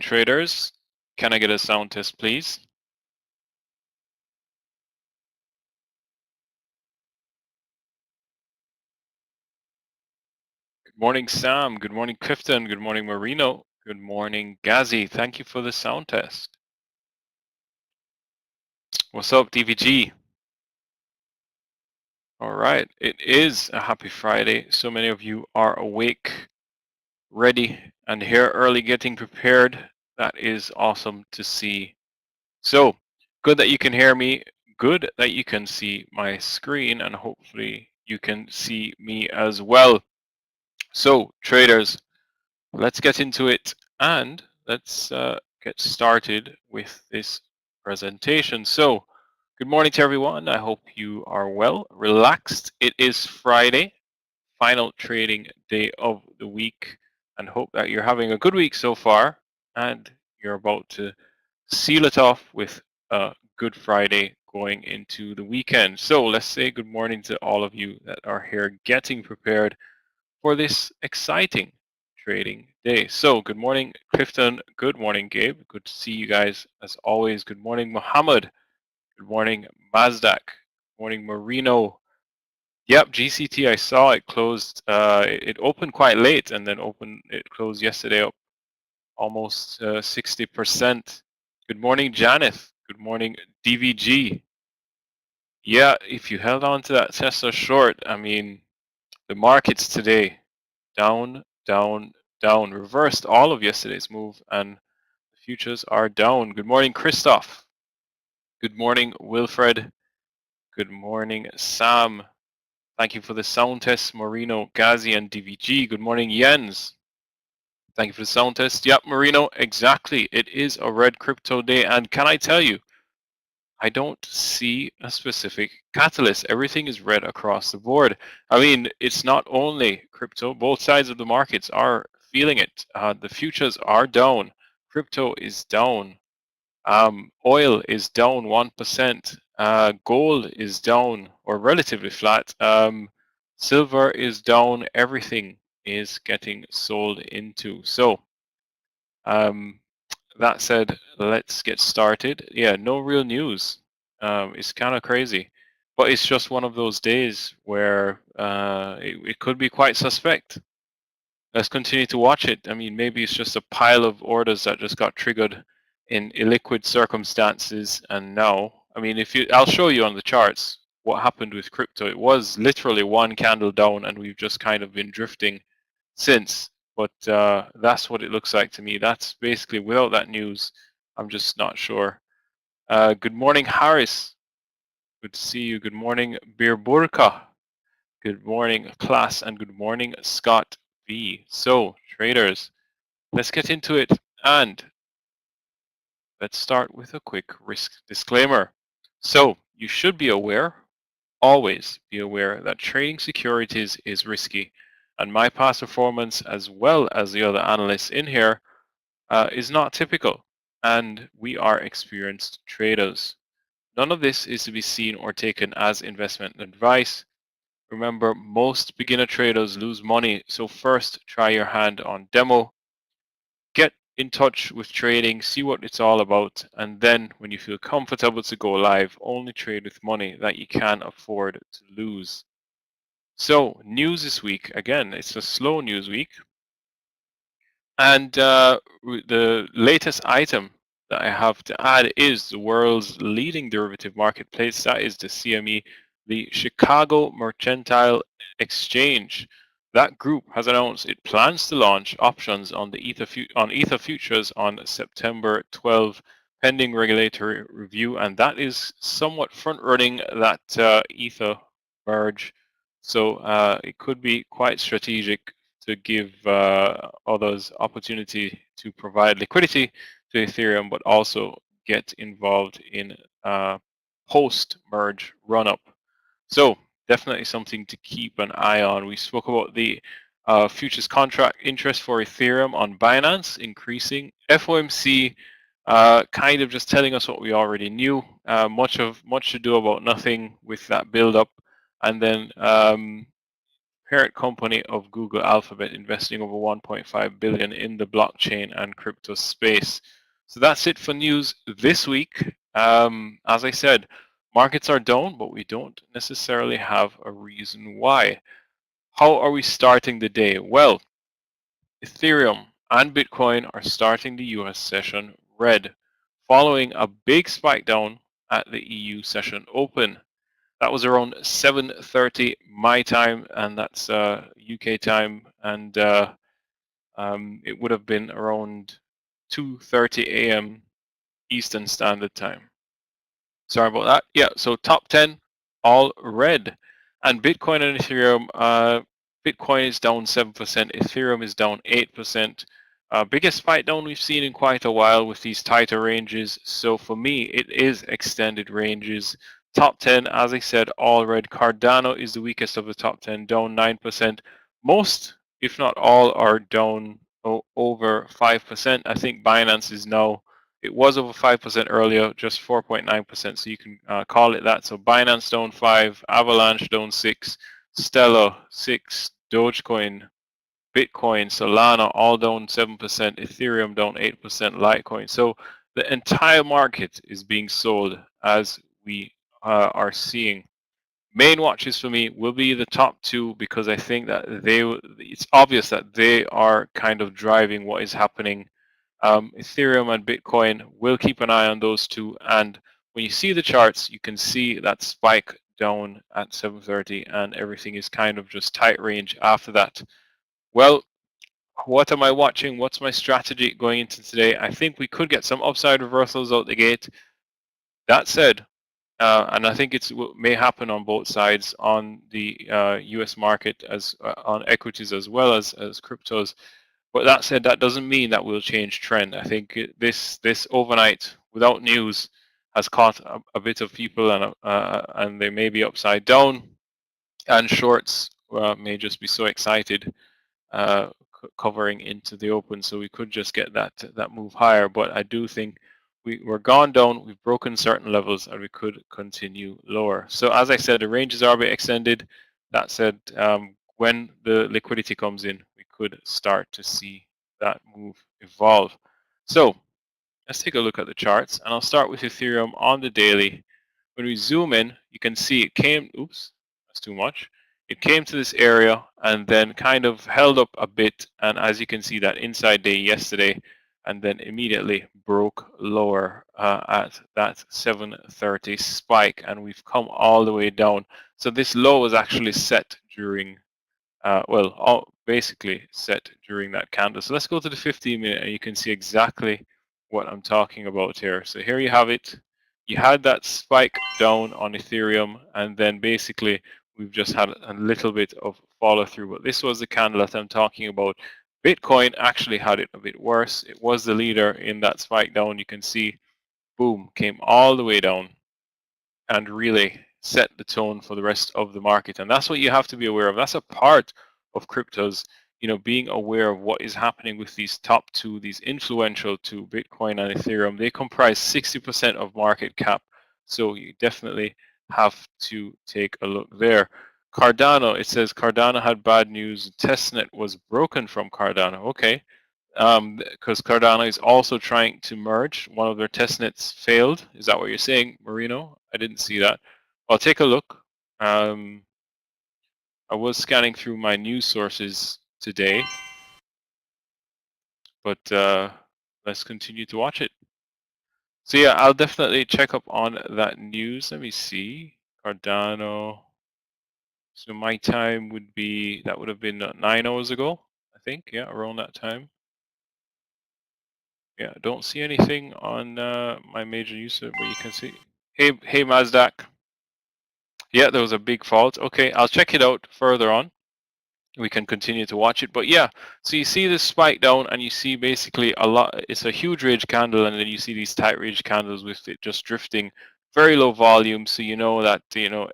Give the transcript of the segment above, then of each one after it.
Traders, can I get a sound test, please? Good morning, Sam. Good morning, Clifton. Good morning, Marino. Good morning, Gazi. Thank you for the sound test. What's up, DVG? All right, it is a happy Friday. So many of you are awake, ready, and here early getting prepared. That is awesome to see. So good that you can hear me. Good that you can see my screen, and hopefully you can see me as well. So traders, let's get into it and let's get started with this presentation. So good morning to everyone. I hope you are well, relaxed. It is Friday, final trading day of the week, and hope that you're having a good week so far and you're about to seal it off with a good Friday going into the weekend. So let's say good morning to all of you that are here getting prepared for this exciting trading day. So good morning, Clifton. Good morning, Gabe. Good to see you guys as always. Good morning, Mohammed. Good morning, Mazdak. Good morning, Marino. Yep, GCT, I saw it closed. It opened quite late and then it closed yesterday up almost 60%. Good morning, Janeth. Good morning, DVG. Yeah, if you held on to that Tesla short, I mean, the markets today, down, down, down, reversed all of yesterday's move, and the futures are down. Good morning, Christoph. Good morning, Wilfred. Good morning, Sam. Thank you for the sound test, Marino, Gazi, and DVG. Good morning, Jens. Thank you for the sound test. Yep, Marino, exactly. It is a red crypto day, and can I tell you, I don't see a specific catalyst. Everything is red across the board. I mean, it's not only crypto. Both sides of the markets are feeling it. The futures are down. Crypto is down. Oil is down 1%. Gold is down or relatively flat. Silver is down. Everything is getting sold into. So that said, let's get started. Yeah, no real news. It's kind of crazy, but it's just one of those days where it could be quite suspect. Let's continue to watch it. I mean, maybe it's just a pile of orders that just got triggered in illiquid circumstances, and now, I mean, I'll show you on the charts what happened with crypto. It was literally one candle down, and we've just kind of been drifting since. But that's what it looks like to me. That's basically, without that news, I'm just not sure. Good morning, Harris. Good to see you. Good morning, Bir Burka. Good morning, class, and good morning, Scott V. So, traders, let's get into it, and let's start with a quick risk disclaimer. So, you should be aware, always be aware, that trading securities is risky, and my past performance, as well as the other analysts in here, is not typical, and we are experienced traders. None of this is to be seen or taken as investment advice. Remember, most beginner traders lose money, so first try your hand on demo, get in touch with trading, see what it's all about, and then when you feel comfortable to go live, only trade with money that you can afford to lose. So, news this week, again, it's a slow news week. And the latest item that I have to add is the world's leading derivative marketplace. That is the CME, the Chicago Mercantile Exchange. That group has announced it plans to launch options on the Ether futures on September 12, pending regulatory review, and that is somewhat front-running that Ether merge. So it could be quite strategic to give others opportunity to provide liquidity to Ethereum, but also get involved in post-merge run-up. So definitely something to keep an eye on. We spoke about the futures contract interest for Ethereum on Binance increasing. FOMC kind of just telling us what we already knew. Much to do about nothing with that build-up, and then parent company of Google Alphabet, investing over 1.5 billion in the blockchain and crypto space. So that's it for news this week. As I said, markets are down, but we don't necessarily have a reason why. How are we starting the day? Well, Ethereum and Bitcoin are starting the US session red, following a big spike down at the EU session open. That was around 7:30 my time, and that's UK time, and it would have been around 2:30 a.m. Eastern Standard Time. Sorry about that. Yeah, so top 10 all red, and Bitcoin and Ethereum. Bitcoin is down 7%. Ethereum is down 8%. Biggest spike down we've seen in quite a while with these tighter ranges. So for me, it is extended ranges. Top 10, as I said, all red. Cardano is the weakest of the top 10, down 9%. Most, if not all, are down over 5%. I think Binance is now, it was over 5% earlier, just 4.9%. So you can call it that. So Binance down 5, Avalanche down 6, Stellar 6, Dogecoin, Bitcoin, Solana all down 7%, Ethereum down 8%, Litecoin. So the entire market is being sold as we are seeing. Main watches for me will be the top two, because I think that it's obvious that they are kind of driving what is happening. Ethereum and Bitcoin, will keep an eye on those two. And when you see the charts, you can see that spike down at 7:30, and everything is kind of just tight range after that. Well, what am I watching? What's my strategy going into today? I think we could get some upside reversals out the gate. That said, and I think it may happen on both sides, on the U.S. market, as on equities as well as cryptos. But that said, that doesn't mean that we'll change trend. I think this overnight without news has caught a bit of people, and they may be upside down, and shorts may just be so excited covering into the open, so we could just get that move higher. But I do think we're gone down, we've broken certain levels, and we could continue lower. So as I said, the ranges are a bit extended. That said, when the liquidity comes in, we could start to see that move evolve. So let's take a look at the charts, and I'll start with Ethereum on the daily. When we zoom in, you can see it came, oops, that's too much. It came to this area and then kind of held up a bit, and as you can see, that inside day yesterday, and then immediately broke lower at that 7:30 spike, and we've come all the way down. So this low was actually set during, basically set during that candle. So let's go to the 15-minute, and you can see exactly what I'm talking about here. So here you have it. You had that spike down on Ethereum, and then basically we've just had a little bit of follow through. But this was the candle that I'm talking about. Bitcoin actually had it a bit worse. It was the leader in that spike down. You can see, boom, came all the way down and really set the tone for the rest of the market. And that's what you have to be aware of. That's a part of cryptos, being aware of what is happening with these top two, these influential two, Bitcoin and Ethereum. They comprise 60% of market cap. So you definitely have to take a look there. Cardano, it says Cardano had bad news. Testnet was broken from Cardano. Okay. Because Cardano is also trying to merge. One of their testnets failed. Is that what you're saying, Marino? I didn't see that. I'll take a look. I was scanning through my news sources today, but let's continue to watch it. So yeah, I'll definitely check up on that news. Let me see. Cardano. So my time would be, that would have been 9 hours ago, I think. Yeah, around that time. Yeah, don't see anything on my major user, but you can see. Hey, Mazdak. Yeah, there was a big fault. Okay, I'll check it out further on. We can continue to watch it. But yeah, so you see this spike down, and you see basically a lot. It's a huge range candle, and then you see these tight range candles with it just drifting, very low volume. So you know that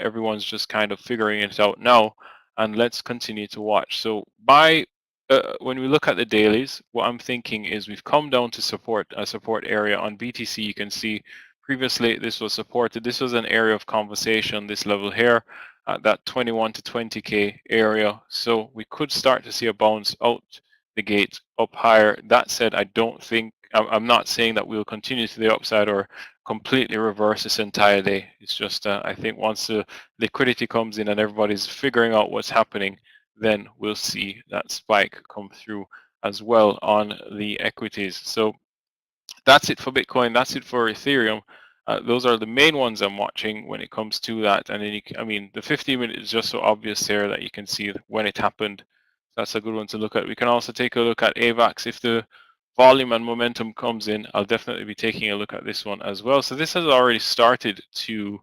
everyone's just kind of figuring it out now. And let's continue to watch. So when we look at the dailies, what I'm thinking is we've come down to a support area on BTC. You can see previously this was supported. This was an area of conversation, this level here. at that 21 to 20k area. So we could start to see a bounce out the gate up higher. That said, I don't think, I'm not saying that we'll continue to the upside or completely reverse this entire day. It's just, I think once the liquidity comes in and everybody's figuring out what's happening, then we'll see that spike come through as well on the equities. So that's it for Bitcoin. That's it for Ethereum. Those are the main ones I'm watching when it comes to that. And then, I mean, the 15-minute is just so obvious there that you can see when it happened. That's a good one to look at. We can also take a look at AVAX. If the volume and momentum comes in, I'll definitely be taking a look at this one as well. So this has already started to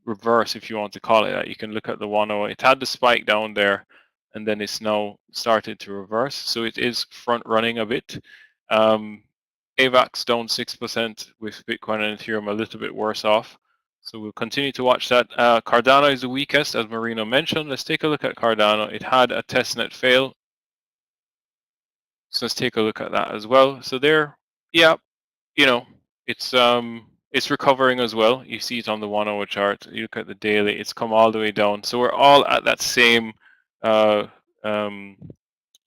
reverse, if you want to call it that. You can look at the 108. It had the spike down there, and then it's now started to reverse. So it is front running a bit. AVAX down 6% with Bitcoin and Ethereum a little bit worse off. So we'll continue to watch that. Cardano is the weakest, as Marino mentioned. Let's take a look at Cardano. It had a testnet fail. So let's take a look at that as well. So there, yeah, you know, it's recovering as well. You see it on the 1 hour chart. You look at the daily, it's come all the way down. So we're all at that same uh, um,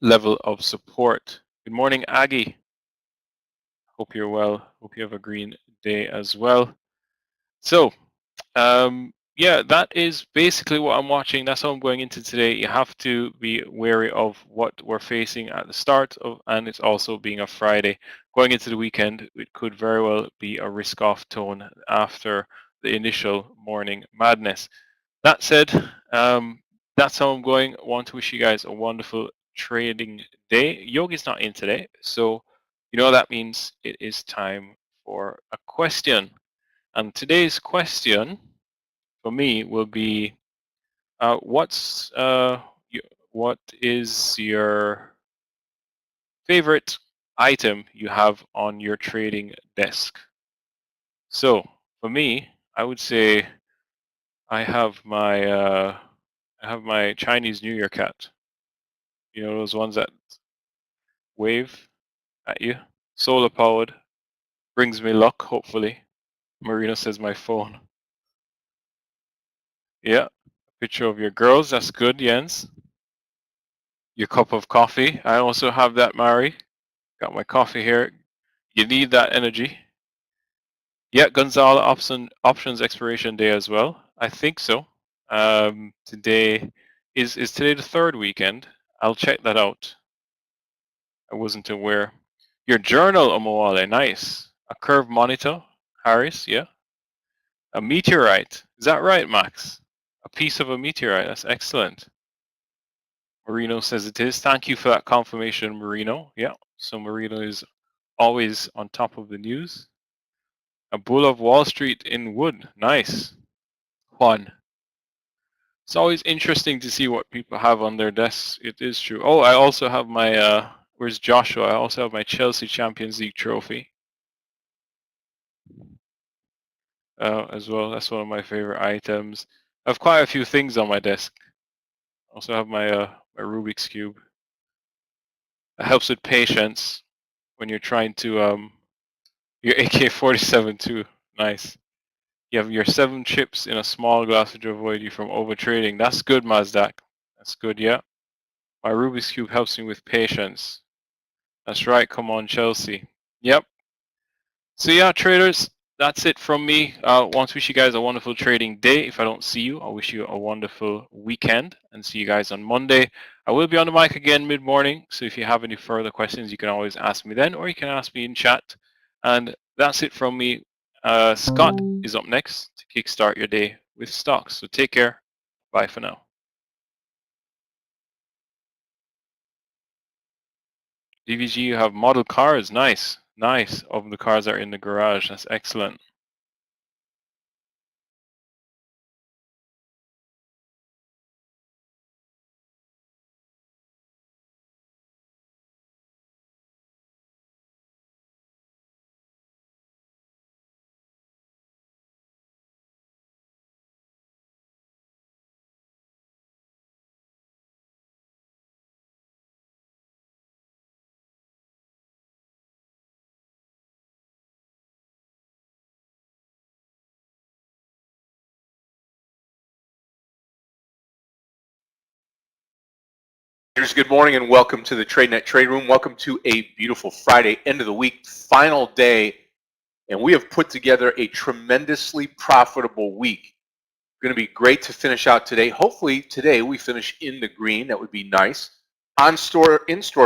level of support. Good morning, Aggie. Hope you're well. Hope you have a green day as well. So, yeah, that is basically what I'm watching. That's how I'm going into today. You have to be wary of what we're facing at the start of, and it's also being a Friday. Going into the weekend, it could very well be a risk-off tone after the initial morning madness. That said, that's how I'm going. I want to wish you guys a wonderful trading day. Yogi's not in today, so you know that means it is time for a question. And today's question for me will be, what is your favorite item you have on your trading desk? So for me, I would say I have my Chinese New Year cat. You know, those ones that wave at you. Solar powered. Brings me luck, hopefully. Marina says my phone. Yeah. Picture of your girls. That's good, Jens. Your cup of coffee. I also have that, Mari. Got my coffee here. You need that energy. Yeah, Gonzalo options expiration day as well. I think so. Today is today the third weekend. I'll check that out. I wasn't aware. Your journal, Omoale, nice. A curved monitor, Harris, yeah. A meteorite. Is that right, Max? A piece of a meteorite. That's excellent. Marino says it is. Thank you for that confirmation, Marino. Yeah. So Marino is always on top of the news. A bull of Wall Street in wood. Nice. Juan. It's always interesting to see what people have on their desks. It is true. Oh, I also have my, where's Joshua? I also have my Chelsea Champions League trophy as well. That's one of my favorite items. I have quite a few things on my desk. Also have my Rubik's Cube. It helps with patience when you're trying to, your AK-47 too. Nice. You have your 7 chips in a small glass to avoid you from overtrading. That's good, Mazdak. That's good, yeah. My Rubik's Cube helps me with patience. That's right. Come on, Chelsea. Yep. So yeah, traders, that's it from me. Want to wish you guys a wonderful trading day. If I don't see you, I'll wish you a wonderful weekend and see you guys on Monday. I will be on the mic again mid-morning. So if you have any further questions, you can always ask me then, or you can ask me in chat. And that's it from me. Scott is up next to kickstart your day with stocks. So take care. Bye for now. DVG, you have model cars. Nice. Nice. Of the cars are in the garage. That's excellent. Good morning and welcome to the Tradenet Trade Room. Welcome to a beautiful Friday, end of the week, final day, and we have put together a tremendously profitable week. Going to be great to finish out today. Hopefully today we finish in the green. That would be nice. In store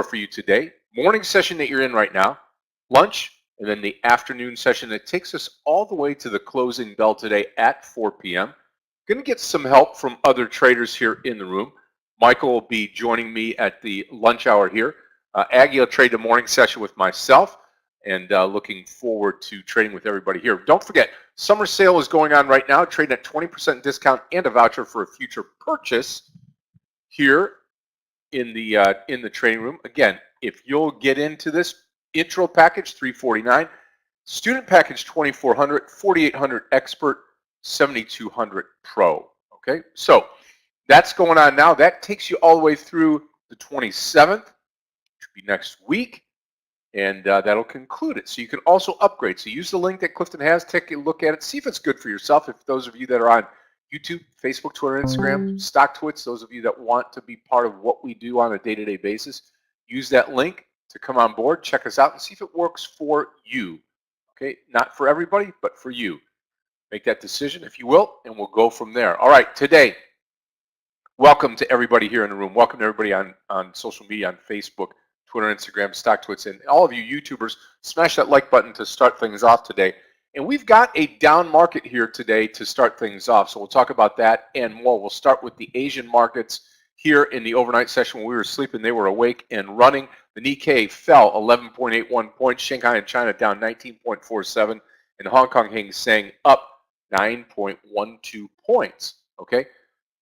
for you today. Morning session that you're in right now, lunch, and then the afternoon session that takes us all the way to the closing bell today at 4 p.m. Going to get some help from other traders here in the room. Michael will be joining me at the lunch hour here. Aggie will trade the morning session with myself, and looking forward to trading with everybody here. Don't forget, summer sale is going on right now, trading at 20% discount and a voucher for a future purchase here in the trading room. Again, if you'll get into this intro package, $349, student package $2,400, $4,800 expert, $7,200 pro. Okay, so that's going on now. That takes you all the way through the 27th, which will be next week, and that'll conclude it. So you can also upgrade. So use the link that Clifton has, take a look at it, see if it's good for yourself. If those of you that are on YouTube, Facebook, Twitter, Instagram, StockTwits, those of you that want to be part of what we do on a day-to-day basis, use that link to come on board, check us out, and see if it works for you. Okay, not for everybody, but for you. Make that decision, if you will, and we'll go from there. All right, today, welcome to everybody here in the room. Welcome to everybody on social media, on Facebook, Twitter, Instagram, StockTwits, and all of you YouTubers. Smash that like button to start things off today. And we've got a down market here today to start things off. So we'll talk about that and more. We'll start with the Asian markets here in the overnight session. When we were sleeping, they were awake and running. The Nikkei fell 11.81 points. Shanghai and China down 19.47. And Hong Kong Hang Seng up 9.12 points. Okay.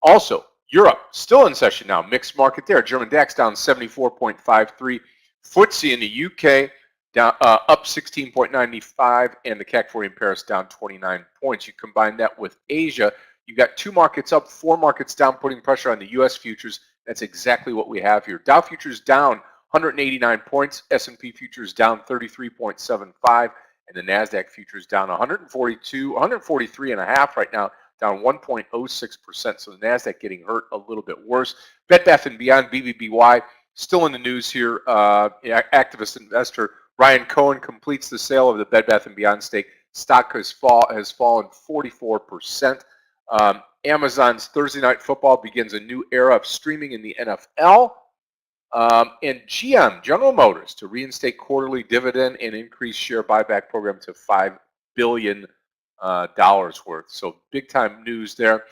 Also, Europe still in session now. Mixed market there. German DAX down 74.53. FTSE in the UK down up 16.95, and the CAC 40 in Paris down 29 points. You combine that with Asia, you got two markets up, four markets down, putting pressure on the U.S. futures. That's exactly what we have here. Dow futures down 189 points. S&P futures down 33.75, and the NASDAQ futures down 143 and a half right now, down 1.06%. So the NASDAQ getting hurt a little bit worse. Bed Bath & Beyond, BBBY, still in the news here. Activist investor Ryan Cohen completes the sale of the Bed Bath & Beyond stake. Stock has fallen 44%. Amazon's Thursday Night Football begins a new era of streaming in the NFL. And GM, General Motors, to reinstate quarterly dividend and increase share buyback program to $5 billion worth. So big time news there.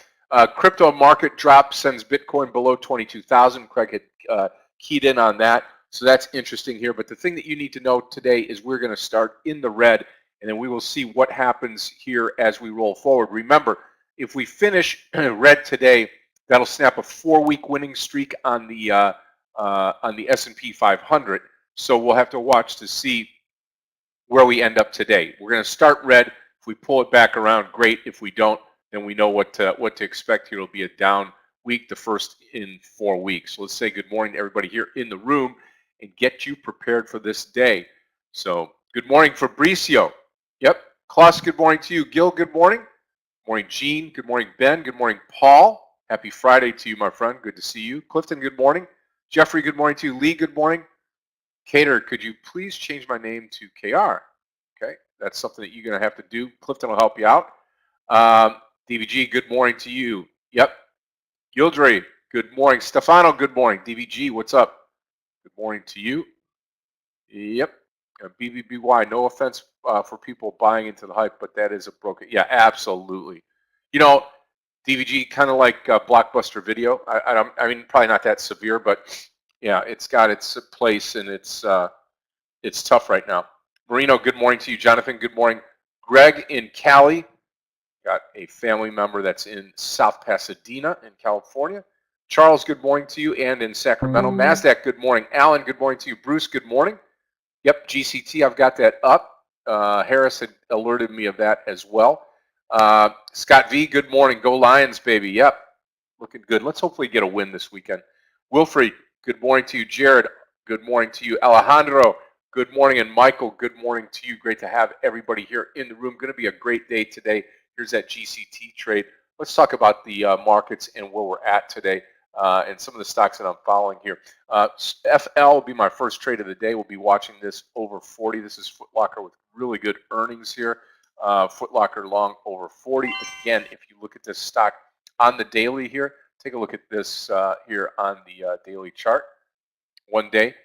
Crypto market drop sends Bitcoin below 22,000. Craig had keyed in on that. So that's interesting here. But the thing that you need to know today is we're going to start in the red, and then we will see what happens here as we roll forward. Remember, if we finish red today, that'll snap a 4-week winning streak on the S&P 500. So we'll have to watch to see where we end up today. We're going to start red. If we pull it back around, great. If we don't, then we know what to expect here. It'll be a down week, the first in 4 weeks. So let's say good morning to everybody here in the room and get you prepared for this day. So good morning, Fabricio. Yep. Klaus, good morning to you. Gil, good morning. Good morning, Gene. Good morning, Ben. Good morning, Paul. Happy Friday to you, my friend. Good to see you. Clifton, good morning. Jeffrey, good morning to you. Lee, good morning. Cater, could you please change my name to KR? Okay, that's something that you're going to have to do. Clifton will help you out. DVG, good morning to you. Yep. Gildre, good morning. Stefano, good morning. DVG, what's up? Good morning to you. Yep. BBBY, no offense for people buying into the hype, but that is a broken. Yeah, absolutely. You know, DVG, kind of like Blockbuster Video. I mean, probably not that severe, but yeah, it's got its place, and it's tough right now. Marino, good morning to you. Jonathan, good morning. Greg in Cali, got a family member that's in South Pasadena in California. Charles, good morning to you, and in Sacramento. Nasdaq, good morning. Alan, good morning to you. Bruce, good morning. Yep, GCT, I've got that up. Harris had alerted me of that as well. Scott V, good morning. Go Lions, baby. Yep, looking good. Let's hopefully get a win this weekend. Wilfried, good morning to you. Jared, good morning to you. Alejandro, good morning. And Michael, good morning to you. Great to have everybody here in the room. Going to be a great day today. Here's that GCT trade. Let's talk about the markets and where we're at today. and some of the stocks that I'm following here. FL will be my first trade of the day. We'll be watching this over 40. This is Foot Locker with really good earnings here. Foot Locker long over 40. Again, if you look at this stock on the daily here, take a look at this here on the daily chart. 1 day.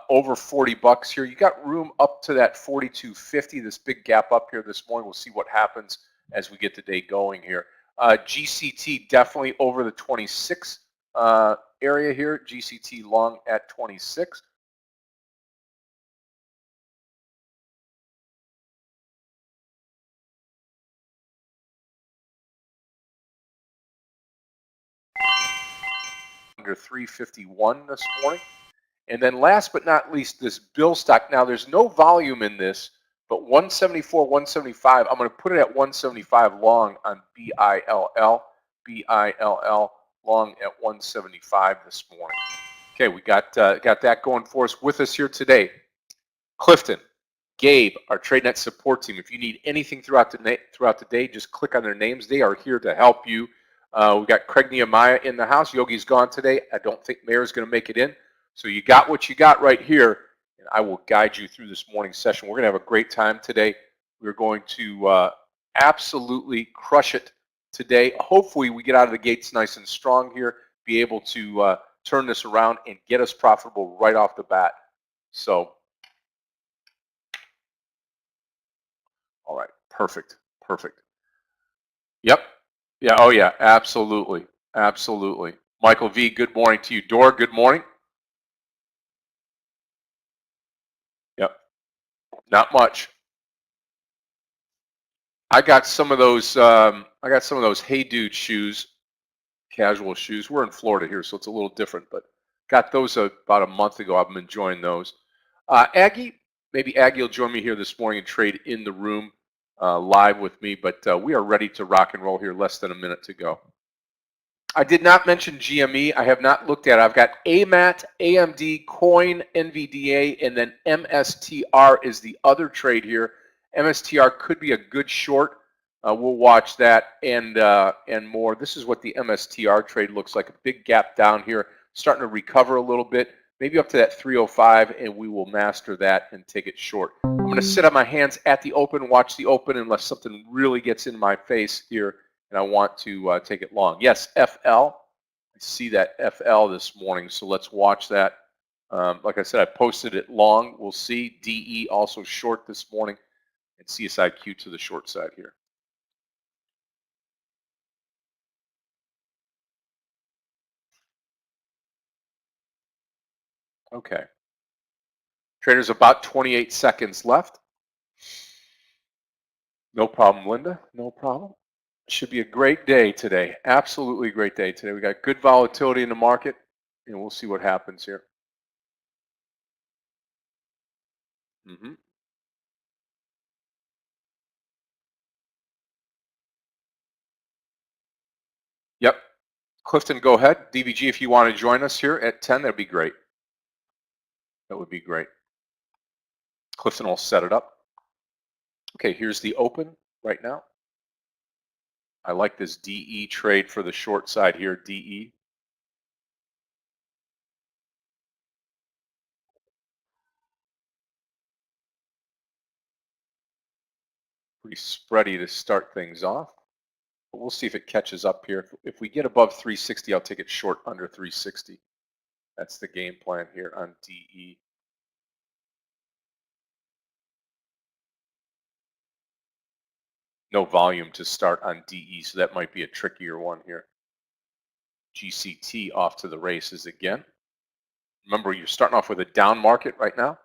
Over 40 bucks here. You got room up to that 42.50. This big gap up here this morning. We'll see what happens as we get the day going here. GCT definitely over the 26 area here. GCT long at 26. Under 351 this morning. And then last but not least, this BILI stock. Now there's no volume in this, but 174, 175. I'm going to put it at 175 long on BILL. BILL long at 175 this morning. Okay, we got that going for us. With us here today, Clifton, Gabe, our Tradenet support team. If you need anything throughout the day, just click on their names. They are here to help you. We got Craig Nehemiah in the house. Yogi's gone today. I don't think Meir is going to make it in. So you got what you got right here, and I will guide you through this morning session. We're going to have a great time today. We're going to absolutely crush it today. Hopefully we get out of the gates nice and strong here, be able to turn this around and get us profitable right off the bat. So, all right, perfect. Yep. Yeah, oh yeah, absolutely. Michael V, good morning to you. Dora, good morning. Yep. Not much. I got some of those Hey Dude shoes, casual shoes. We're in Florida here, so it's a little different, but got those about a month ago. I've been enjoying those. Maybe Aggie will join me here this morning and trade in the room live with me, but we are ready to rock and roll here. Less than a minute to go. I did not mention GME. I have not looked at it. I've got AMAT, AMD, Coin, NVDA, and then MSTR is the other trade here. MSTR could be a good short. We'll watch that and more. This is what the MSTR trade looks like. A big gap down here, starting to recover a little bit, maybe up to that 305, and we will master that and take it short. I'm going to sit on my hands at the open, watch the open unless something really gets in my face here and I want to take it long. Yes, FL. I see that FL this morning, so let's watch that. Like I said, I posted it long. We'll see. DE also short this morning, and CSIQ to the short side here. Okay. Traders, about 28 seconds left. No problem, Linda. No problem. Should be a great day today. Absolutely great day today. We got good volatility in the market, and we'll see what happens here. Yep. Clifton, go ahead. DVG, if you want to join us here at 10, that'd be great. That would be great. Clifton will set it up. Okay, here's the open right now. I like this DE trade for the short side here, DE. Pretty spready to start things off. But we'll see if it catches up here. If we get above 360, I'll take it short under 360. That's the game plan here on DE. No volume to start on DE, so that might be a trickier one here. GCT off to the races again. Remember, you're starting off with a down market right now.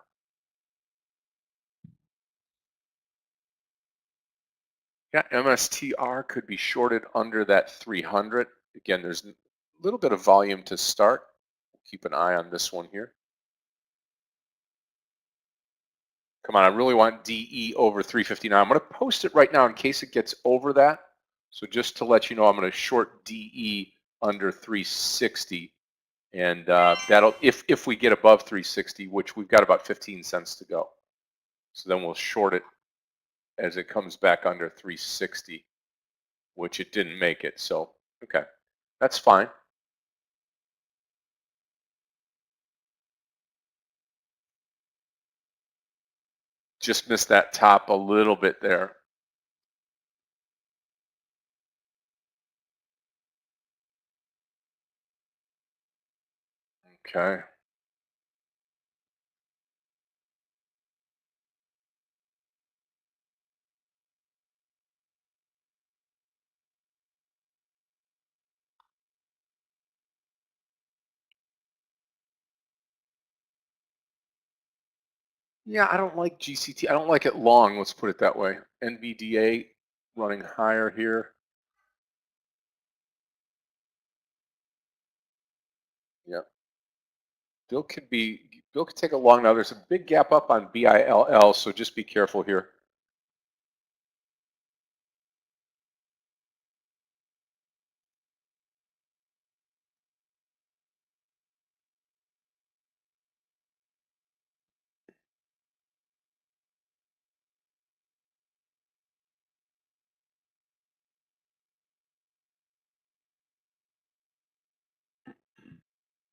Yeah, MSTR could be shorted under that 300. Again, there's a little bit of volume to start. Keep an eye on this one here. Come on, I really want DE over 359. I'm going to post it right now in case it gets over that. So just to let you know, I'm going to short DE under 360. And that'll, if we get above 360, which we've got about 15 cents to go. So then we'll short it as it comes back under 360, which it didn't make it. So, okay, that's fine. Just missed that top a little bit there. Okay. Yeah, I don't like GCT. I don't like it long. Let's put it that way. NVDA running higher here. Yeah. Bill could take a long. Now there's a big gap up on BILL, so just be careful here.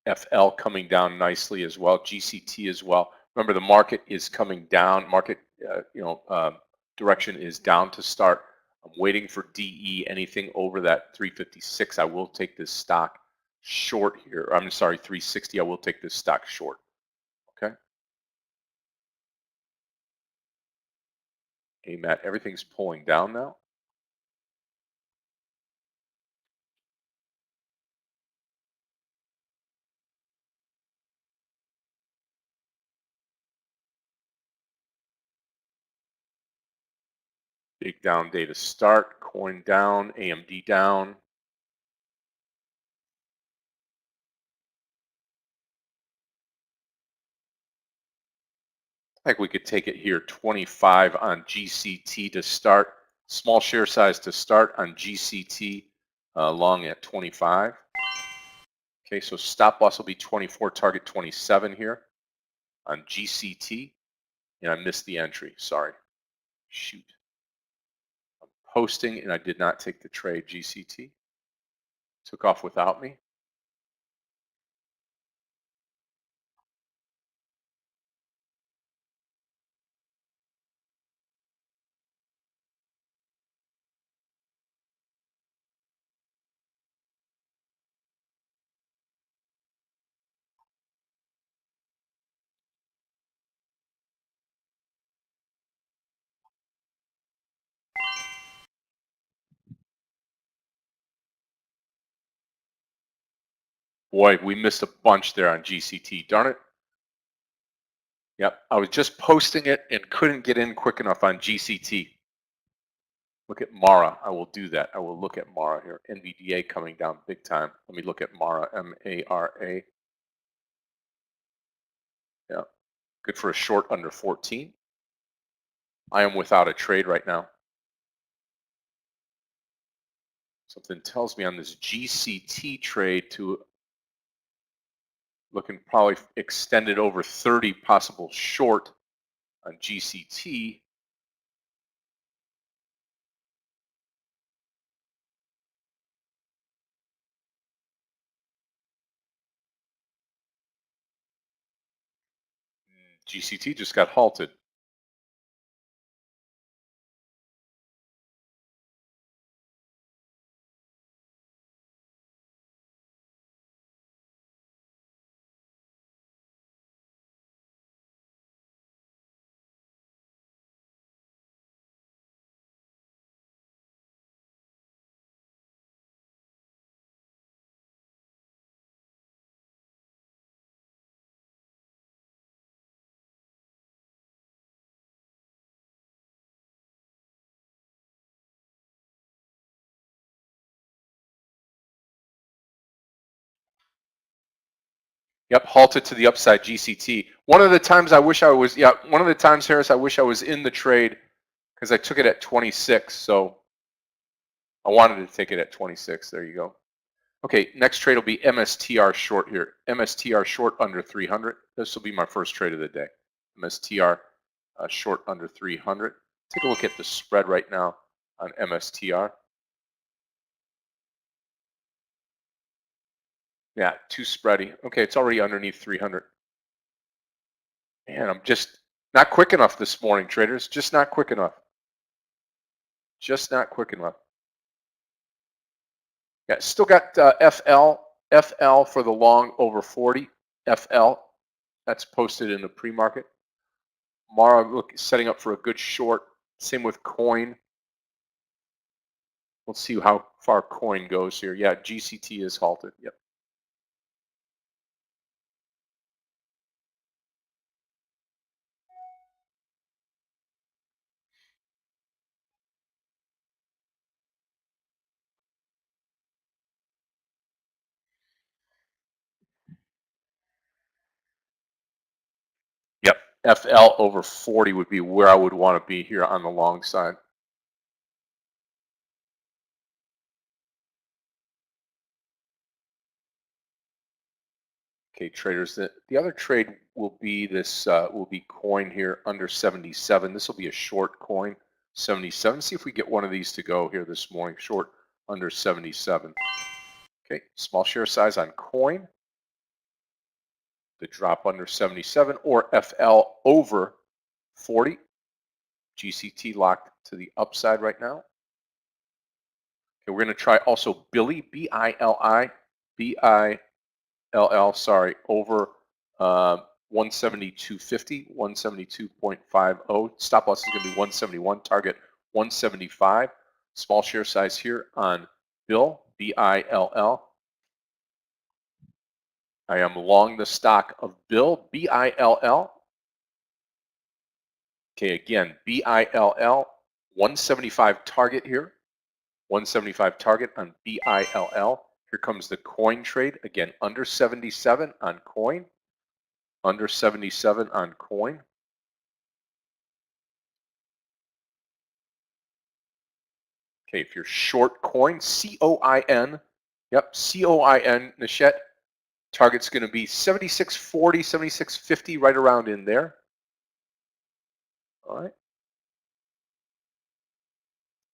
FL coming down nicely as well. GCT as well. Remember, the market is coming down. Market, direction is down to start. I'm waiting for DE. Anything over that 356, I will take this stock short here. I'm sorry, 360. I will take this stock short. Okay. Hey, Matt, everything's pulling down now. Big down day to start. Coin down. AMD down. I think we could take it here, 25 on GCT to start. Small share size to start on GCT, long at 25. Okay, so stop loss will be 24, target 27 here on GCT. And I missed the entry, sorry. Shoot. I'm posting and I did not take the trade. GCT took off without me. Boy, we missed a bunch there on GCT, darn it. Yep, I was just posting it and couldn't get in quick enough on GCT. Look at Mara. I will do that. I will look at Mara here. NVDA coming down big time. Let me look at Mara. M-A-R-A. Yeah. Good for a short under 14. I am without a trade right now. Something tells me on this GCT trade to looking probably extended over 30 possible short on GCT. GCT just got halted. Yep, halted to the upside GCT. One of the times I wish I was, one of the times, Harris, I wish I was in the trade because I took it at 26. So I wanted to take it at 26. There you go. Okay, next trade will be MSTR short here. MSTR short under 300. This will be my first trade of the day. MSTR short under 300. Take a look at the spread right now on MSTR. Yeah, too spready. Okay, it's already underneath 300. Man, I'm just Not quick enough this morning, traders. Just not quick enough. Just not quick enough. Yeah, still got FL for the long over 40. FL, that's posted in the pre-market. Mara look setting up for a good short. Same with coin. We'll see how far coin goes here. Yeah, GCT is halted. Yep. Yep. FL over 40 would be where I would want to be here on the long side. Okay, traders. The other trade will be this. Will be coin here under 77. This will be a short coin, 77. See if we get one of these to go here this morning. Short under 77. Okay, small share size on coin. The drop under 77 or FL over 40. GCT locked to the upside right now. Okay, we're going to try also BILI, B-I-L-I, B-I-L-L, sorry, over 172.50, 172.50. Stop loss is going to be 171, target 175. Small share size here on BILL, B-I-L-L. I am long the stock of BILL, B-I-L-L. Okay, again, BILL, 175 target here. 175 target on BILL. Here comes the coin trade. Again, under 77 on coin. Under 77 on coin. Okay, if you're short coin, C-O-I-N. Yep, C-O-I-N, Nishette. Target's going to be 76.40, 76.50, right around in there. All right.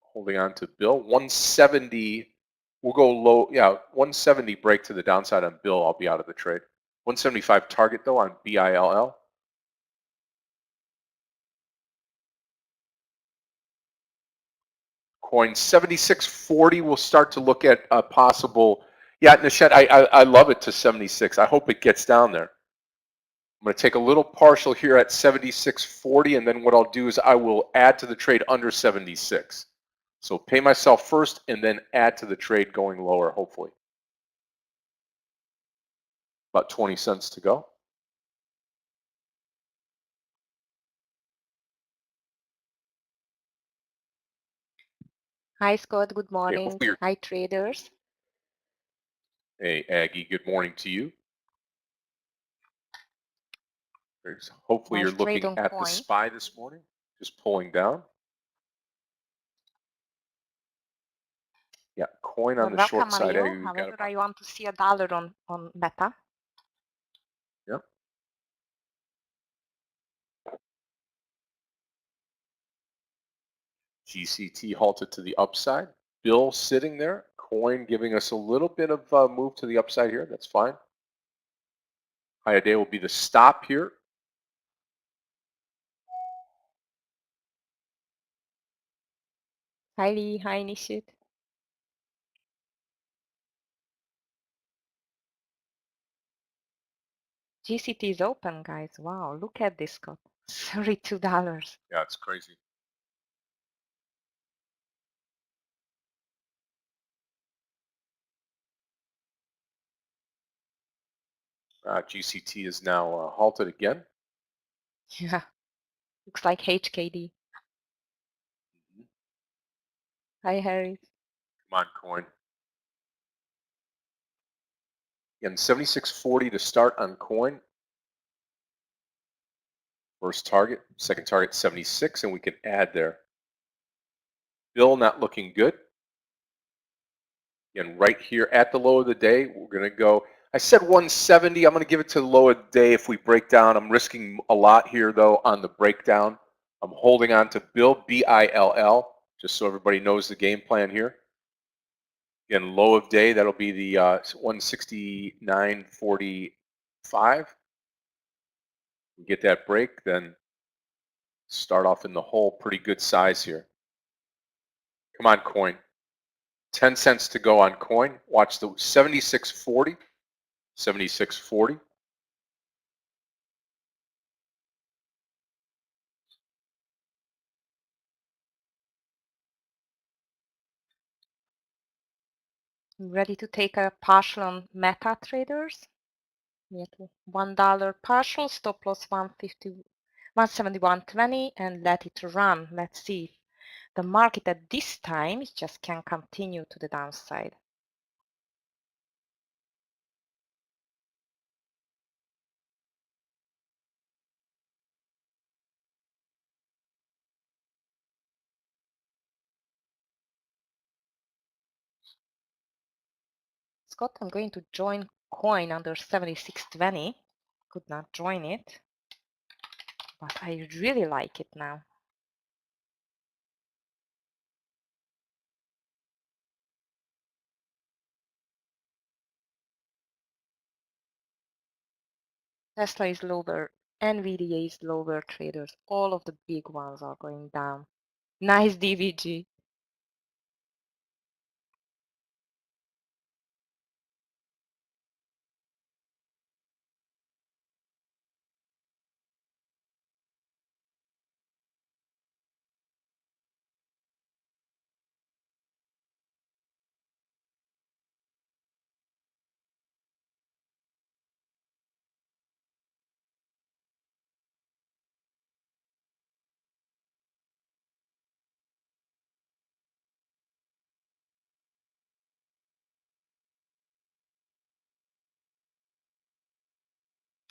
Holding on to Bill. 170. We'll go low. Yeah, 170 break to the downside on Bill. I'll be out of the trade. 175 target though on BILL. Coin 76.40. We'll start to look at a possible. Yeah, Nishette, I love it to 76. I hope it gets down there. I'm going to take a little partial here at 76.40, and then what I'll do is I will add to the trade under 76. So pay myself first and then add to the trade going lower, hopefully. About 20 cents to go. Hi, Scott. Good morning. Hey, hi, traders. Hey, Aggie. Good morning to you. Hopefully you're looking at the SPY this morning, just pulling down. Yeah, coin on the short side. However, I want to see $1 on beta. Yep. GCT halted to the upside. Bill sitting there. Coin giving us a little bit of move to the upside here. That's fine. High a day will be the stop here. Hi, Lee. Hi, Nishit. GCT is open, guys. Wow, look at this, Scott. $32. Yeah, it's crazy. GCT is now halted again. Yeah, looks like HKD. Hi, Harry. Come on, coin. Again, 76.40 to start on coin. First target, second target 76, and we can add there. Bill not looking good. Again, right here at the low of the day, we're going to go. I said 170. I'm going to give it to the low of the day if we break down. I'm risking a lot here, though, on the breakdown. I'm holding on to Bill, B-I-L-L, just so everybody knows the game plan here. Again, low of day, that'll be the 169.45. We get that break, then Start off in the hole, pretty good size here. Come on, coin. 10 cents to go on coin. Watch the 76.40. 76.40. Ready to take a partial on Meta traders? We have $1 partial, stop loss 171.20 and let it run. Let's see if the market at this time just can continue to the downside. Scott, I'm going to join coin under 76.20. Could not join it, but I really like it now. Tesla is lower, NVIDIA is lower, traders. All of the big ones are going down. Nice DVG.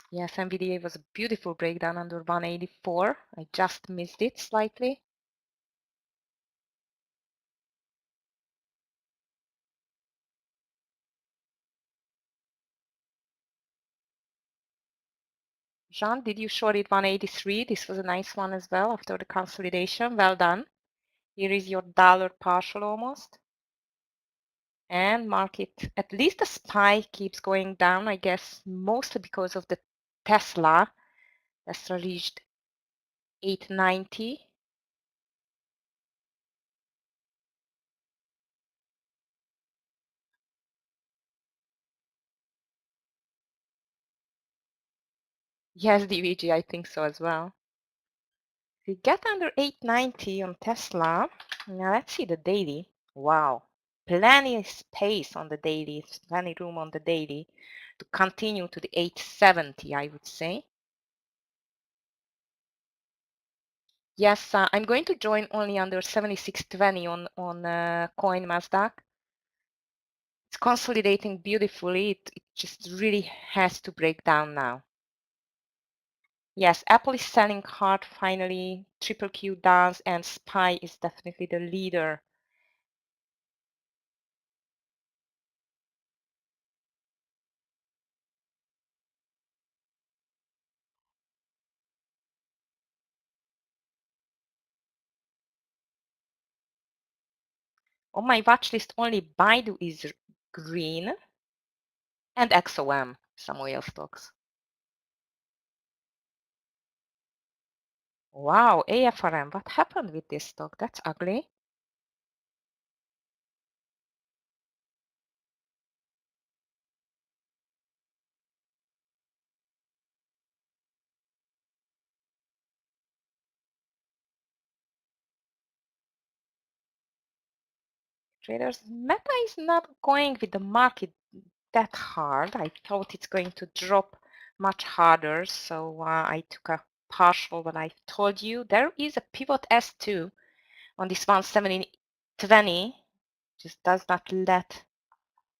Yes, NVIDIA was a beautiful breakdown under 184. I just missed it slightly. Jean, did you short it 183? This was a nice one as well after the consolidation. Well done. Here is your dollar partial almost. And market, at least the SPY keeps going down, I guess, mostly because of the Tesla. Tesla reached 890. Yes, DVG, I think so as well. If we get under 890 on Tesla, now let's see the daily. Wow, plenty of space on the daily, plenty room on the daily to continue to the 870, I would say. Yes, I'm going to join only under 76.20 on coin NASDAQ. It's consolidating beautifully. It just really has to break down now. Yes, Apple is selling hard finally. Triple Q does, and SPY is definitely the leader. On my watch list, only Baidu is green and XOM, some oil stocks. Wow, AFRM, what happened with this stock? That's ugly. Traders, Meta is not going with the market that hard. I thought it's going to drop much harder, so I took a partial, but I told you there is a pivot S2 on this 170.20. Just does not let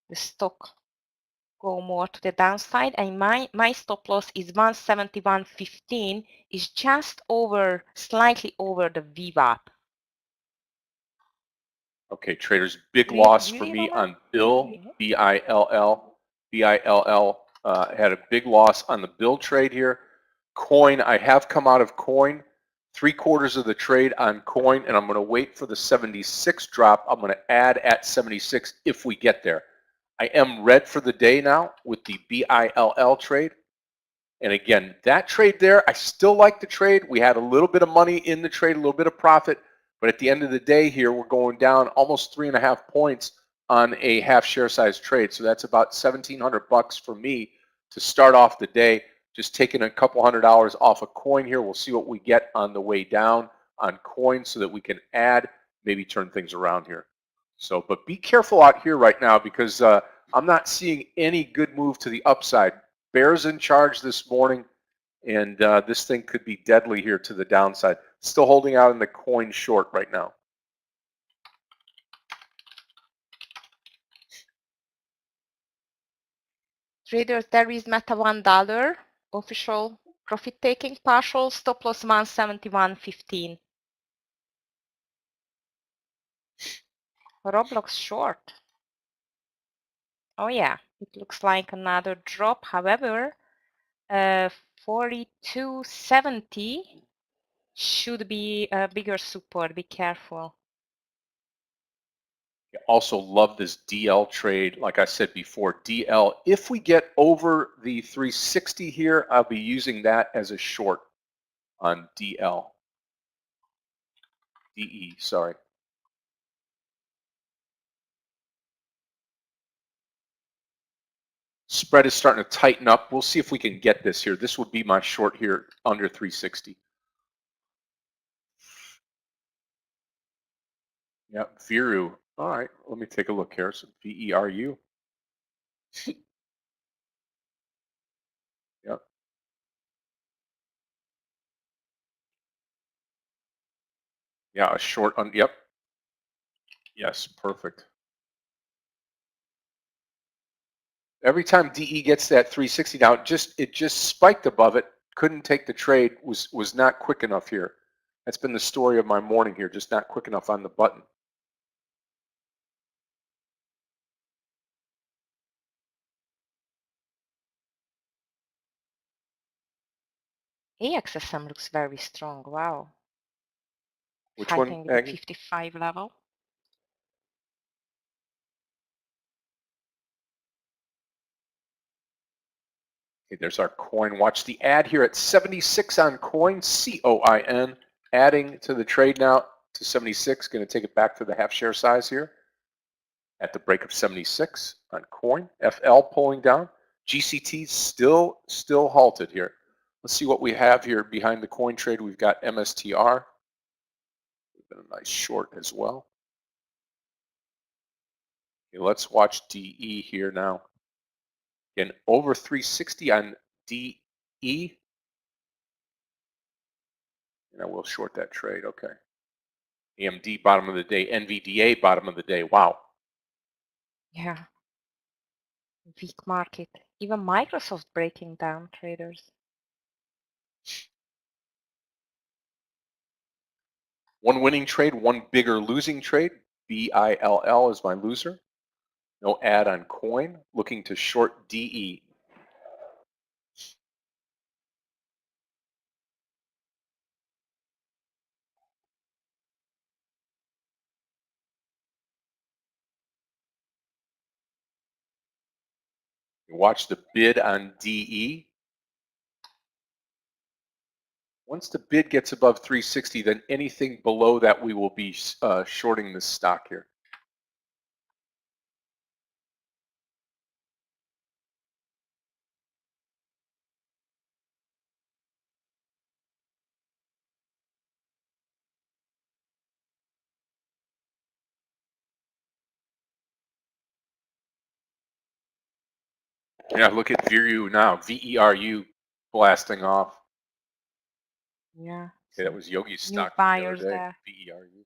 the stock go more to the downside, and my stop loss is 171.15, is just over, slightly over the VWAP. Okay, traders, big Really, loss for really, me Roman? on BILL, B-I-L-L. B-I-L-L had a big loss on the BILL trade here. Coin, I have come out of coin. 3/4 of the trade on coin, and I'm going to wait for the 76 drop. I'm going to add at 76 if we get there. I am red for the day now with the BILL trade. And again, that trade there, I still like the trade. We had a little bit of money in the trade, a little bit of profit, but at the end of the day here, we're going down almost 3.5 points on a half share size trade. So that's about $1,700 for me to start off the day. Just taking a couple $100 off a coin here. We'll see what we get on the way down on coins so that we can add, maybe turn things around here. So, but be careful out here right now because I'm not seeing any good move to the upside. Bears in charge this morning, and this thing could be deadly here to the downside. Still holding out in the coin short right now. Traders, there is Meta $1 official profit taking partial, stop loss 171.15. Roblox short. Oh yeah, it looks like another drop. However, 42.70 should be a bigger support. Be careful. I also love this DL trade. Like I said before, DL, if we get over the 360 here, I'll be using that as a short on DL. DE, sorry. Spread is starting to tighten up. We'll see if we can get this here. This would be my short here under 360. Yep, Viru. All right, let me take a look here. So VERU. Yep. Yeah, a short on. Yep. Yes, perfect. Every time DE gets that 360 down, it just spiked above it. Couldn't take the trade. Was not quick enough here. That's been the story of my morning here. Just not quick enough on the button. AXSM looks very strong. Wow. Which Fighting one, with the Aggie? 55 level. Okay, there's our coin. Watch the ad here at 76 on coin, COIN. Adding to the trade now to 76. Going to take it back to the half share size here at the break of 76 on coin. FL pulling down. GCT still halted here. Let's see what we have here behind the coin trade. We've got MSTR. Been a nice short as well. Okay, let's watch DE here now. Again, over 360 on DE. And I will short that trade. Okay. AMD bottom of the day. NVDA bottom of the day. Wow. Yeah. Weak market. Even Microsoft breaking down, traders. One winning trade, one bigger losing trade. BILL is my loser. No ad on coin. Looking to short DE. Watch the bid on DE. Once the bid gets above 360, then anything below that we will be shorting this stock here. Yeah, look at Viru now. VERU blasting off. Yeah. Okay, that was Yogi's New stock from the other buyers day. there. VERU.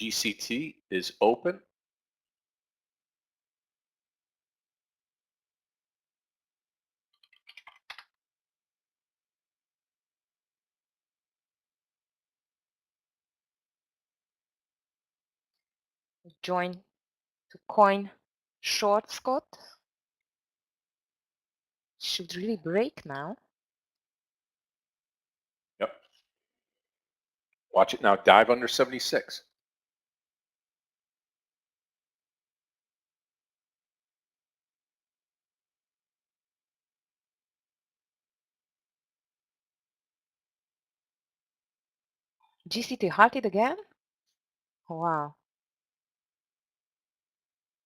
GCT is open. Join to coin short, Scott. Should really break now. Yep. Watch it now dive under 76. GCT halted again? Wow.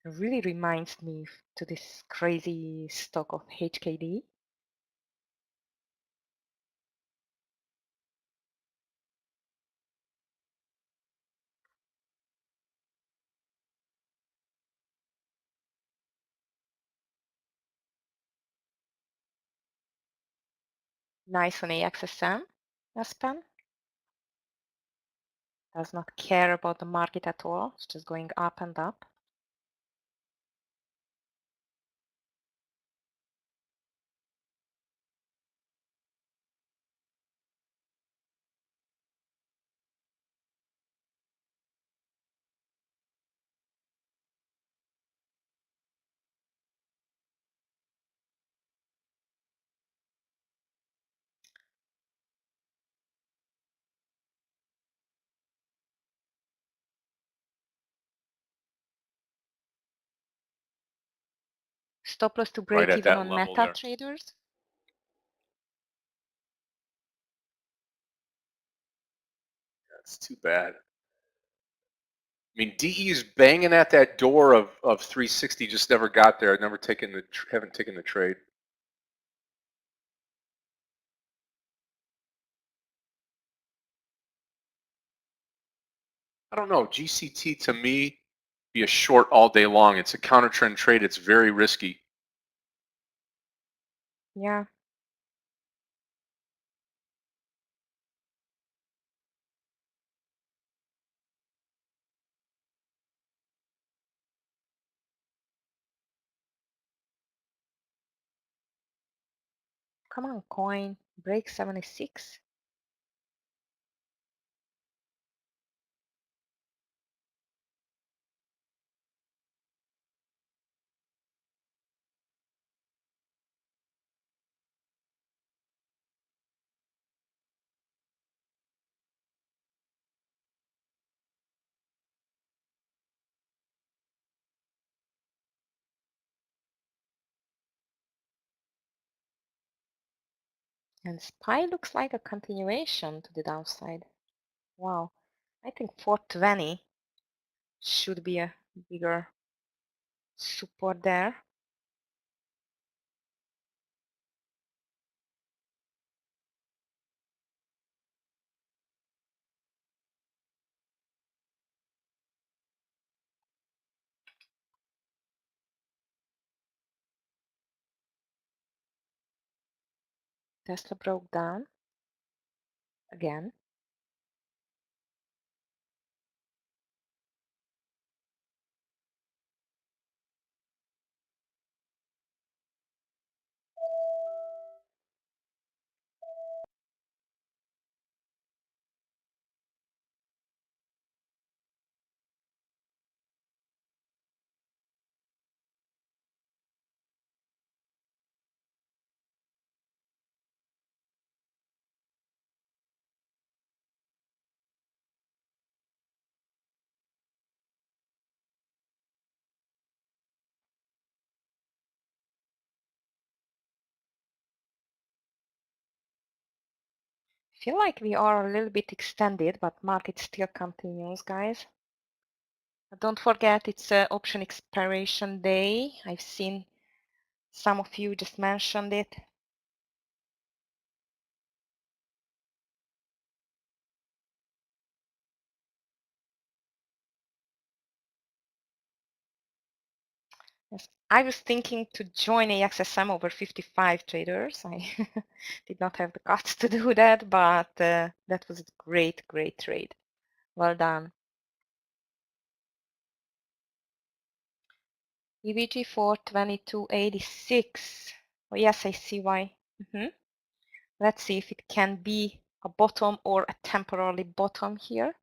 It really reminds me to this crazy stock of HKD. Nice on AXSM, Aspen. Does not care about the market at all. It's just going up and up. Stop loss to Right break at even that on level Meta there. traders. That's too bad. I mean, DE is banging at that door of 360, just never got there. Never taken the, haven't taken the trade. I don't know. GCT to me, be a short all day long. It's a counter trend trade. It's very risky. Yeah. Come on, coin. Break 76. And SPY looks like a continuation to the downside. Wow. I think 420 should be a bigger support there. Tesla broke down again. Feel like we are a little bit extended, but market still continues, guys. Don't forget it's option expiration day. I've seen some of you just mentioned it. Yes, I was thinking to join AXSM over 55 traders. I did not have the guts to do that, but that was a great, great trade. Well done. EVG for 2286. Oh, yes, I see why. Let's see if it can be a bottom or a temporary bottom here.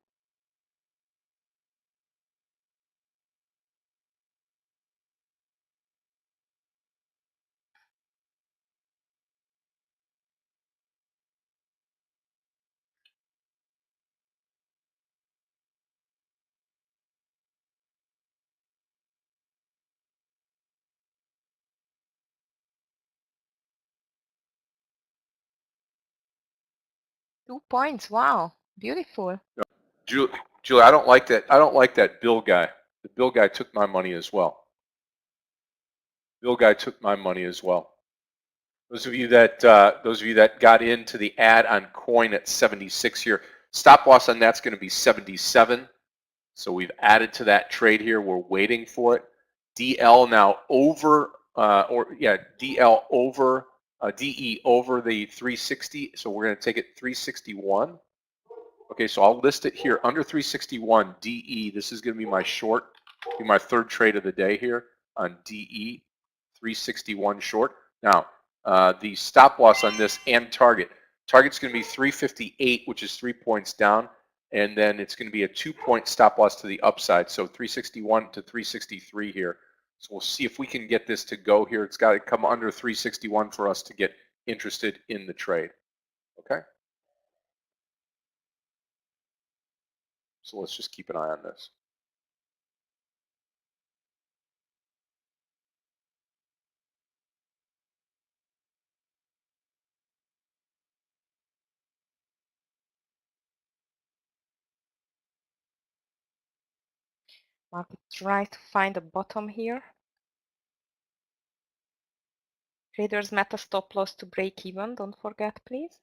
Two points, wow. Beautiful. Julie, I don't like that. I don't like that Bill guy. The Bill guy took my money as well. Bill guy took my money as well. Those of you that got into the ad on coin at 76 here, stop loss on that's going to be 77. So we've added to that trade here. We're waiting for it. DL now over, DL over, DE over the 360. So we're going to take it 361. Okay, so I'll list it here under 361 DE. This is going to be my short, be my third trade of the day here on DE 361 short. Now the stop loss on this and target. Target's going to be 358, which is 3 points down, and then it's going to be a 2-point stop loss to the upside. So 361 to 363 here. So we'll see if we can get this to go here. It's got to come under 361 for us to get interested in the trade. Okay. So let's just keep an eye on this. Market tries to find a bottom here. Traders met a stop loss to break even. Don't forget, please.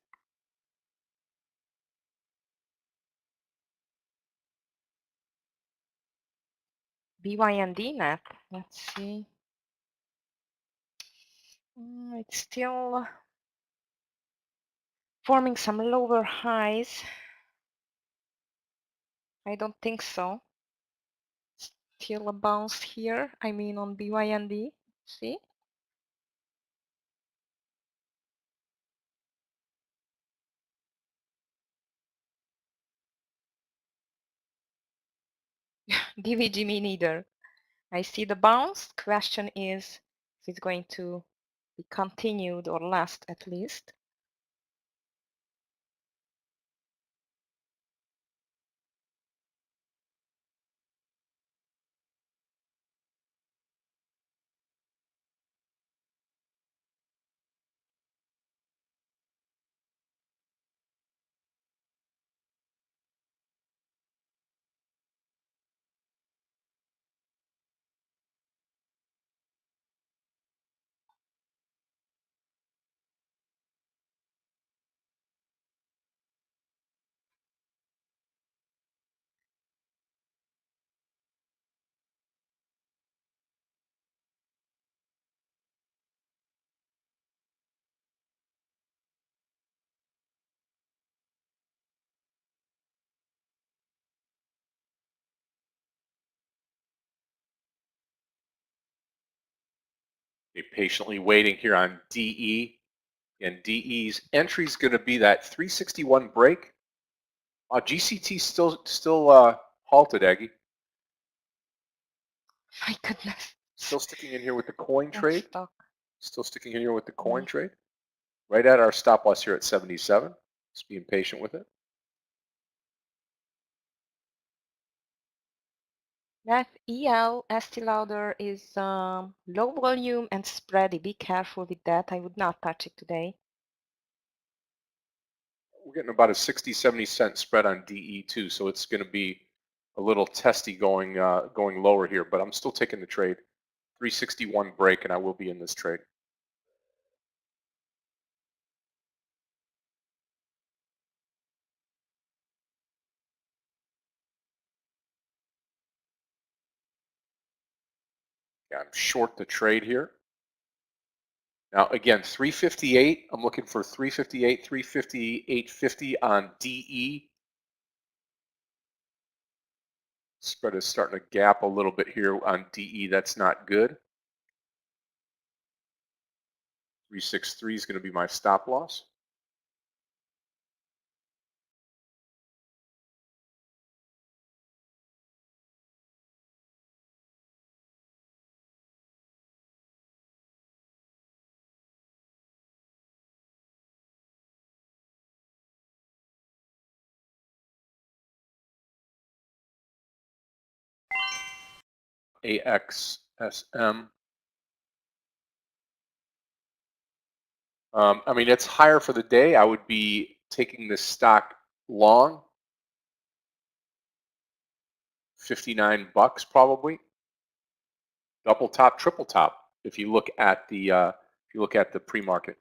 BYND net. Let's see. It's still forming some lower highs. I don't think so. Still a bounce here. I mean on BYND. See? DVG me neither. I see the bounce. Question is if it's going to be continued or last at least. Patiently waiting here on DE, and DE's entry is going to be that 361 break. GCT still halted, Aggie. My goodness. Still sticking in here with the coin trade. Stuck. Still sticking in here with the coin trade. Right at our stop loss here at 77. Just being patient with it. That EL Estee Lauder is low volume and spready. Be careful with that. I would not touch it today. We're getting about a 60-70 cent spread on DE too, so it's going to be a little testy going lower here, but I'm still taking the trade. 361 break, and I will be in this trade. Yeah, I'm short the trade here. Now again, 358. I'm looking for 358, 358.50 on DE. Spread is starting to gap a little bit here on DE. That's not good. 363 is going to be my stop loss. AXSM. I mean, it's higher for the day. I would be taking this stock long. $59 probably. Double top, triple top. If you look at the pre-market.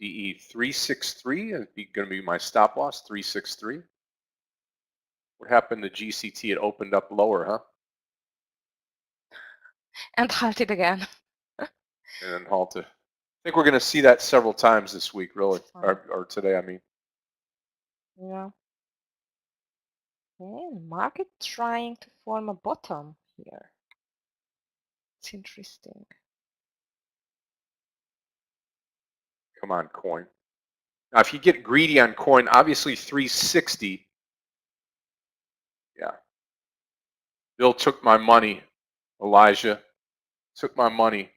DE 363 is going to be my stop loss. 363. What happened to GCT? It opened up lower, huh? And halted again. And then halted. I think we're going to see that several times this week, really, or today. I mean. Yeah. Okay, market trying to form a bottom here. It's interesting. Come on, coin. Now, if you get greedy on coin, obviously 360. Yeah. Bill took my money. Elijah took my money.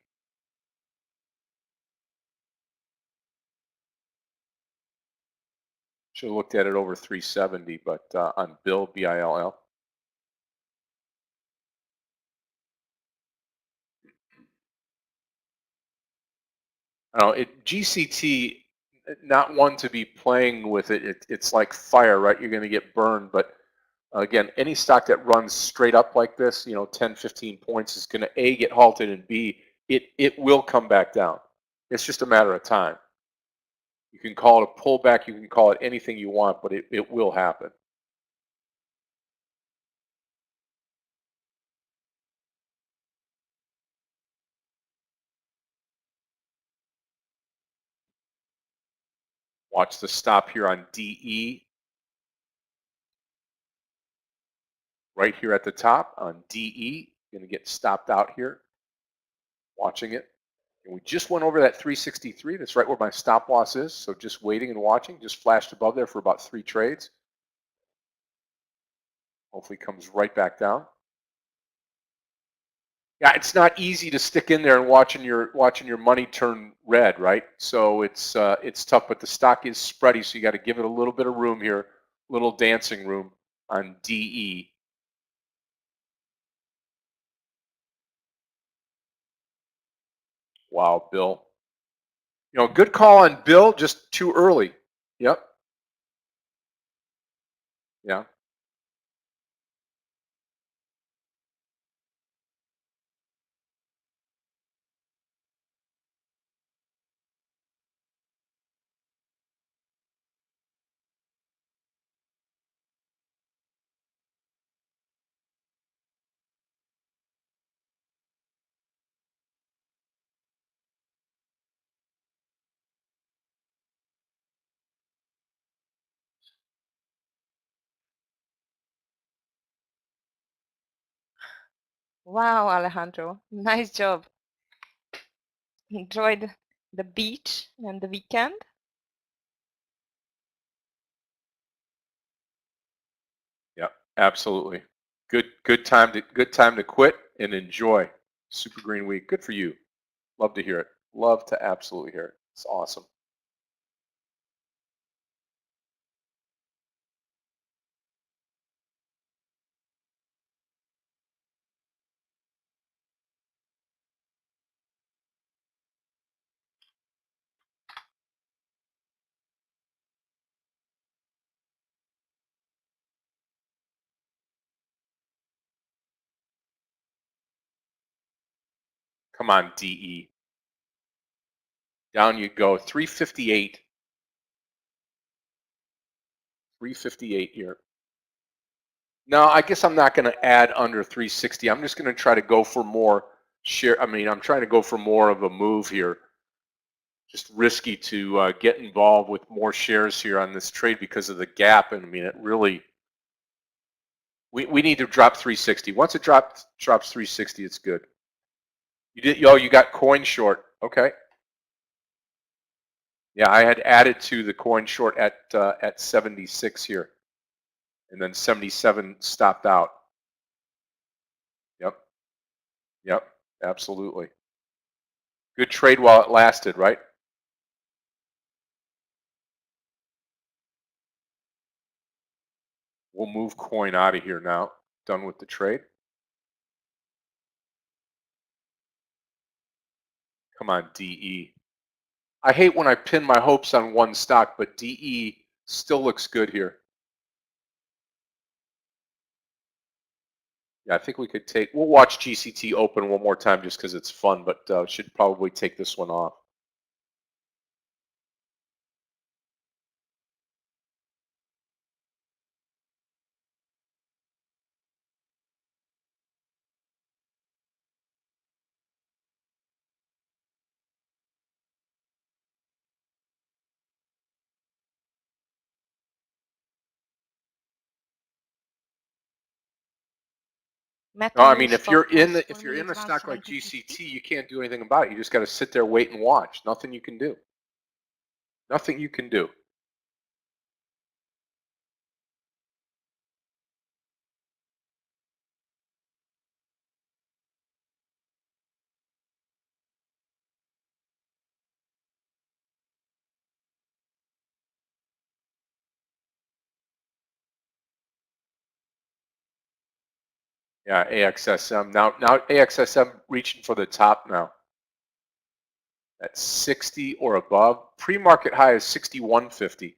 Should have looked at it over 370, but on Bill, B-I-L-L. GCT, not one to be playing with it. It's like fire, right? You're going to get burned. But again, any stock that runs straight up like this, 10, 15 points is going to A, get halted, and B, it will come back down. It's just a matter of time. You can call it a pullback. You can call it anything you want, but it will happen. Watch the stop here on DE. Right here at the top on DE. Going to get stopped out here. Watching it. And we just went over that 363. That's right where my stop loss is. So just waiting and watching. Just flashed above there for about 3 trades. Hopefully comes right back down. Yeah, it's not easy to stick in there and watching your money turn red, right? So it's tough, but the stock is spready, so you got to give it a little bit of room here, a little dancing room on DE. Wow, Bill. Good call on Bill, just too early. Yep. Yeah. Wow, Alejandro, nice job. Enjoyed the beach and the weekend. Yeah, absolutely. Good time to quit and enjoy. Super green week. Good for you. Love to hear it. Love to absolutely hear it. It's awesome. Come on, DE. Down you go. 358. 358 here. No, I guess I'm not going to add under 360. I'm just going to try to go for more share. I'm trying to go for more of a move here. Just risky to get involved with more shares here on this trade because of the gap. And it really, we need to drop 360. Once it drops 360, it's good. You got coin short. Okay. Yeah, I had added to the coin short at 76 here, and then 77 stopped out. Yep. Yep. Absolutely. Good trade while it lasted, right? We'll move coin out of here now. Done with the trade. Come on, DE. I hate when I pin my hopes on one stock, but DE still looks good here. Yeah, I think we could take, we'll watch GCT open one more time just because it's fun, but should probably take this one off. No, I mean, if you're in a stock like GCT, you can't do anything about it. You just got to sit there, wait, and watch. Nothing you can do. Nothing you can do. Yeah, AXSM. Now AXSM reaching for the top now. At 60 or above. Pre-market high is 61.50.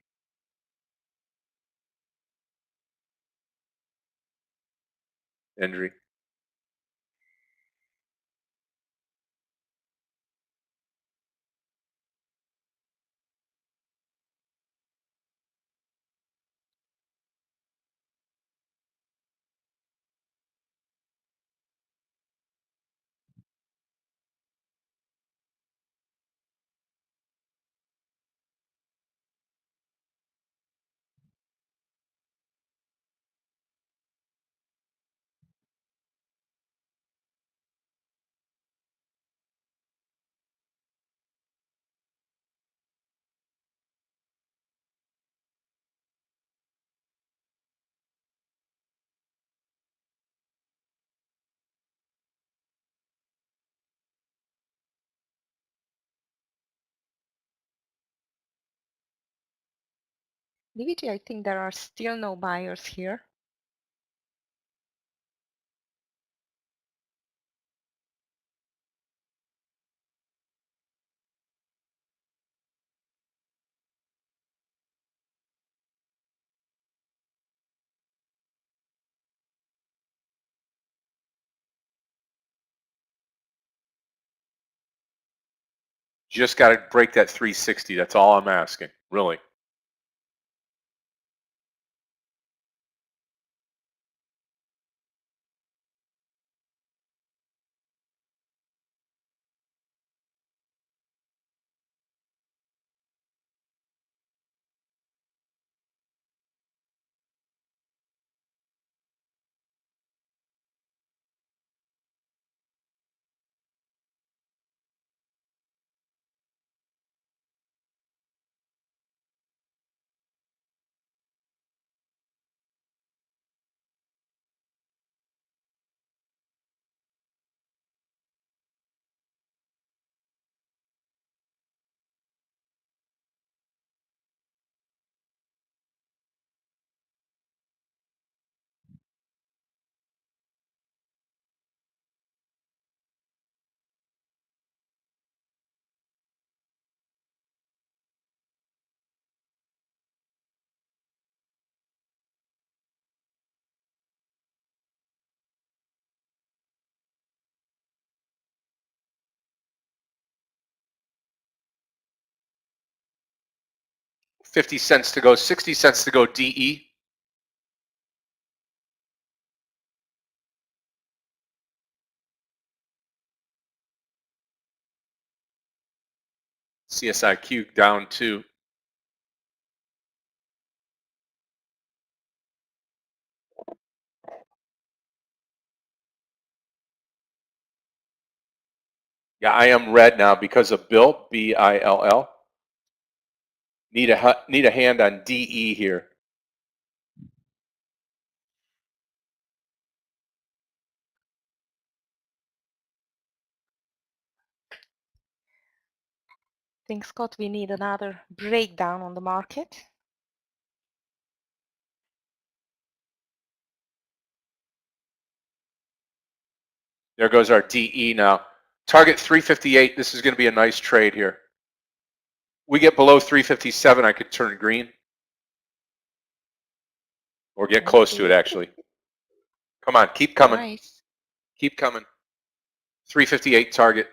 Injury. DVG, I think there are still no buyers here. Just got to break that 360. That's all I'm asking, really. $0.50 to go, 60 cents to go DE. CSIQ down 2. Yeah, I am red now because of Bill, B-I-L-L. Need a hand on DE here. I think, Scott, we need another breakdown on the market. There goes our DE now. Target 358. This is going to be a nice trade here. We get below 357, I could turn green. Or get close to it, actually. Come on, keep coming. Nice. Keep coming. 358 target.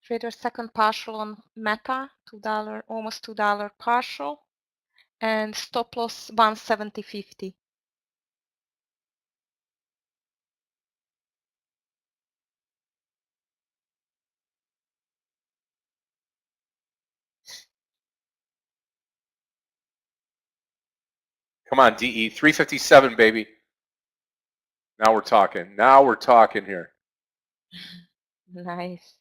Trader second partial on Meta, $2, almost $2 partial, and stop loss 170.50. Come on, DE. 357, baby. Now we're talking. Now we're talking here. Nice.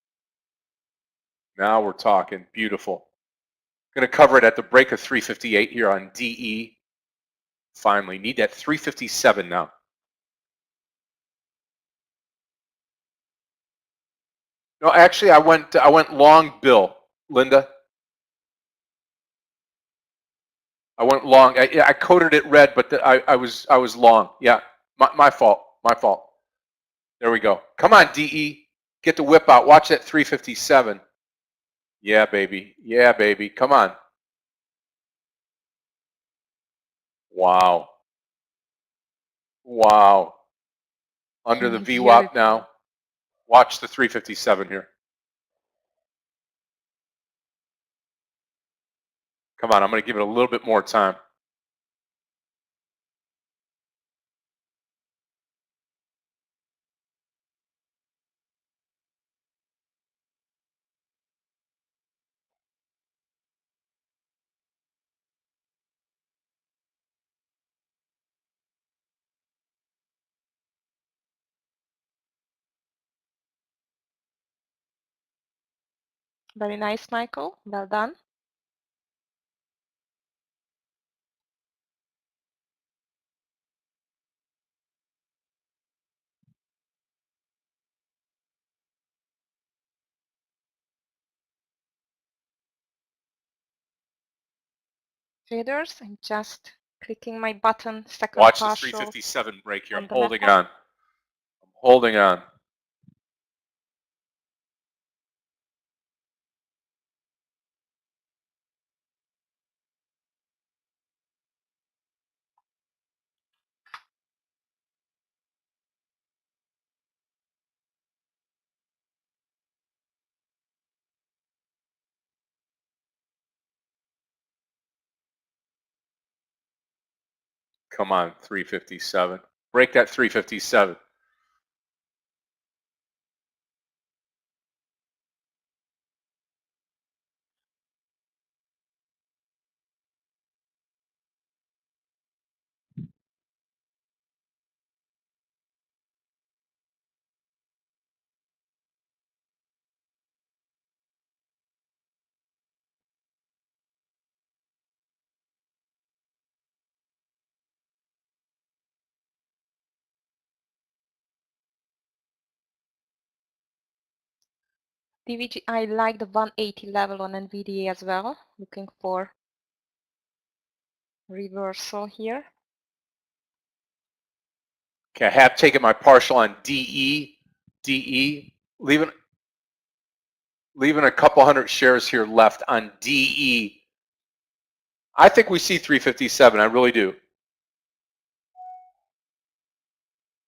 Now we're talking. Beautiful. Going to cover it at the break of 358 here on DE. Finally, need that 357 now. No, actually, I went long Bill, Linda. I went long. I coded it red, but I was long. Yeah, my fault. My fault. There we go. Come on, DE. Get the whip out. Watch that 357. Yeah, baby. Yeah, baby. Come on. Wow. Wow. Under the VWAP now. Watch the 357 here. Come on, I'm going to give it a little bit more time. Very nice, Michael. Well done. Traders, I'm just clicking my button, second Watch the partial. 357 break here. I'm on the holding Meta. on. I'm holding on. Come on, 357. Break that 357. DVG, I like the 180 level on NVDA as well. Looking for reversal here. Okay, I have taken my partial on DE. DE. Leaving a couple hundred shares here left on DE. I think we see 357. I really do.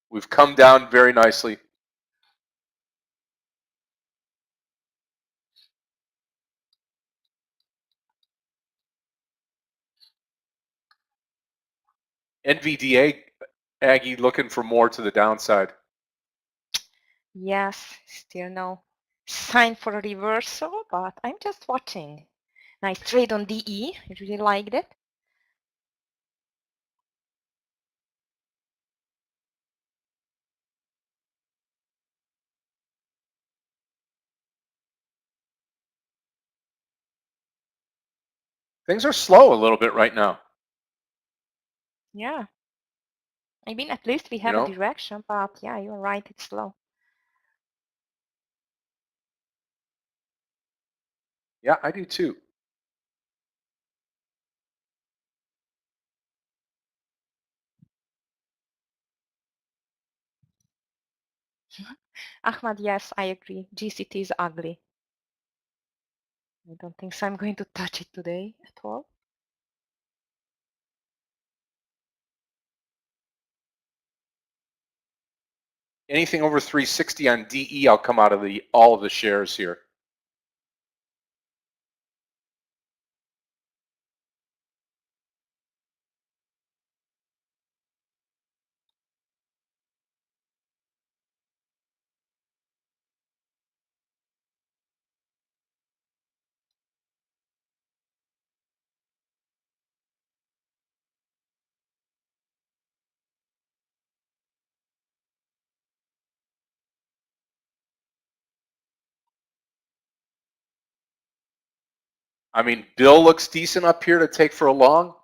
We've come down very nicely. NVDA, Aggie looking for more to the downside. Yes, still no sign for a reversal, but I'm just watching. Nice trade on DE. I really liked it. Things are slow a little bit right now. Yeah. I mean, at least we have a direction, but yeah, you're right, it's slow. Yeah, I do too. Ahmad, yes, I agree. GCT is ugly. I don't think so. I'm going to touch it today at all. Anything over 360 on DE, I'll come out of all of the shares here. I mean, Bill looks decent up here to take for a long.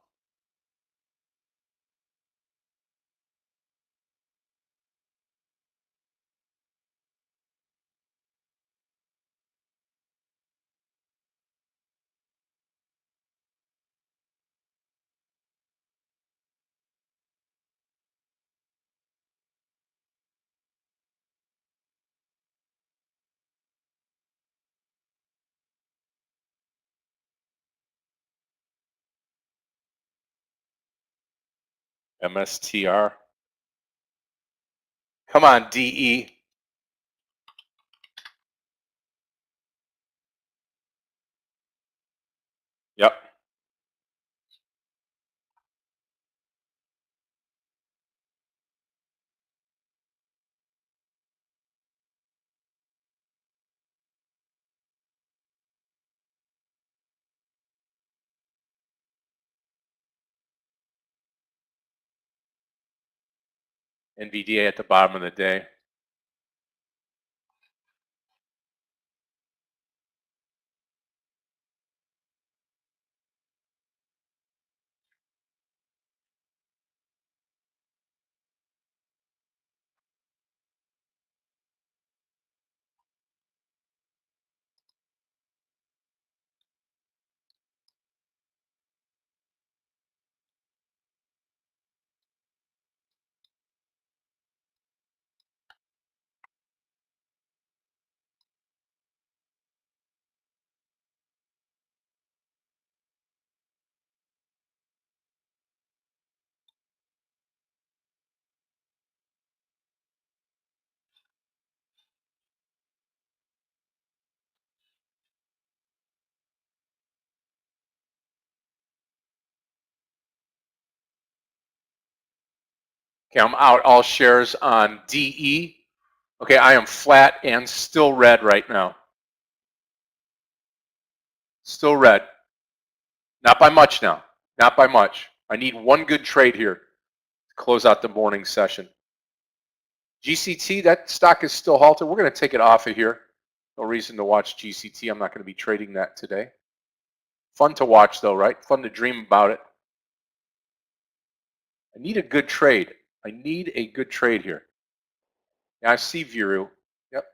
MSTR. Come on, DE. Yep. NVDA at the bottom of the day. Okay, I'm out all shares on DE. Okay, I am flat and still red right now. Still red. Not by much now. Not by much. I need one good trade here to close out the morning session. GCT, that stock is still halted. We're going to take it off of here. No reason to watch GCT. I'm not going to be trading that today. Fun to watch though, right? Fun to dream about it. I need a good trade. I need a good trade here. Yeah, I see Viru. Yep.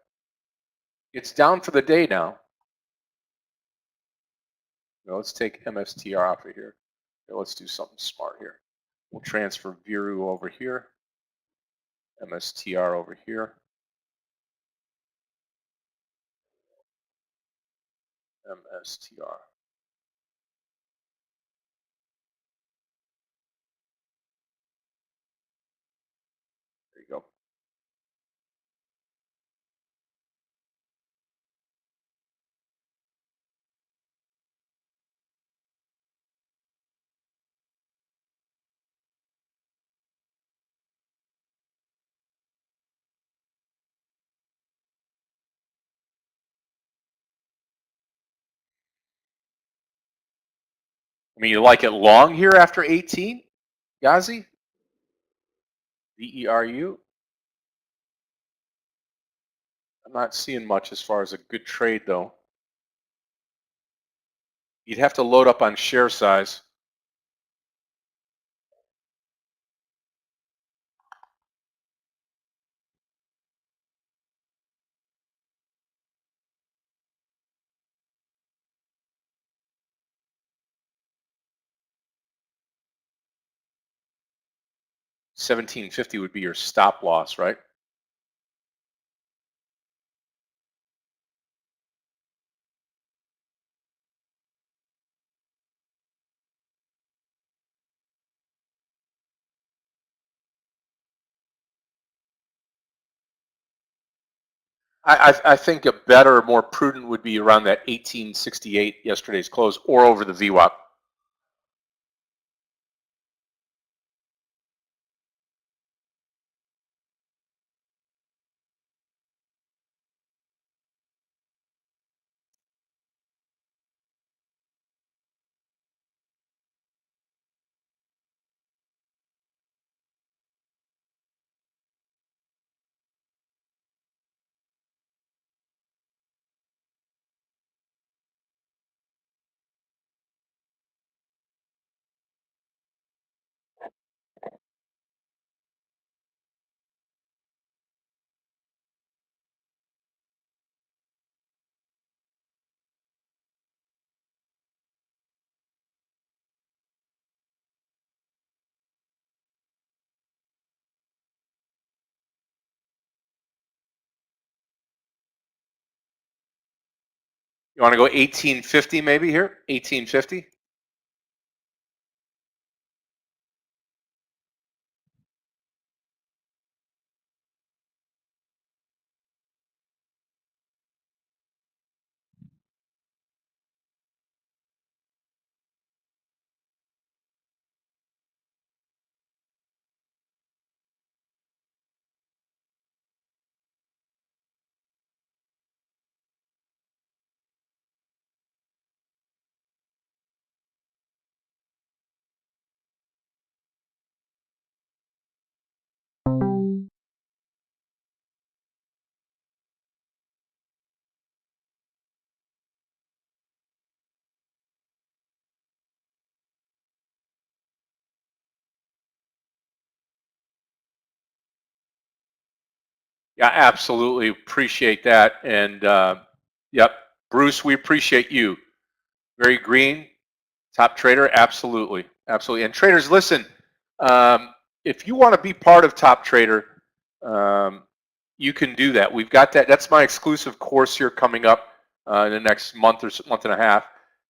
It's down for the day now. Now let's take MSTR off of here. Okay, let's do something smart here. We'll transfer Viru over here. MSTR over here. MSTR. There you go. I mean, you like it long here after 18? Yazi? VERU? I'm not seeing much as far as a good trade though. You'd have to load up on share size. $17.50 would be your stop loss, right? I think a better, more prudent would be around that 1868 yesterday's close, or over the VWAP. You want to go 1850 maybe here? 1850? Yeah, absolutely appreciate that. And yep, Bruce, we appreciate you. Very green, top trader, absolutely, absolutely. And traders, listen, if you want to be part of Top Trader, you can do that. We've got that. That's my exclusive course here coming up in the next month or month and a half.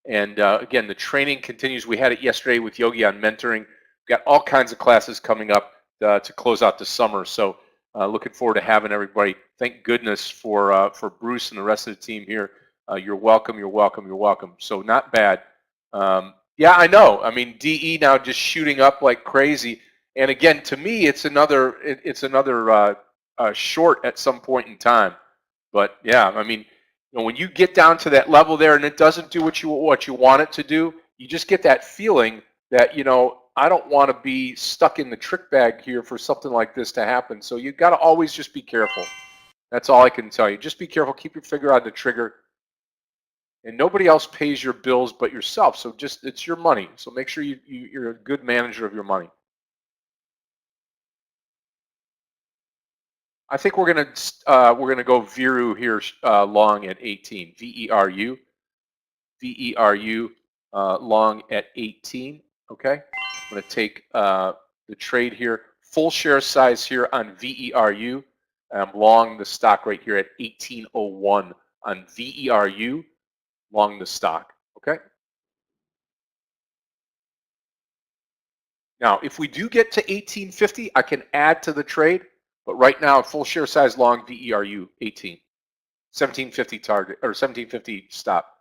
And again, the training continues. We had it yesterday with Yogi on mentoring. We've got all kinds of classes coming up to close out the summer. So looking forward to having everybody. Thank goodness for Bruce and the rest of the team here. You're welcome. You're welcome. You're welcome. So not bad. Yeah, I know. I mean, DE now just shooting up like crazy. And again, to me, it's another short at some point in time. But yeah, I mean, when you get down to that level there and it doesn't do what you want it to do, you just get that feeling that I don't want to be stuck in the trick bag here for something like this to happen. So you got to always just be careful. That's all I can tell you. Just be careful. Keep your finger on the trigger. And nobody else pays your bills but yourself. So just it's your money. So make sure you're a good manager of your money. I think we're gonna go Viru here long at 18. VERU, VERU long at 18. Okay, I'm gonna take the trade here. Full share size here on VERU. I'm long the stock right here at 1801 on VERU. Long the stock. Okay. Now, if we do get to 1850, I can add to the trade. But right now, full share size long VERU 18. 1750 target or 1750 stop.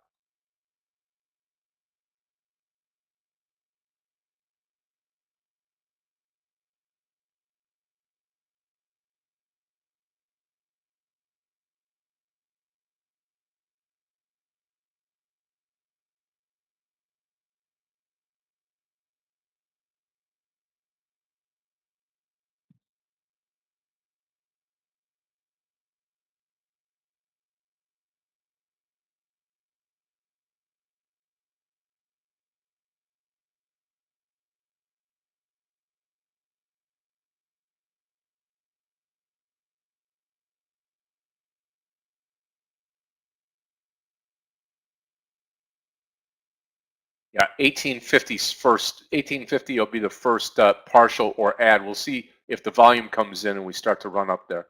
Yeah, 1850 first. 1850 will be the first partial or add. We'll see if the volume comes in and we start to run up there.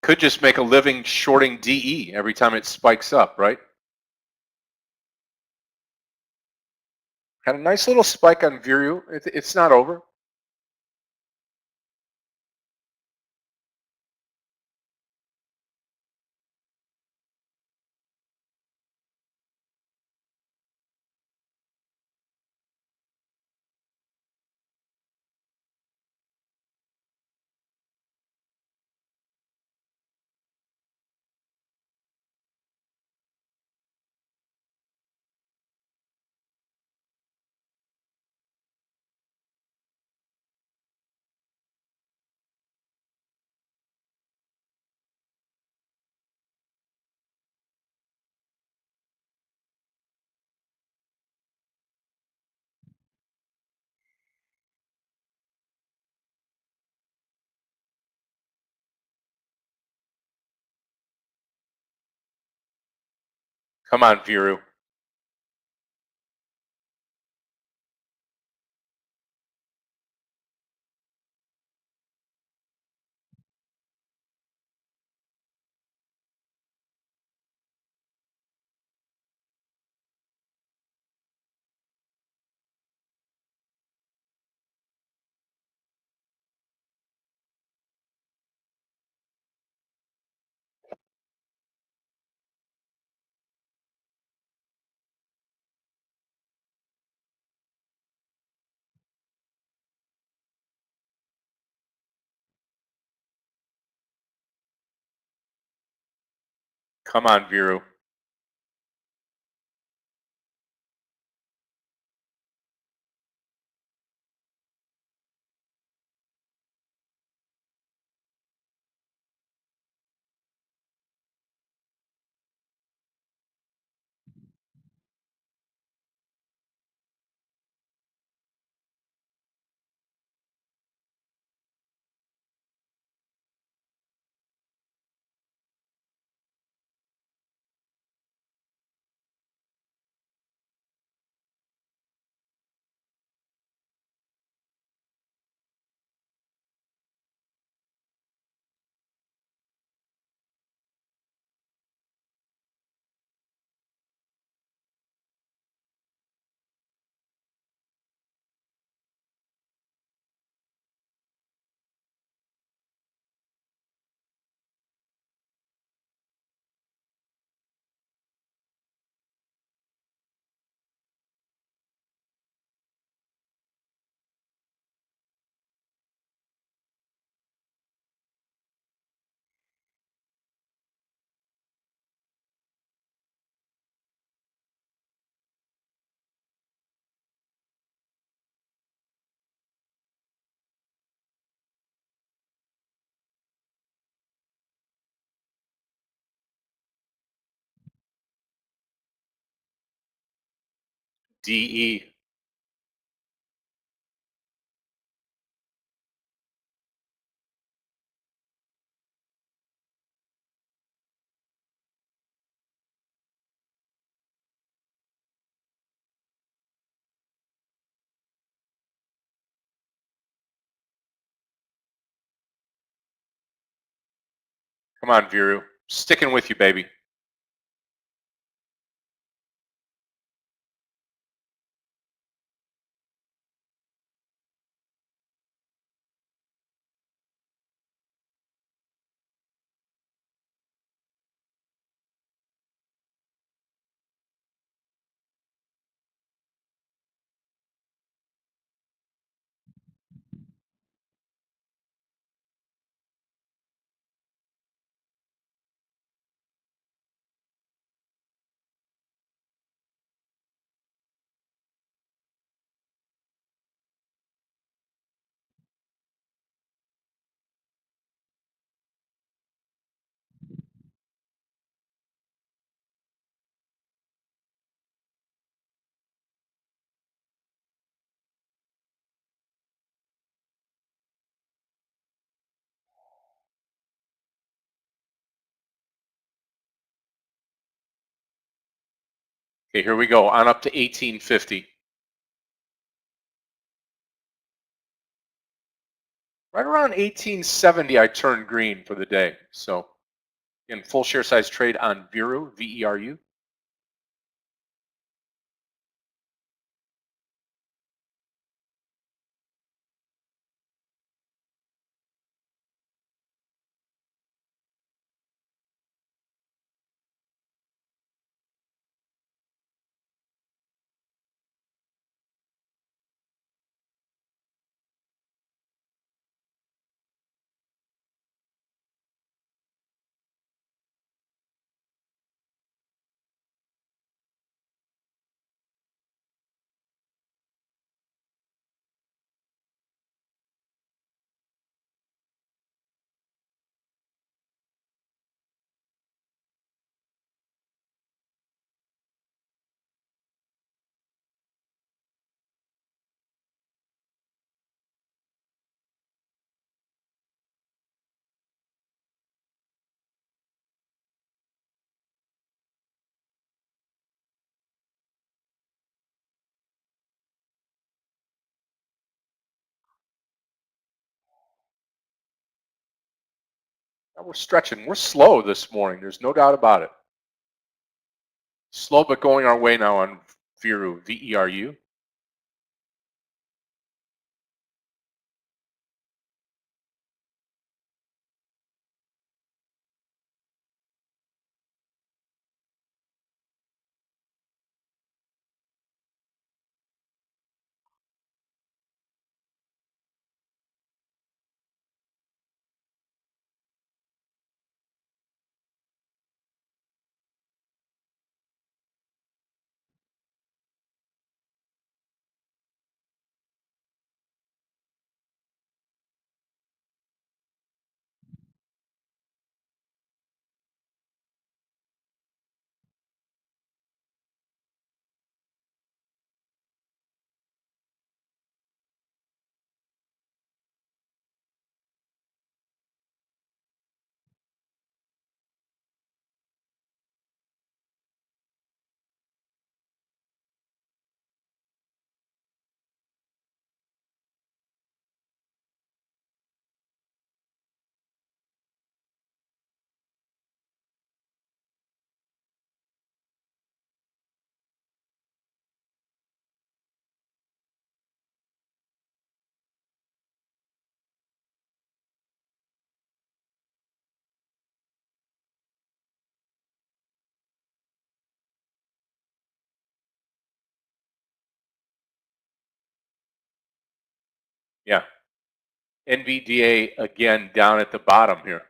Could just make a living shorting DE every time it spikes up, right? Had a nice little spike on Viru. It's not over. Come on, Viru. Come on, Viru. DE. Come on, Viru. Sticking with you, baby. Okay, here we go. On up to 1850. Right around 1870, I turned green for the day. So, again, full share size trade on Veru, V-E-R-U. Now we're stretching. We're slow this morning. There's no doubt about it. Slow, but going our way now on Veru, V-E-R-U. Yeah. NVDA again down at the bottom here.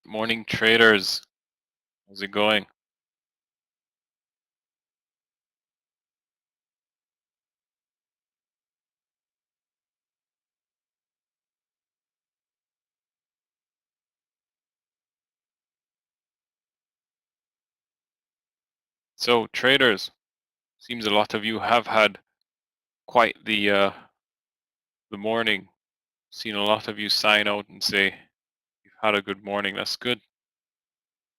Morning traders. How's it going? So traders, seems a lot of you have had quite the morning. Seen a lot of you sign out and say you've had a good morning. That's good.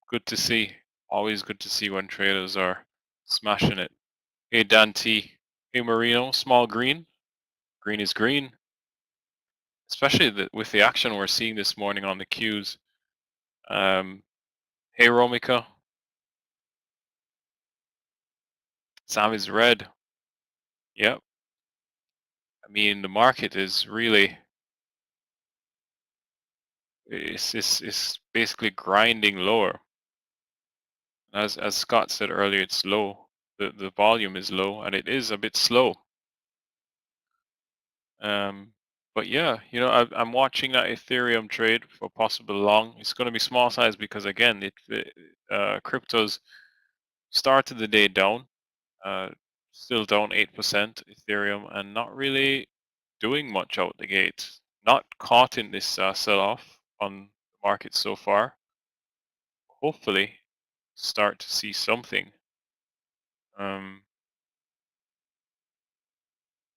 Good to see. Always good to see when traders are smashing it. Hey Dan T. Hey Marino. Small green. Green is green. Especially with the action we're seeing this morning on the Qs. Hey Romika. Sam is red. Yep. I mean the market is really it's basically grinding lower. As Scott said earlier, it's low. The volume is low and it is a bit slow. But yeah, you know, I'm watching that Ethereum trade for possible long. It's going to be small size because again, cryptos started the day down, still down 8% Ethereum, and not really doing much out the gate. Not caught in this sell-off on the market so far. Hopefully, start to see something.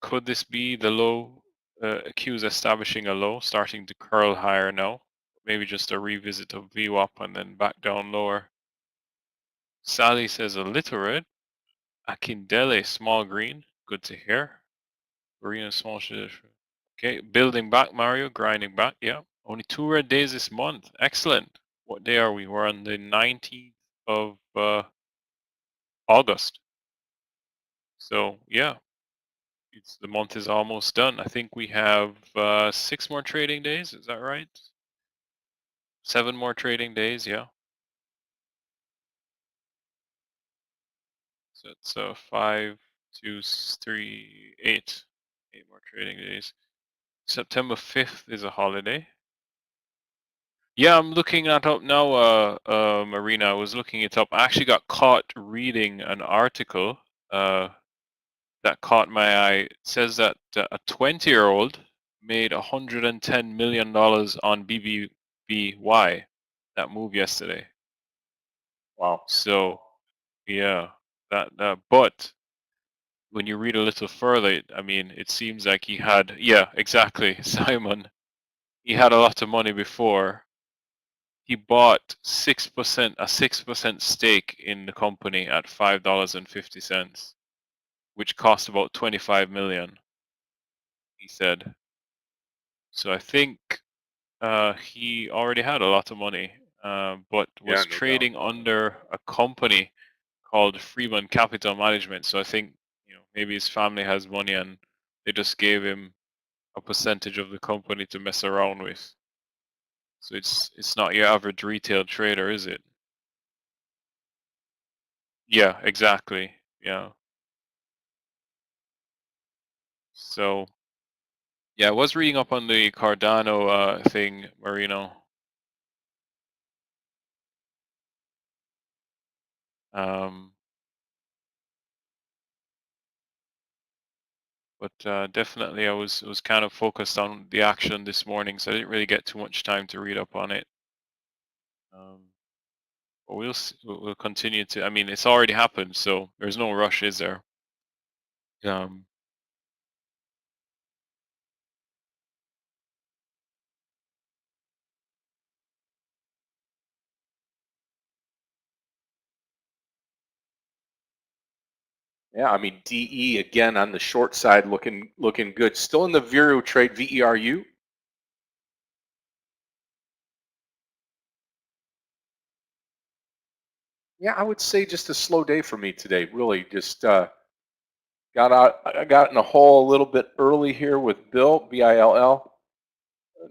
Could this be the low Q's establishing a low, starting to curl higher now. Maybe just a revisit of VWAP and then back down lower. Sally says a little red. Akindele small green. Good to hear. Marina small shit. Okay, building back, Mario, grinding back. Yeah, only 2 red days this month. Excellent. What day are we? We're on the 19th of August. So yeah, the month is almost done. I think we have 6 more trading days. Is that right? 7 more trading days. Yeah. So it's 5, 2, 3, 8. 8 more trading days. September 5th is a holiday. Yeah, I'm looking that up now, Marina. I was looking it up. I actually got caught reading an article that caught my eye. It says that a 20-year-old made $110 million on BBBY, that move yesterday. Wow. So, yeah, but when you read a little further, I mean, it seems like he had, yeah, exactly, Simon. He had a lot of money before. He bought 6%, a 6% stake in the company at $5.50, which cost about 25 million, he said. So I think he already had a lot of money, but was Yeah, no doubt. trading under a company called Freeman Capital Management. So I think, maybe his family has money and they just gave him a percentage of the company to mess around with. So it's not your average retail trader, is it? Yeah, exactly. Yeah. So yeah, I was reading up on the Cardano thing, Marino. But definitely I was kind of focused on the action this morning, so I didn't really get too much time to read up on it. But we'll continue to. I mean, it's already happened, so there's no rush, is there? Um, Yeah, I mean DE again on the short side looking good. Still in the Viru trade, VERU. Yeah, I would say just a slow day for me today. Really, just I got in a hole a little bit early here with Bill, BILL.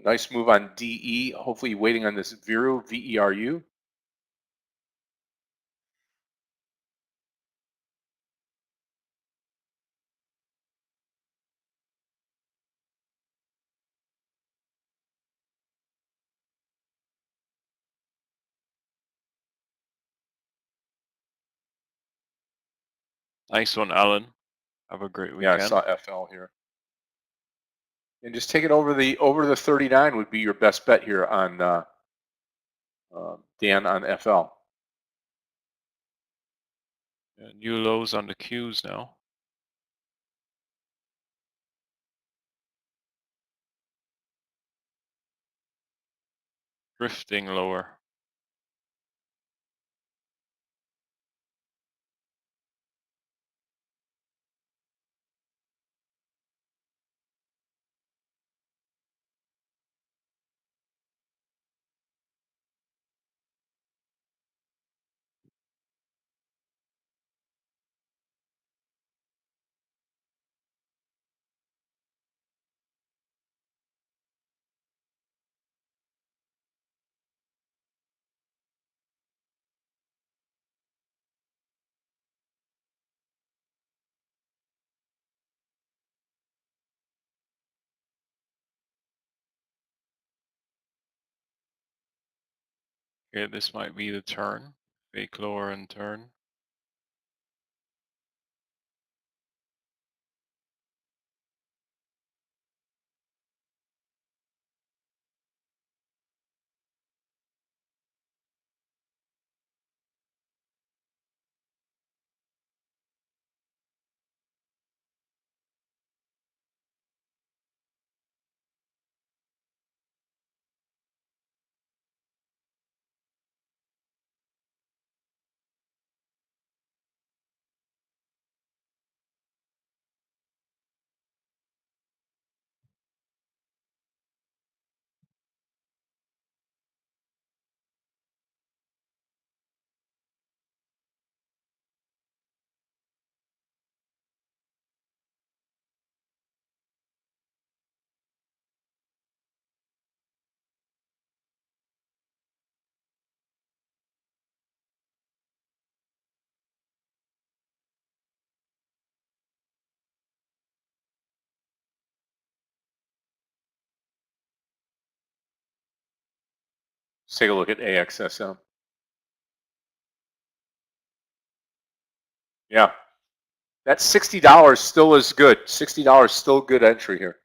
Nice move on DE. Hopefully waiting on this Viru, VERU. nice one, Alan. Have a great Yeah, I weekend. saw FL here. And just take it over the 39 would be your best bet here on Dan on FL. New lows on the Qs now. Drifting lower. Okay, this might be the turn. Fake lower and turn. Let's take a look at AXSM. Yeah, that $60 still is good. $60 still good entry here.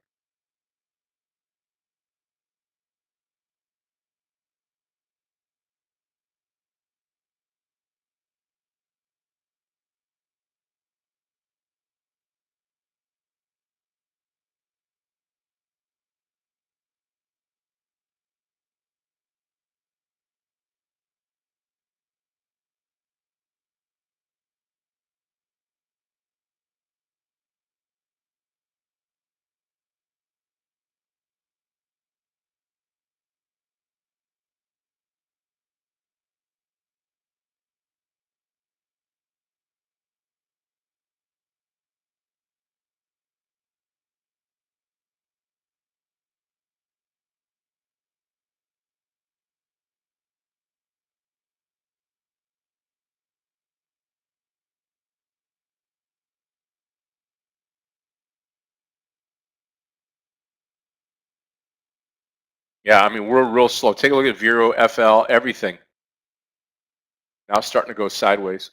Yeah, I mean, we're real slow. Take a look at Vero, FL, everything. Now it's starting to go sideways.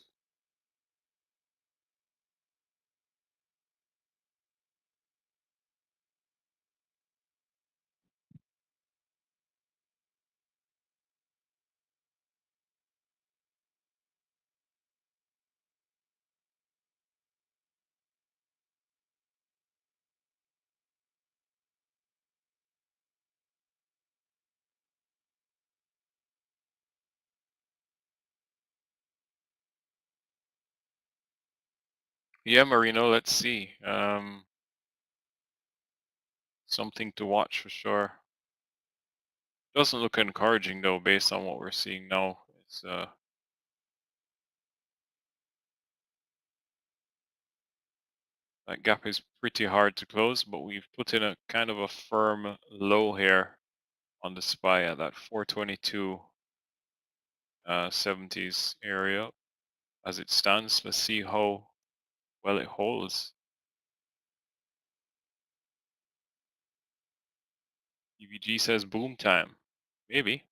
Yeah, Marino, let's see. Something to watch for sure. Doesn't look encouraging though, based on what we're seeing now. It's that gap is pretty hard to close, but we've put in a kind of a firm low here on the SPY at that 422 70s area as it stands. Let's see how well it holds. EVG says boom time. Maybe.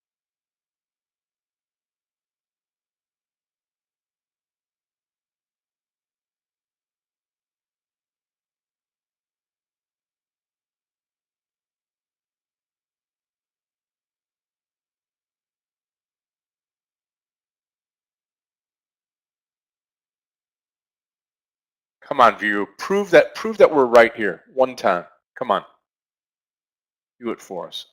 Come on, Vero. Prove that we're right here. One time. Come on. Do it for us.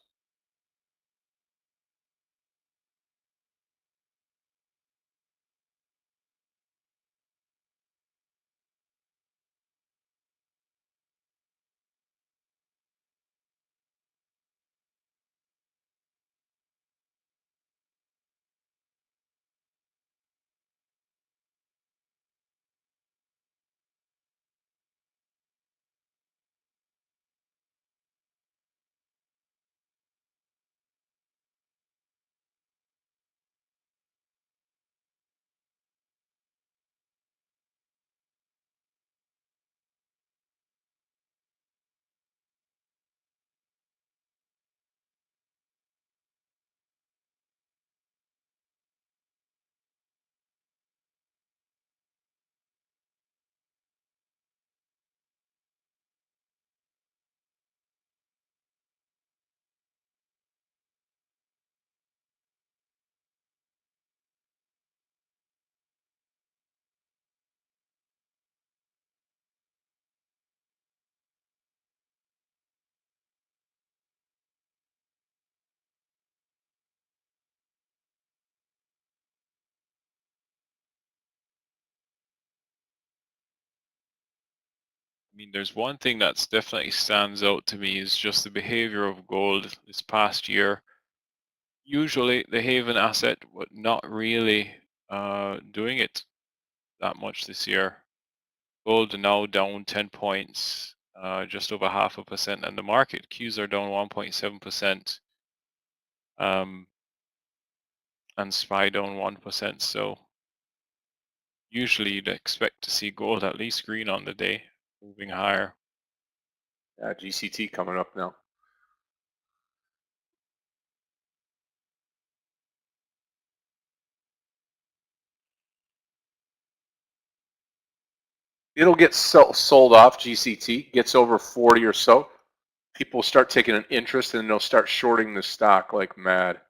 I mean, there's one thing that's definitely stands out to me is just the behavior of gold this past year. Usually the haven asset, but not really doing it that much this year. Gold now down 10 points, just over 0.5%, and the market Qs are down 1.7%, and SPY down 1%. So usually you'd expect to see gold at least green on the day, moving higher. Yeah, GCT coming up now. it'll get sold off. GCT gets over 40 or so. People start taking an interest and they'll start shorting the stock like mad.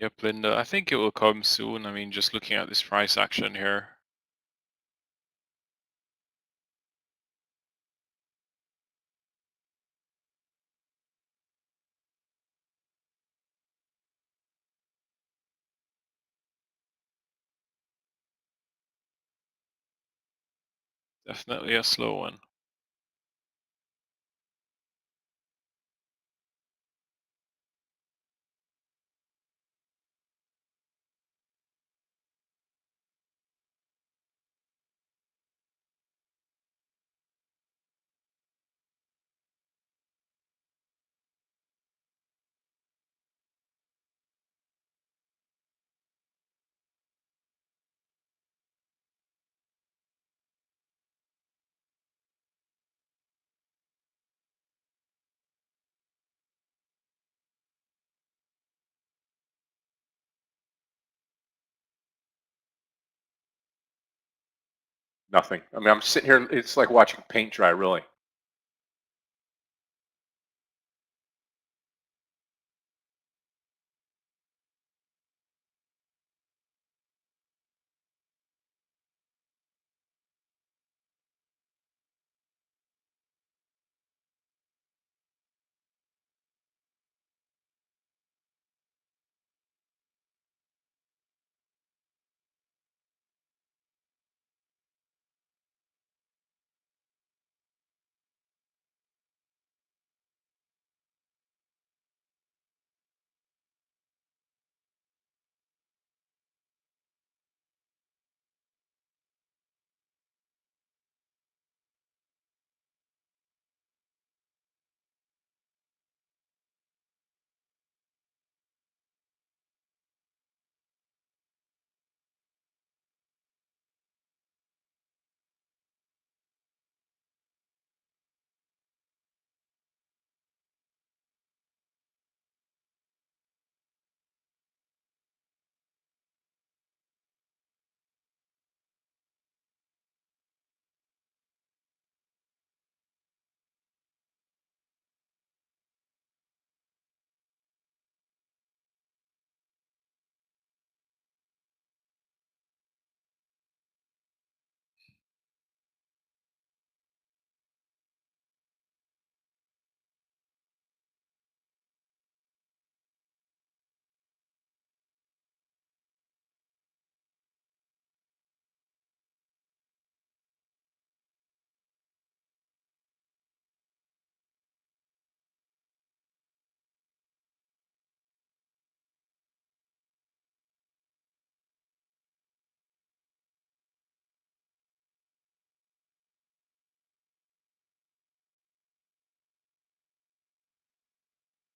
Yep, Linda. I think it will come soon. I mean, just looking at this price action here. Definitely a slow one. Nothing. I mean, I'm sitting here. It's like watching paint dry, really.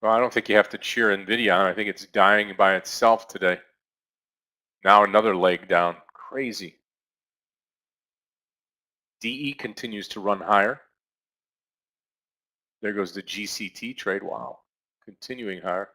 Well, I don't think you have to cheer NVIDIA on. I think it's dying by itself today. Now another leg down. Crazy. DE continues to run higher. There goes the GCT trade. Wow. Continuing higher.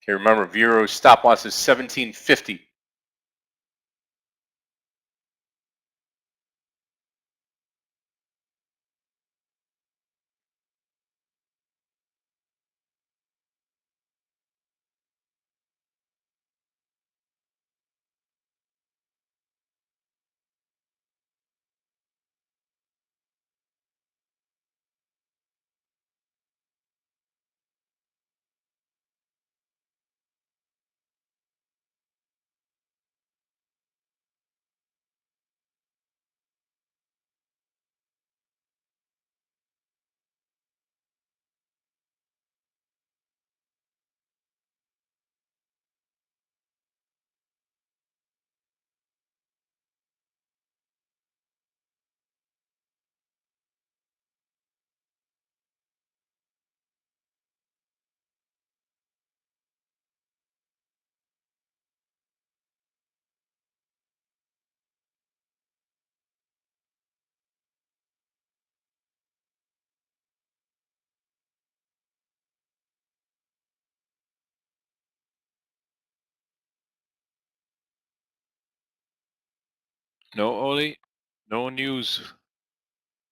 Okay, remember, Vero's stop loss is 1750. No, Oli, no news.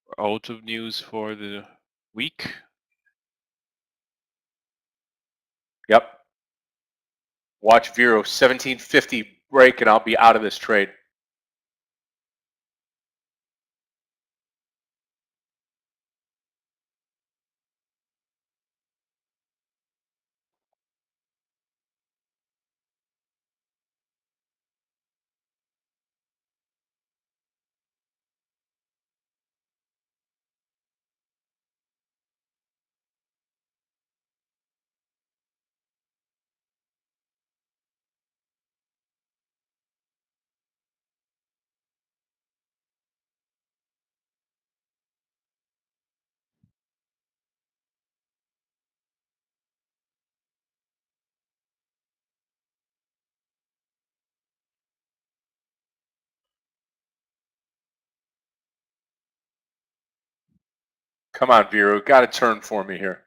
We're out of news for the week. Yep. Watch Vero 1750 break, and I'll be out of this trade. Come on, Vero. Got to turn for me here.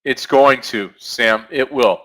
It's going to, Sam. It will.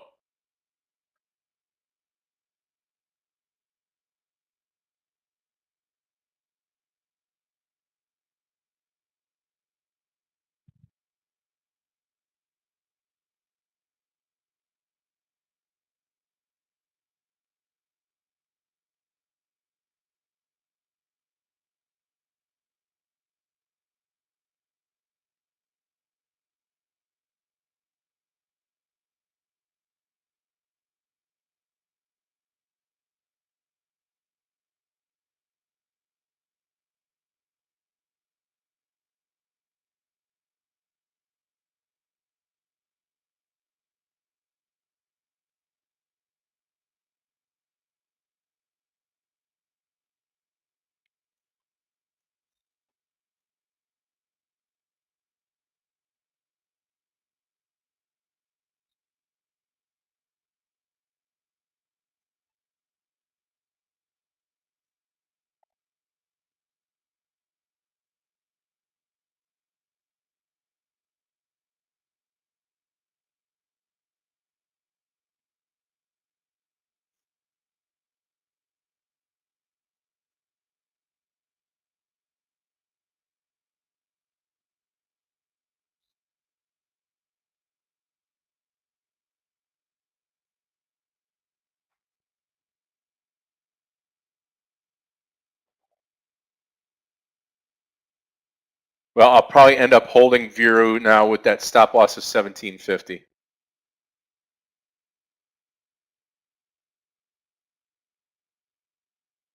Well, I'll probably end up holding Viru now with that stop loss of 1750.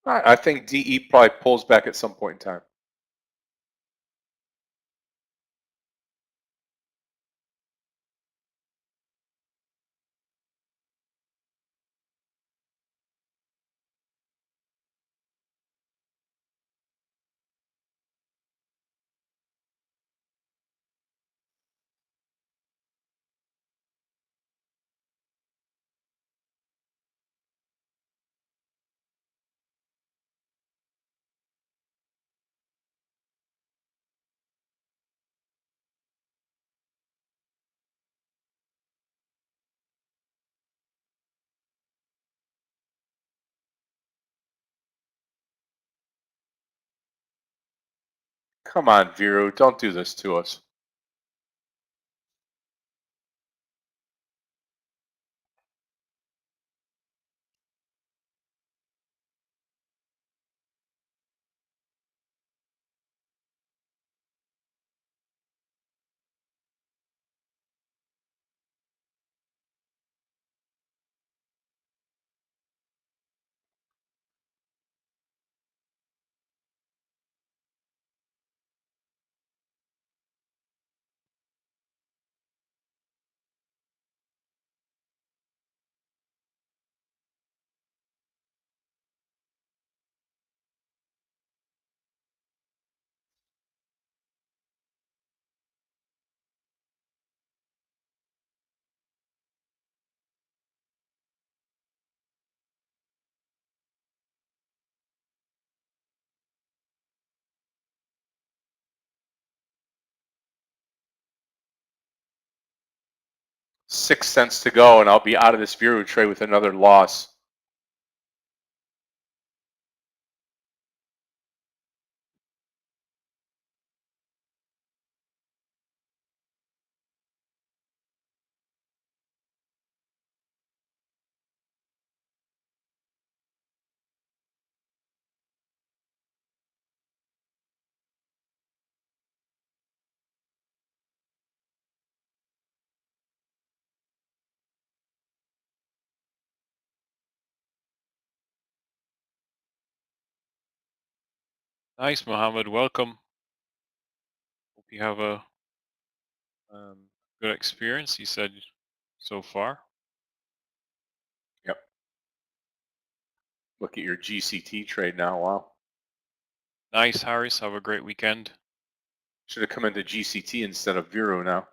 I think DE probably pulls back at some point in time. Come on, Viru, don't do this to us. $0.06 to go, and I'll be out of this Viru trade with another loss. Nice, Mohammed. Welcome. Hope you have a good experience. You said so far. Yep. Look at your GCT trade now. Wow. Nice, Harris. Have a great weekend. Should have come into GCT instead of Viru now.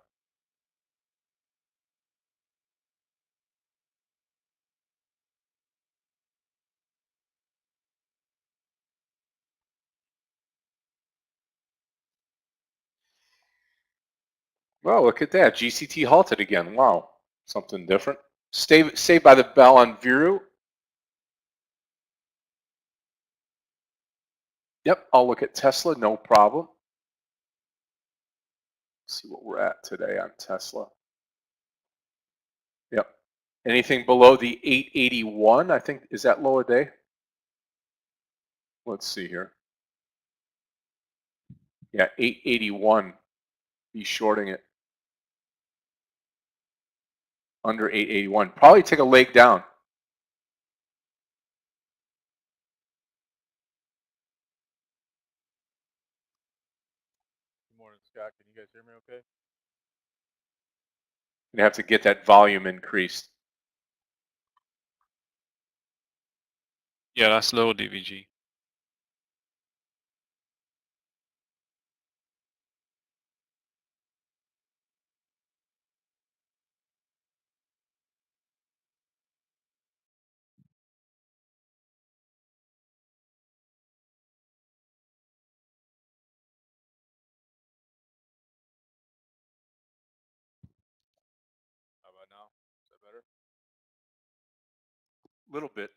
Well, look at that. GCT halted again. Wow. Something different. Stay by the bell on Viru. Yep, I'll look at Tesla, no problem. See what we're at today on Tesla. Yep. Anything below the 881, I think, is that low a day? Let's see here. Yeah, 881. Be shorting it. Under 881. Probably take a leg down. Good morning, Scott. Can you guys hear me okay? You have to get that volume increased. Yeah, that's low, DVG. How about now? Is that better? A little bit.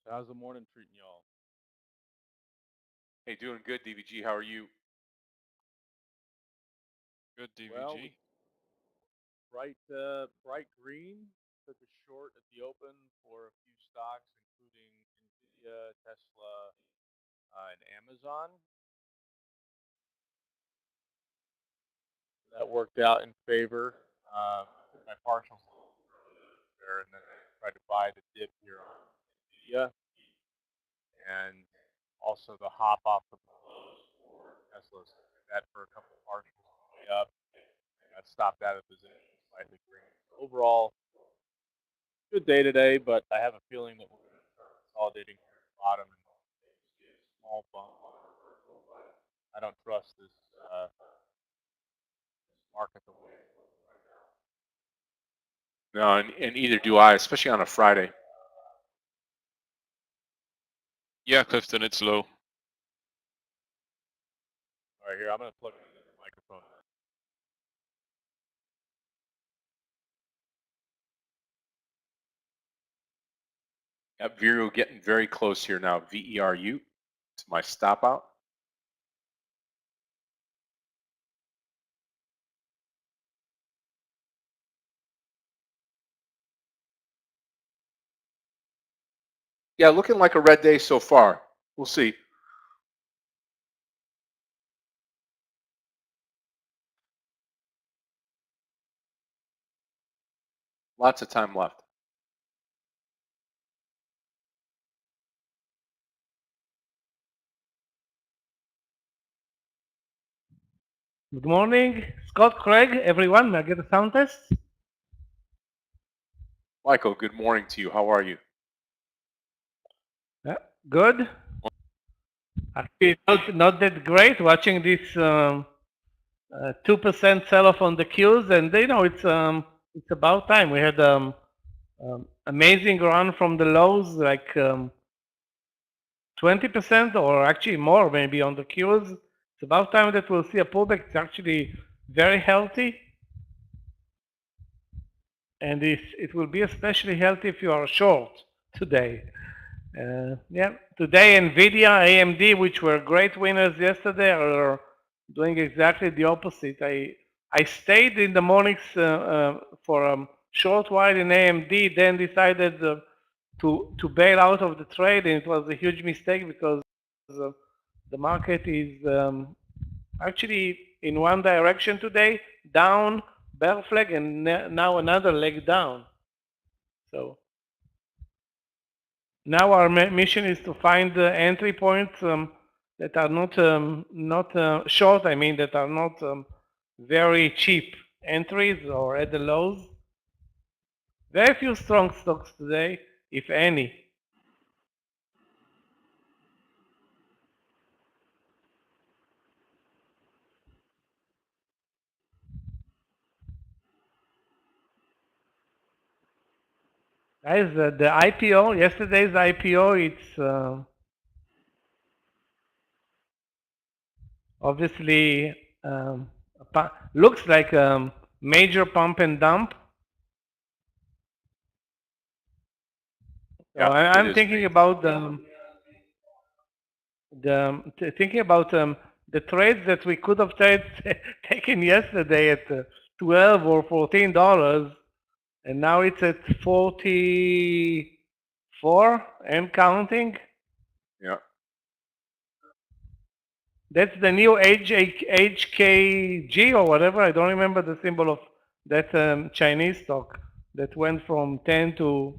So how's the morning treating y'all? Hey, doing good, DVG. How are you? Good, DVG. Well, bright green. Took a short at the open for a few stocks, including Nvidia, Tesla, and Amazon. That worked out in favor. My partials there, and then tried to buy the dip here on Nvidia, and also the hop off the Tesla. That for a couple of partials way up. I stopped out of position slightly green. Overall, good day today, but I have a feeling that we're going to start consolidating to the bottom and small bump. I don't trust this market the way. No, and either do I, especially on a Friday. Yeah, Clifton, it's low. All right, here, I'm going to plug in the microphone. Got Viru getting very close here now. VERU to my stop out. Yeah, looking like a red day so far. We'll see. Lots of time left. Good morning, Scott, Craig, everyone. May I get a sound test? Michael, good morning to you. How are you? Yeah, good. Actually, not that great. Watching this 2% sell-off on the Qs, and it's about time. We had amazing run from the lows, like 20% or actually more, maybe on the Qs. It's about time that we'll see a pullback. It's actually very healthy. And it will be especially healthy if you are short today. Yeah, today NVIDIA, AMD, which were great winners yesterday, are doing exactly the opposite. I stayed in the mornings for a short while in AMD, then decided to bail out of the trade, and it was a huge mistake because the market is actually in one direction today, down, bear flag, and now another leg down. So now our mission is to find entry points that are not short. I mean that are not very cheap entries or at the lows. Very few strong stocks today, if any. Guys, the IPO, yesterday's IPO, it's obviously looks like a major pump and dump. So Yeah, I'm thinking about thinking about the trades that we could have taken yesterday at $12 or $14, and now it's at 44 and counting. Yeah. That's the new HKG or whatever. I don't remember the symbol of that Chinese stock that went from 10 to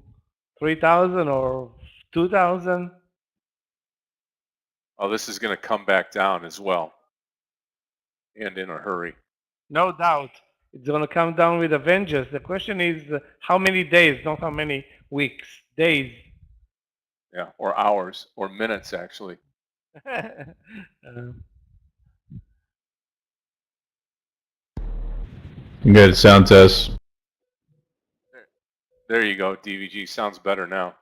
3,000 or 2,000. Oh, this is going to come back down as well, and in a hurry. No doubt. It's going to come down with a vengeance. The question is how many days, not how many weeks, days. Yeah, or hours, or minutes, actually. Good sound test. There you go, DVG. Sounds better now.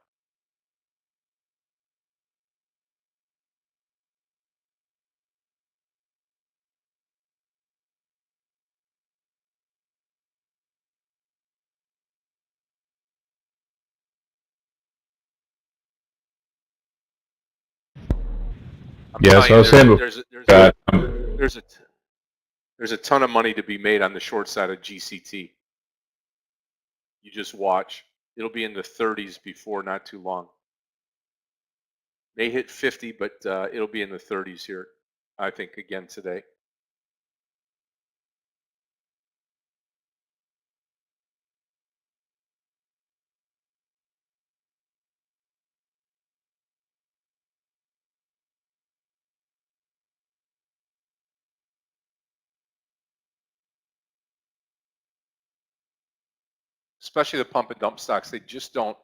Yes, I was saying there's a ton of money to be made on the short side of GCT. You just watch. It'll be in the 30s before not too long. May hit 50, but it'll be in the 30s here, I think, again today. Especially the pump and dump stocks, they just not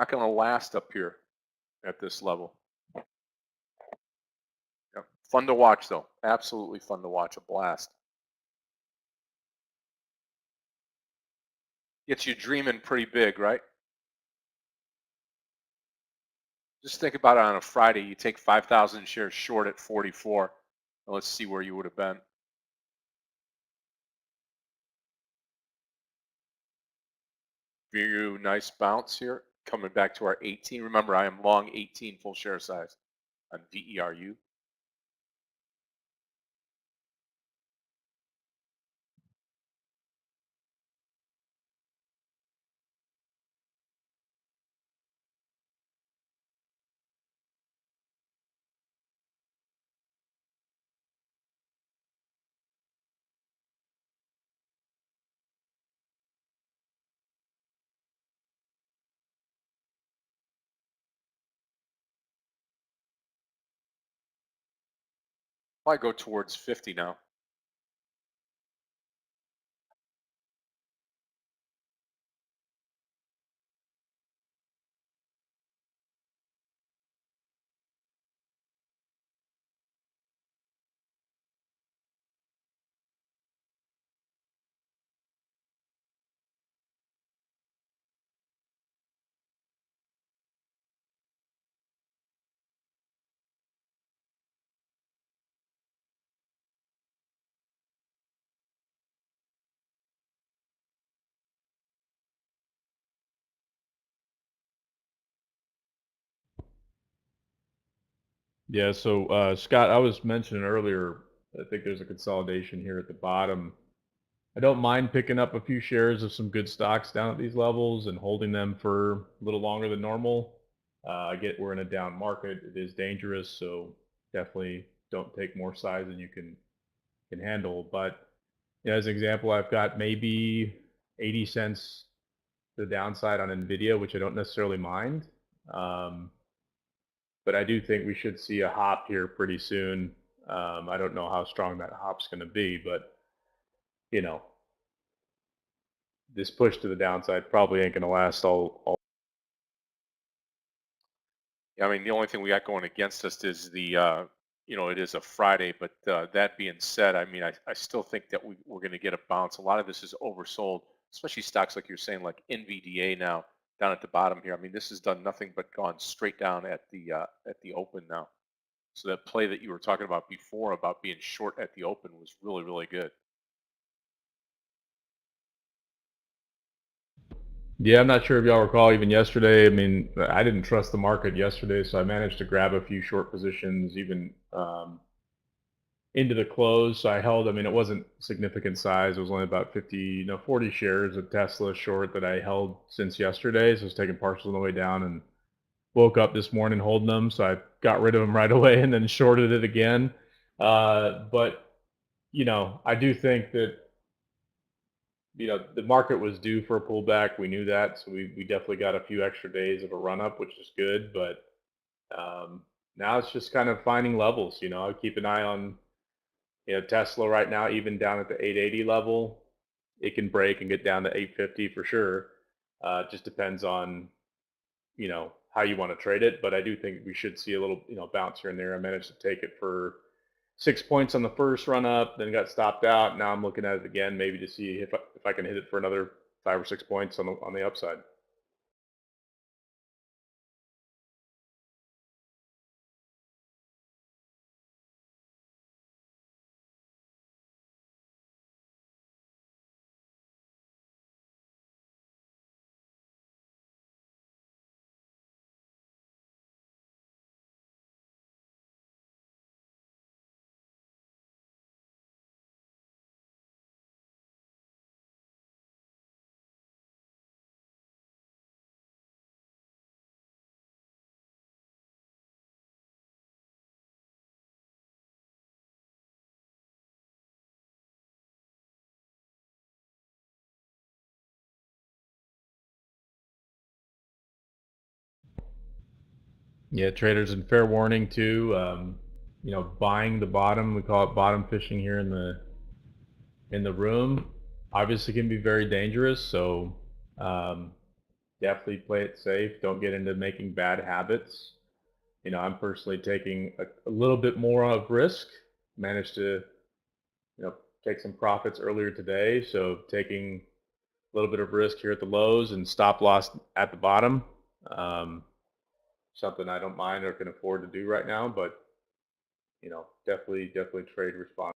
going to last up here at this level. Yep. Fun to watch, though. Absolutely fun to watch. A blast. Gets you dreaming pretty big, right? Just think about it on a Friday. You take 5,000 shares short at 44. And let's see where you would have been. Very nice bounce here. Coming back to our 18. Remember, I am long 18 full share size on VERU. Probably go towards 50 now. Yeah, so Scott, I was mentioning earlier, I think there's a consolidation here at the bottom. I don't mind picking up a few shares of some good stocks down at these levels and holding them for a little longer than normal. I get we're in a down market. It is dangerous, so definitely don't take more size than you can handle. But as an example, I've got maybe 80 cents to the downside on NVIDIA, which I don't necessarily mind. But I do think we should see a hop here pretty soon. I don't know how strong that hop's going to be, but you know, this push to the downside probably ain't going to last all. Yeah, I mean, the only thing we got going against us is the, it is a Friday. But that being said, I mean, I still think that we're going to get a bounce. A lot of this is oversold, especially stocks like you're saying, like NVDA now down at the bottom here. I mean, this has done nothing but gone straight down at the open now. So that play that you were talking about before about being short at the open was really, really good. Yeah, I'm not sure if y'all recall even yesterday. I mean, I didn't trust the market yesterday, so I managed to grab a few short positions even into the close. So I held, I mean, it wasn't significant size. It was only about 50, 40 shares of Tesla short that I held since yesterday. So I was taking partials on the way down and woke up this morning holding them. So I got rid of them right away and then shorted it again. But, I do think that the market was due for a pullback. We knew that, so we definitely got a few extra days of a run up, which is good. But now it's just kind of finding levels. I keep an eye on Tesla right now, even down at the 880 level, it can break and get down to 850 for sure. It just depends on how you want to trade it. But I do think we should see a little bounce here and there. I managed to take it for 6 points on the first run up, then got stopped out. Now I'm looking at it again, maybe to see if I can hit it for another 5 or 6 points on the upside. Yeah, traders, and fair warning too. You know, buying the bottom, we call it bottom fishing here in the room, obviously can be very dangerous. So definitely play it safe. Don't get into making bad habits. You know, I'm personally taking a little bit more of risk. Managed to, you know, take some profits earlier today. So taking a little bit of risk here at the lows and stop loss at the bottom. Something I don't mind or can afford to do right now, but you know, definitely trade responsibly.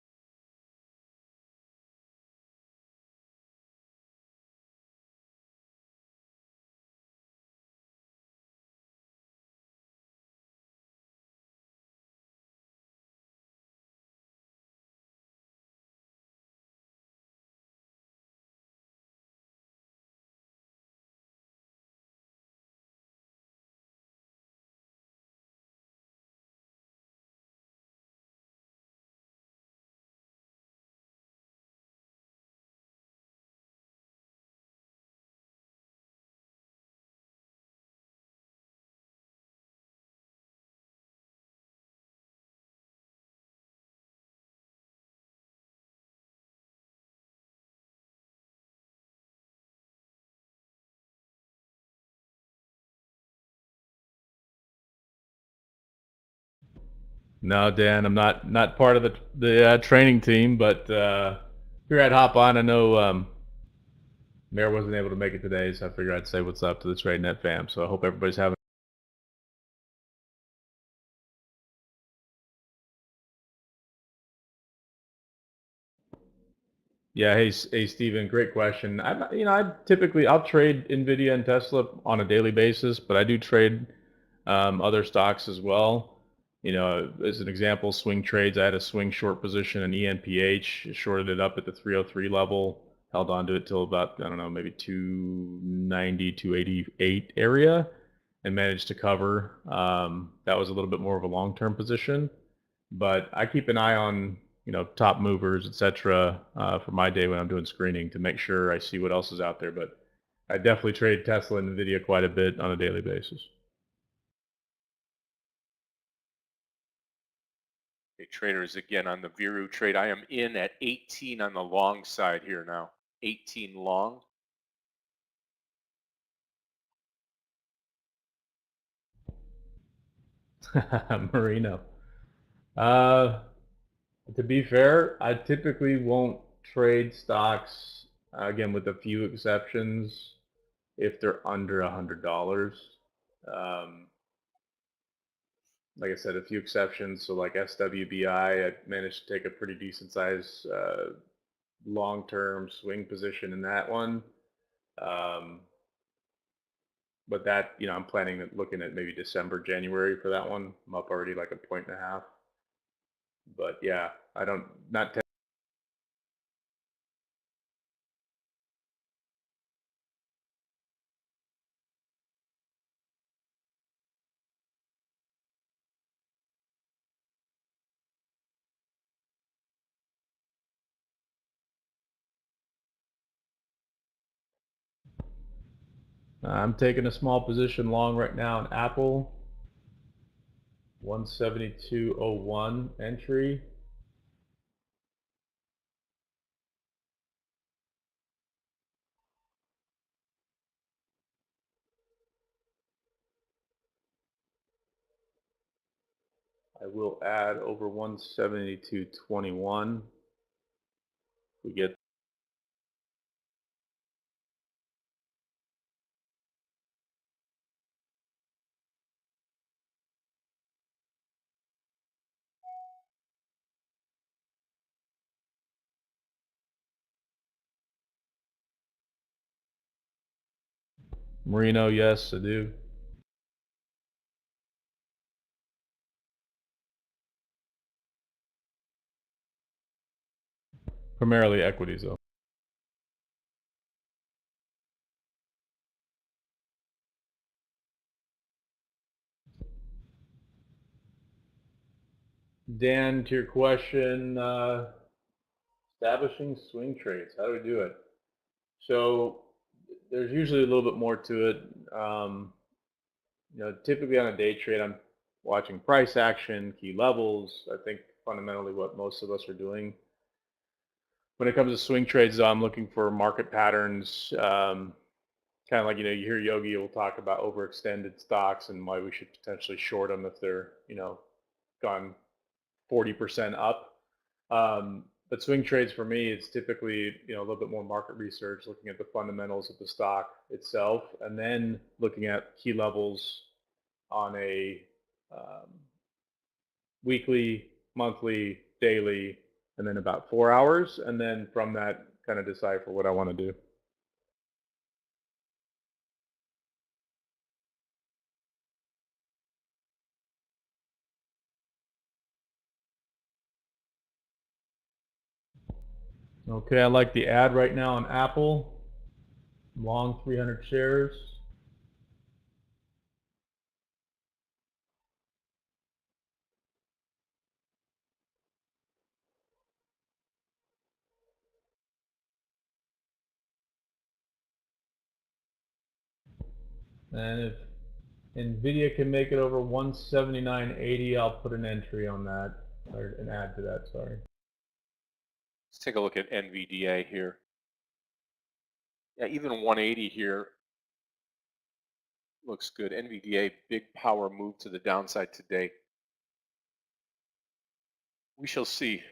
No, Dan, I'm not part of the training team, but figured I'd hop on. I know Meir wasn't able to make it today, so I figured I'd say what's up to the Tradenet fam. So I hope everybody's having. Yeah, hey, Steven, great question. I typically I'll trade Nvidia and Tesla on a daily basis, but I do trade other stocks as well. You know, as an example, swing trades. I had a swing short position in ENPH, shorted it up at the 303 level, held on to it till about, I don't know, maybe 290, 288 area, and managed to cover. That was a little bit more of a long-term position, but I keep an eye on, you know, top movers, etc., for my day when I'm doing screening to make sure I see what else is out there. But I definitely trade Tesla and Nvidia quite a bit on a daily basis. Hey, traders, again on the Viru trade, I am in at 18 on the long side here now. 18 long. Marino. To be fair, I typically won't trade stocks, again, with a few exceptions, if they're under $100. Like I said, a few exceptions. So like SWBI, I managed to take a pretty decent size long-term swing position in that one. But that, you know, I'm planning on looking at maybe December, January for that one. I'm up already like 1.5 points. But yeah, I don't, not I'm taking a small position long right now in Apple. 172.01 entry. I will add over 172.21. We get Marino, yes, I do. Primarily equities, though. Dan, to your question, establishing swing trades. How do we do it? So there's usually a little bit more to it. You know, typically on a day trade, I'm watching price action, key levels. I think fundamentally what most of us are doing. When it comes to swing trades, I'm looking for market patterns. Kind of like, you hear Yogi will talk about overextended stocks and why we should potentially short them if they're, gone 40% up. But swing trades for me, it's typically, a little bit more market research, looking at the fundamentals of the stock itself, and then looking at key levels on a weekly, monthly, daily, and then about 4 hours. And then from that, kind of decipher what I want to do. Okay, I like the ad right now on Apple. Long 300 shares. And if NVIDIA can make it over 179.80, I'll put an entry on that, or an add to that, sorry. Let's take a look at NVDA here. Yeah, even 180 here looks good. NVDA, big power move to the downside today. We shall see.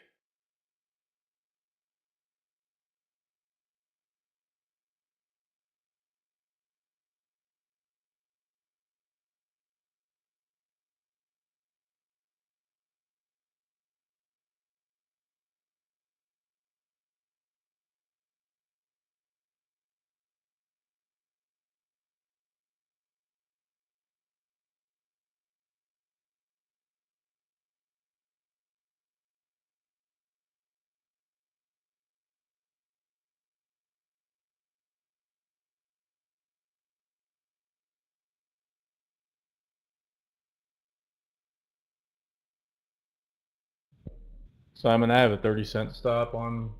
Simon, I have a 30-cent stop on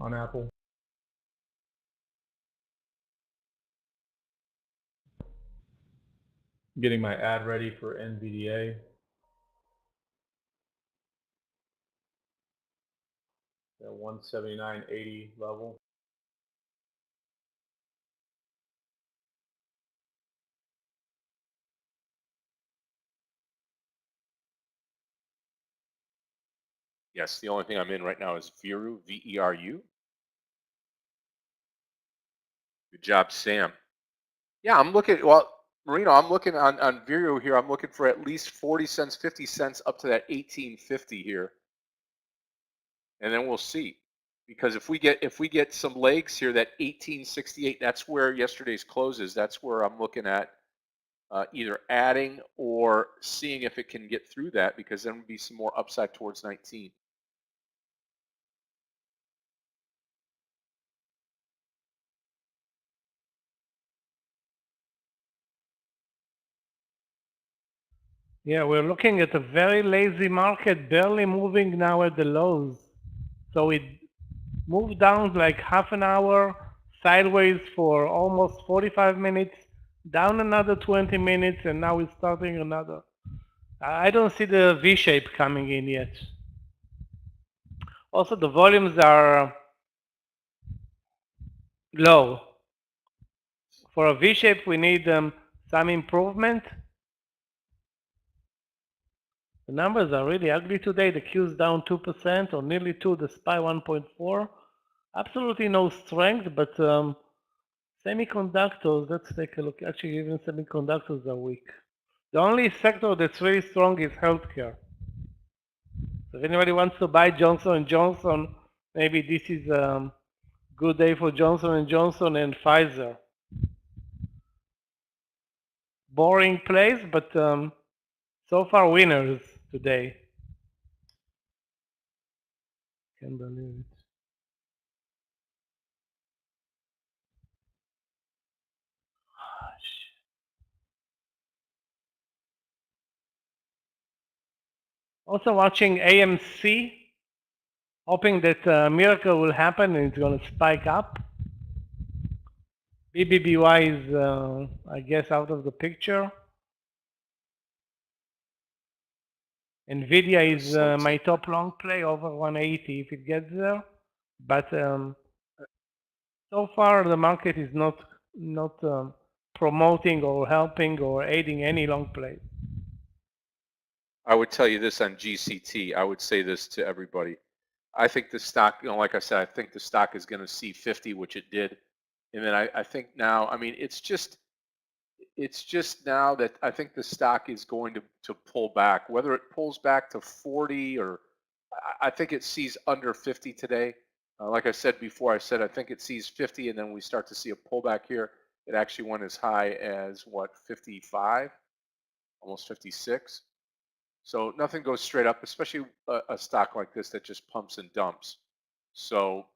Apple. Getting my ad ready for NVDA. That 179.80 level. Yes, the only thing I'm in right now is Veru, V-E-R-U. Good job, Sam. Yeah, I'm looking, well, Marino, I'm looking on Veru here. I'm looking for at least 40 cents, 50 cents up to that 18.50 here. And then we'll see. Because if we get some legs here, that 18.68, that's where yesterday's close is. That's where I'm looking at either adding or seeing if it can get through that, because then would be some more upside towards 19. Yeah, we're looking at a very lazy market, barely moving now at the lows. So it moved down like half an hour, sideways for almost 45 minutes, down another 20 minutes, and now it's starting another. I don't see the V-shape coming in yet. Also, the volumes are low. For a V-shape, we need some improvement. The numbers are really ugly today. The Q is down 2% or nearly 2, the SPY 1.4. Absolutely no strength, but semiconductors, let's take a look. Actually, even semiconductors are weak. The only sector that's really strong is healthcare. So if anybody wants to buy Johnson & Johnson, maybe this is a good day for Johnson & Johnson and Pfizer. Boring place, but so far winners today. Can't believe it. Also watching AMC, hoping that a miracle will happen and it's going to spike up. BBBY is, I guess, out of the picture. NVIDIA is So my top long play over 180 if it gets there, but so far the market is not promoting or helping or aiding any long play. I would tell you this on GCT. I would say this to everybody. I think the stock, like I said, I think the stock is going to see 50, which it did. And then I think now, I mean, it's just now that I think the stock is going to pull back. Whether it pulls back to 40 or I think it sees under 50 today. Like I said before, I said I think it sees 50 and then we start to see a pullback here. It actually went as high as what, 55, almost 56. So nothing goes straight up, especially a stock like this that just pumps and dumps. So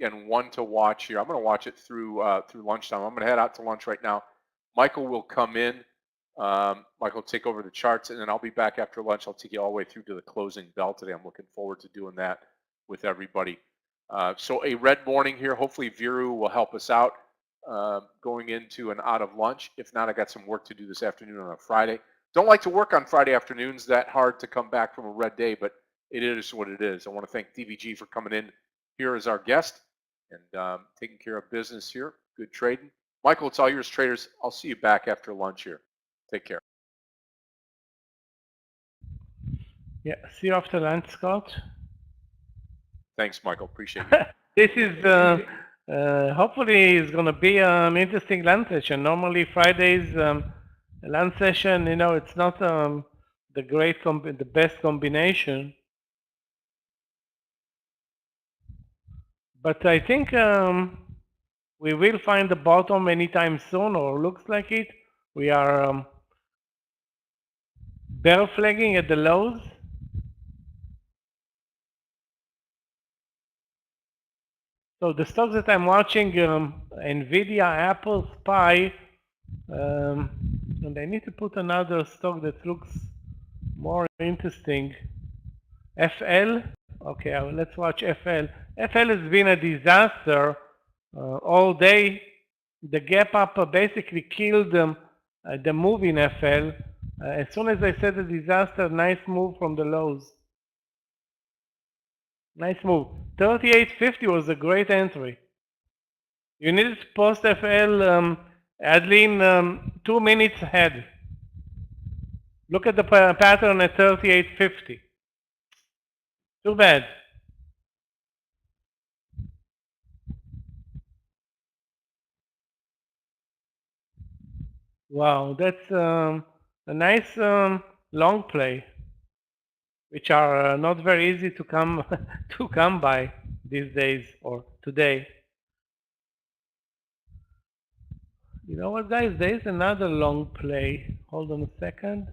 again, one to watch here. I'm going to watch it through lunchtime. I'm going to head out to lunch right now. Michael will come in. Michael will take over the charts, and then I'll be back after lunch. I'll take you all the way through to the closing bell today. I'm looking forward to doing that with everybody. So a red morning here. Hopefully Viru will help us out going into and out of lunch. If not, I got some work to do this afternoon on a Friday. Don't like to work on Friday afternoons. That hard to come back from a red day, but it is what it is. I want to thank DVG for coming in here as our guest and taking care of business here. Good trading. Michael, it's all yours, traders. I'll see you back after lunch here. Take care. Yeah, see you after lunch, Scott. Thanks, Michael. Appreciate it. This is hopefully it's going to be an interesting lunch session. Normally Fridays lunch session, it's not the best combination, but I think we will find the bottom anytime soon, or looks like it. We are bear flagging at the lows. So the stocks that I'm watching, NVIDIA, Apple, SPY, and I need to put another stock that looks more interesting. FL, okay, let's watch FL. FL has been a disaster all day. The gap up basically killed the move in FL. As soon as I said a disaster, nice move from the lows. Nice move. 38.50 was a great entry. You needed to post FL Adeline 2 minutes ahead. Look at the pattern at 38.50. Too bad. Wow, that's a nice long play, which are not very easy to come by these days or today. You know what, guys? There is another long play. Hold on a second.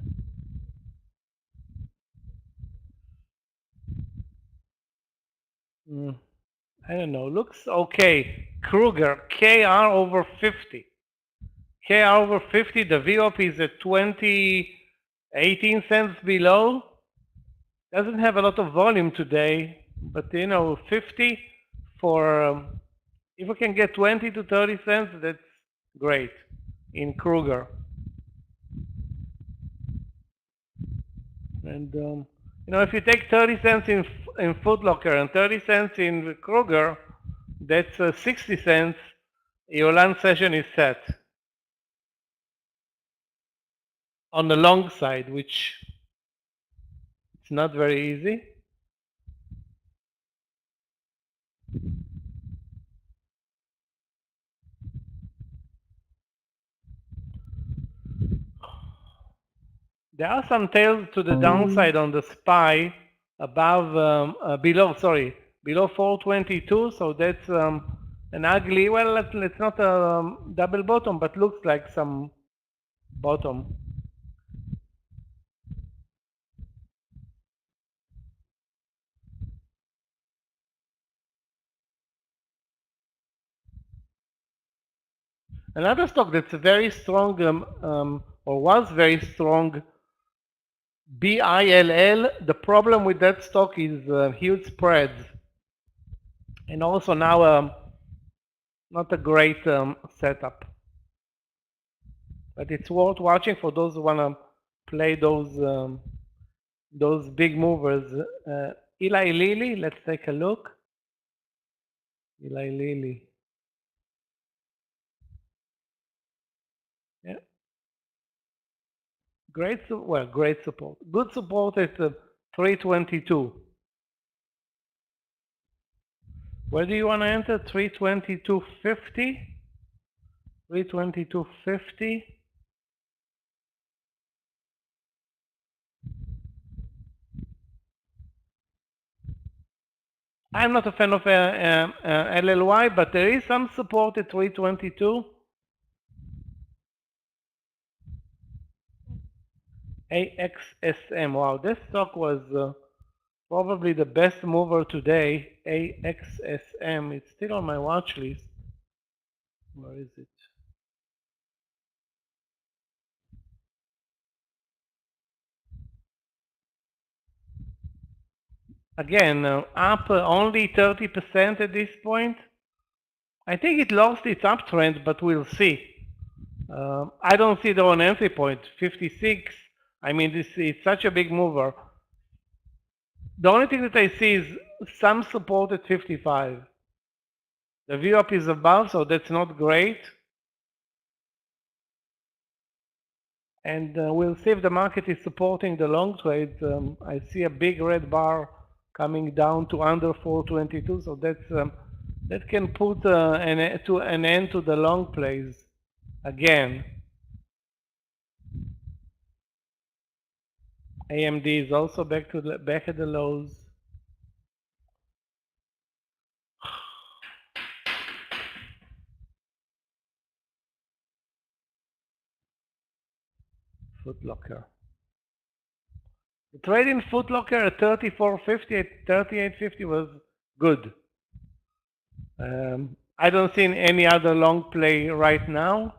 I don't know. Looks okay. Kruger, KR over 50. KR over 50. The VOP is at 18 cents below. Doesn't have a lot of volume today, but 50 for if we can get 20 to 30 cents, that's great in Kruger. And if you take 30 cents in Foot Locker and 30 cents in Kruger, that's 60 cents. Your lunch session is set on the long side, which it's not very easy. There are some tails to the downside on the SPY below 422, so that's an ugly, well, it's not a double bottom, but looks like some bottom. Another stock that's very strong, or was very strong, BILL. The problem with that stock is huge spreads, and also now not a great setup. But it's worth watching for those who want to play those those big movers. Eli Lilly, let's take a look. Eli Lilly. Yeah. Great support. Good support at 322. Where do you want to enter? 322.50? 322.50. I'm not a fan of LLY, but there is some support at 322. AXSM. Wow, this stock was probably the best mover today. AXSM. It's still on my watch list. Where is it? Again, up only 30% at this point. I think it lost its uptrend, but we'll see. I don't see the one entry point, 56. I mean, this is such a big mover. The only thing that I see is some support at 55. The VWAP is above, so that's not great. And we'll see if the market is supporting the long trades. I see a big red bar coming down to under 422, so that's that can put an end to the long plays again. AMD is also back at the lows. Footlocker. The trade in Footlocker at 34.50 at 38.50 was good. I don't see any other long play right now.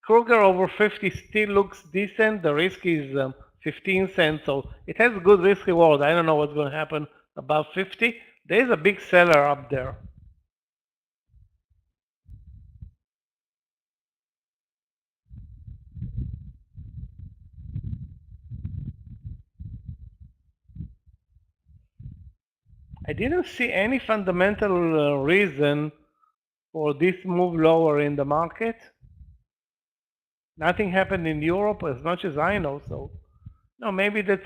Kruger over 50 still looks decent. The risk is 15 cents, so it has good risk reward. I don't know what's going to happen above 50. There is a big seller up there. I didn't see any fundamental reason for this move lower in the market. Nothing happened in Europe as much as I know, so no, maybe that's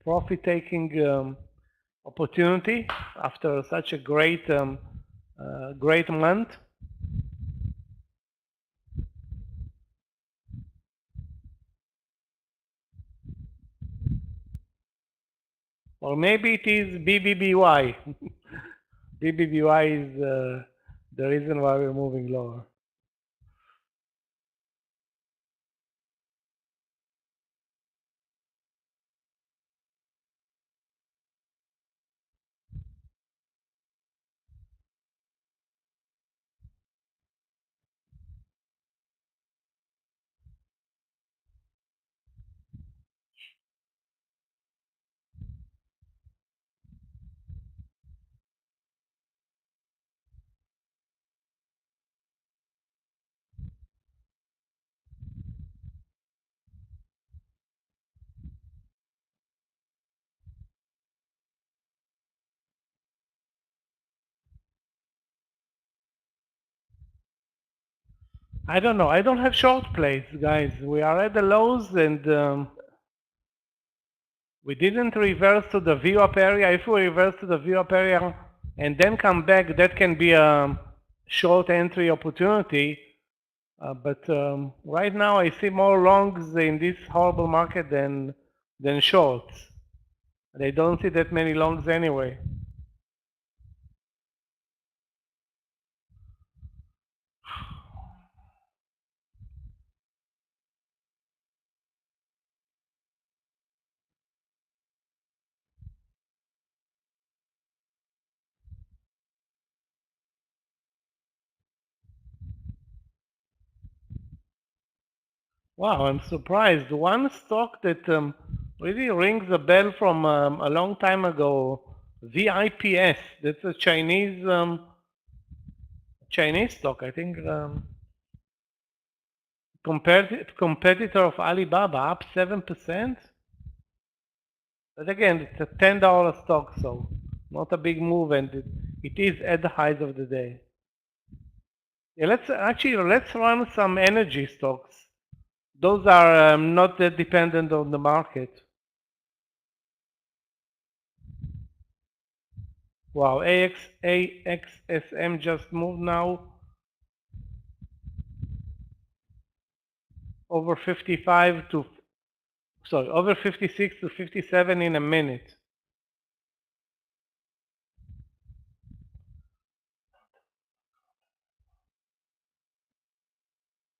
profit-taking opportunity after such a great great month. Or maybe it is BBBY. BBBY is the reason why we're moving lower. I don't know. I don't have short plays, guys. We are at the lows and we didn't reverse to the VWAP area. If we reverse to the VWAP area and then come back, that can be a short entry opportunity. But right now I see more longs in this horrible market than shorts. And I don't see that many longs anyway. Wow, I'm surprised. One stock that really rings a bell from a long time ago, VIPS. That's a Chinese stock. I think competitor of Alibaba, up 7%. But again, it's a $10 stock, so not a big move, and it is at the highs of the day. Yeah, let's run some energy stocks. Those are not that dependent on the market. Wow, AXSM just moved now over 55 to, sorry, over 56 to 57 in a minute.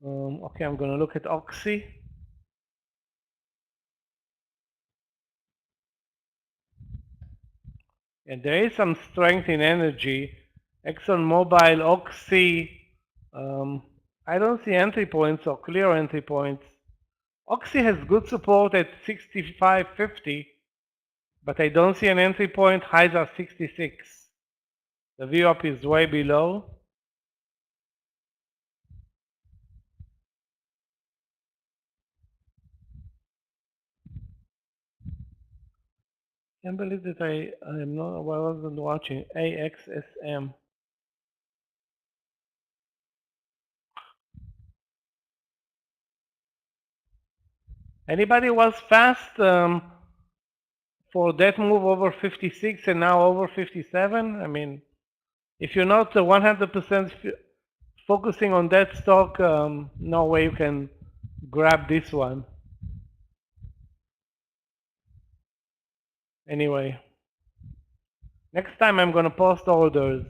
Okay, I'm going to look at Oxy. And there is some strength in energy. ExxonMobil, Oxy, I don't see entry points or clear entry points. Oxy has good support at 65.50, but I don't see an entry point. Highs are 66. The VWAP is way below. Can't believe that I am not, I wasn't watching AXSM. Anybody was fast for that move over 56 and now over 57? I mean, if you're not 100% focusing on that stock, no way you can grab this one. Anyway, next time I'm going to post orders.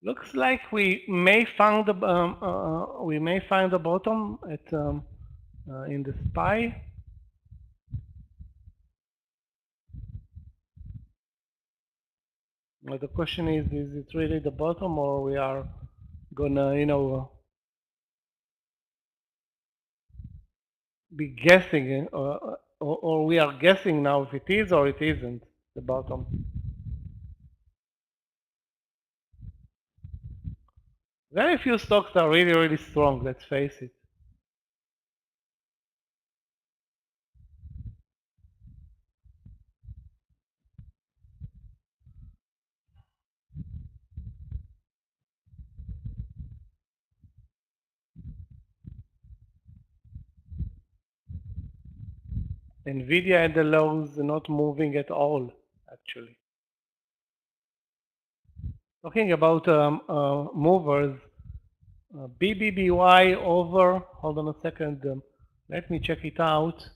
Looks like we may find the bottom at in the SPY. Well, the question is it really the bottom, or we are gonna, be guessing, or we are guessing now if it is or it isn't the bottom. Very few stocks are really, really strong, let's face it. Nvidia at the lows, not moving at all, actually. Talking about movers, BBBY over, hold on a second, let me check it out.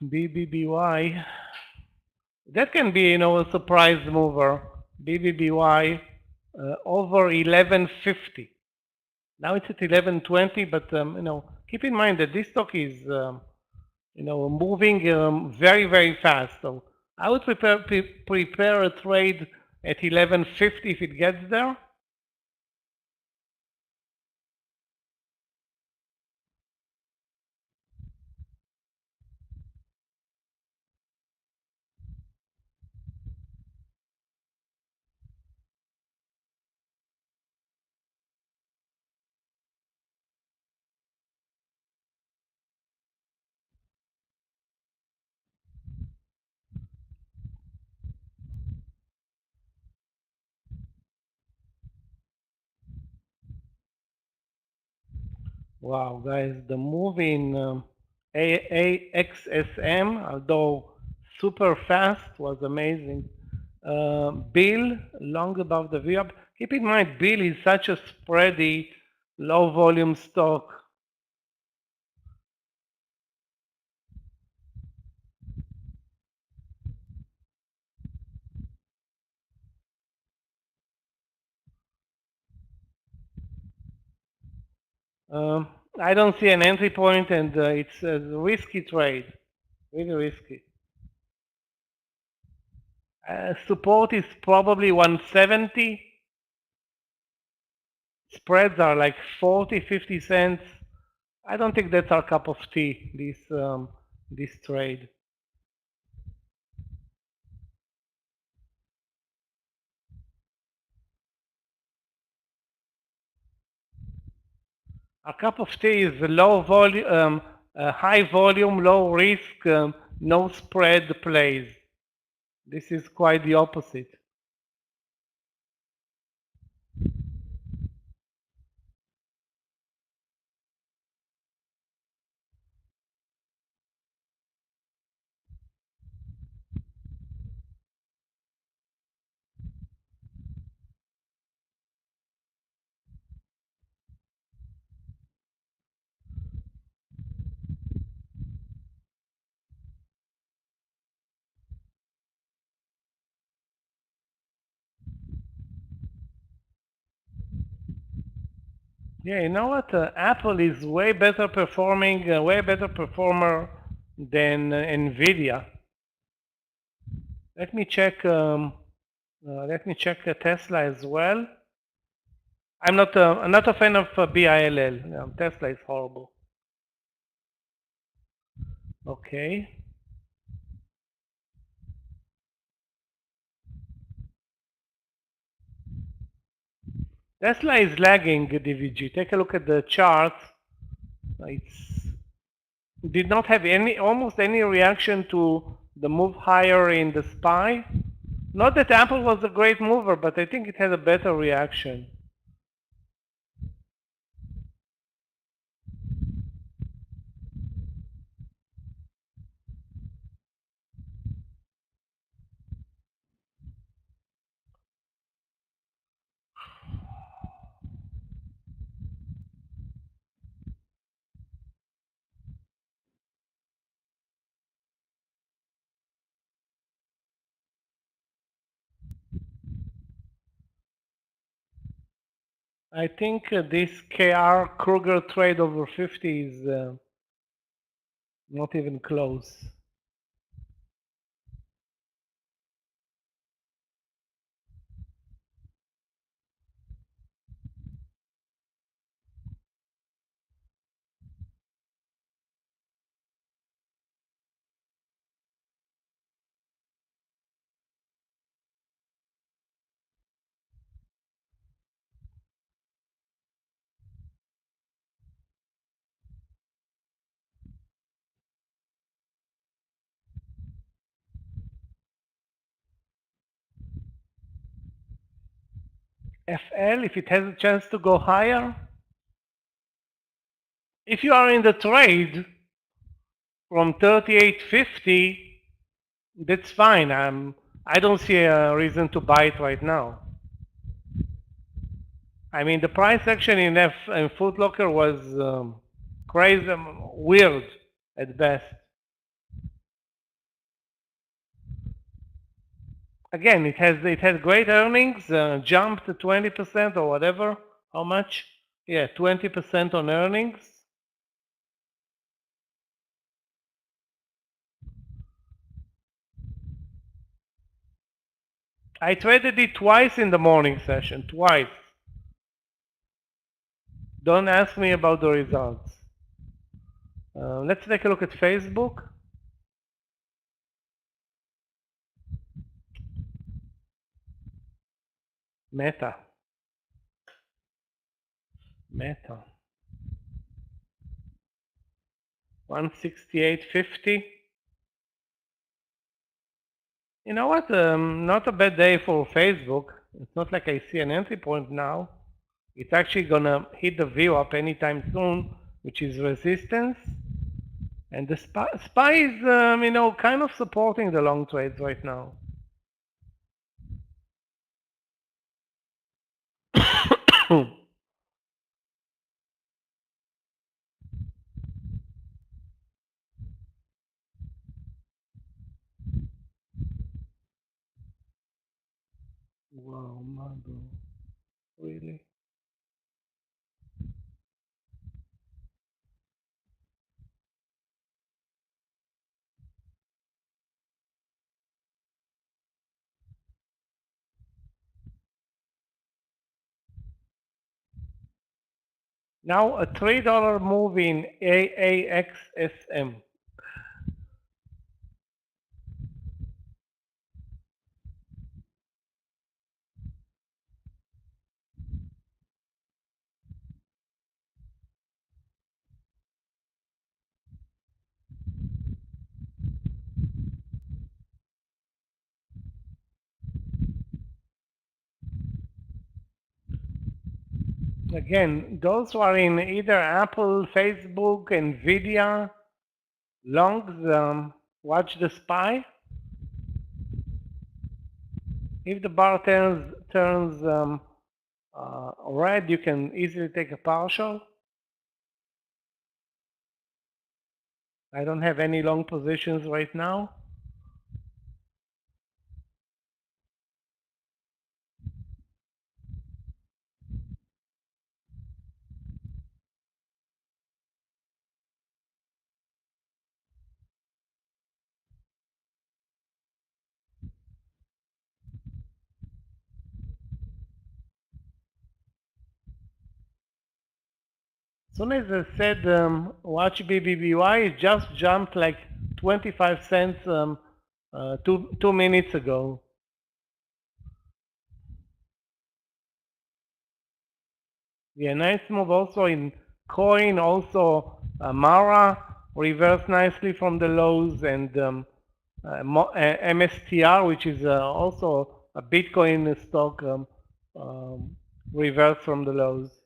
BBBY, that can be, a surprise mover. BBBY over 1150. Now it's at 1120, but keep in mind that this stock is moving very, very fast. So I would prepare a trade at 1150 if it gets there. Wow, guys, the move in AXSM, although super fast, was amazing. BIL, long above the VWAP. Keep in mind, BIL is such a spready, low volume stock. I don't see an entry point, and it's a risky trade, really risky. Support is probably 170. Spreads are like 40, 50 cents. I don't think that's our cup of tea, this trade. Our cup of tea is low volume, high volume, low risk, no spread plays. This is quite the opposite. Yeah, you know what? Apple is way better performing, way better performer than Nvidia. Let me check. Tesla as well. I'm not a fan of BILL. Tesla is horrible. Okay. Tesla is lagging DVG. Take a look at the chart. It did not have almost any reaction to the move higher in the SPY. Not that Apple was a great mover, but I think it had a better reaction. I think this KR Kruger trade over 50 is not even close. FL, if it has a chance to go higher, if you are in the trade from 38.50, that's fine. I don't see a reason to buy it right now. I mean, the price action in Foot Locker was crazy, weird at best. Again, it had great earnings, jumped to 20% or whatever. How much? Yeah, 20% on earnings. I traded it twice in the morning session, twice. Don't ask me about the results. Let's take a look at Facebook. Meta. 168.50. You know what? Not a bad day for Facebook. It's not like I see an entry point now. It's actually gonna hit the VWAP anytime soon. which is resistance. And the SPY is, you know, kind of supporting the long trades right now. Wow, mother, really? Now a $3 move in AAXSM. Again, those who are in either Apple, Facebook, Nvidia, longs, watch the SPY. If the bar turns red, you can easily take a partial. I don't have any long positions right now. As soon as I said watch BBBY, it just jumped like 25 cents 2 minutes ago. Yeah, nice move also in coin, also Mara reversed nicely from the lows, and MSTR, which is also a Bitcoin stock, reversed from the lows.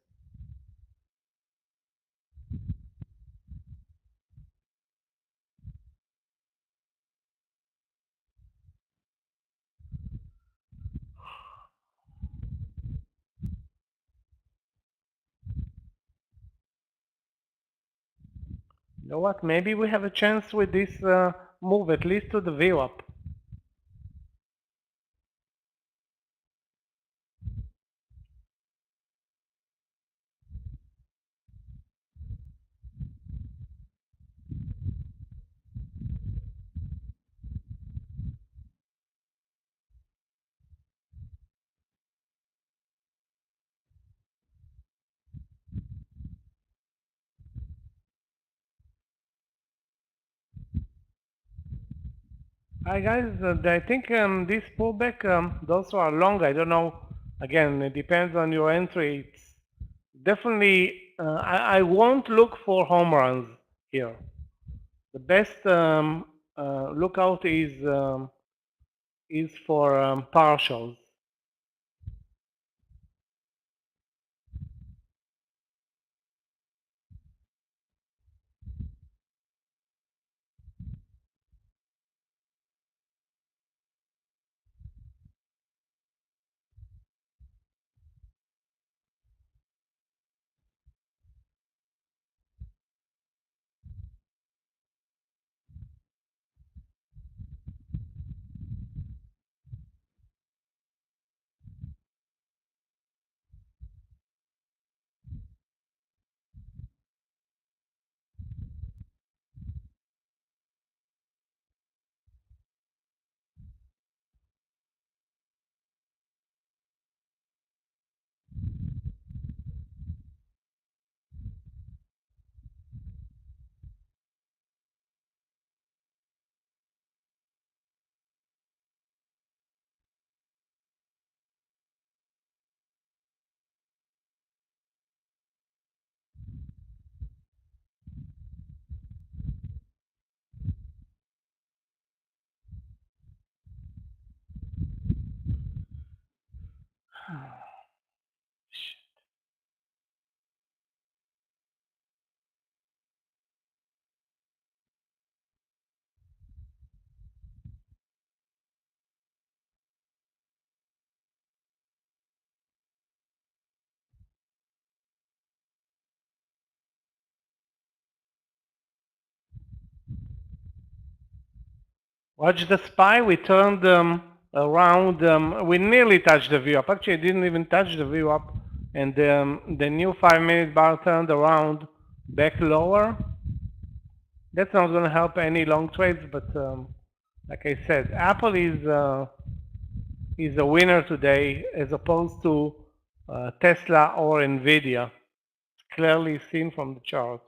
You know what? Maybe we have a chance with this move, at least to the VWAP. Hi guys, I think this pullback, those who are long, I don't know, again, it depends on your entry. It's definitely, I won't look for home runs here. The best lookout is for partials. Watch the SPY. We turned around. We nearly touched the view up. Actually, didn't even touch the view up. And the new 5-minute bar turned around back lower. That's not going to help any long trades, but like I said, Apple is a winner today as opposed to Tesla or Nvidia. Clearly seen from the chart.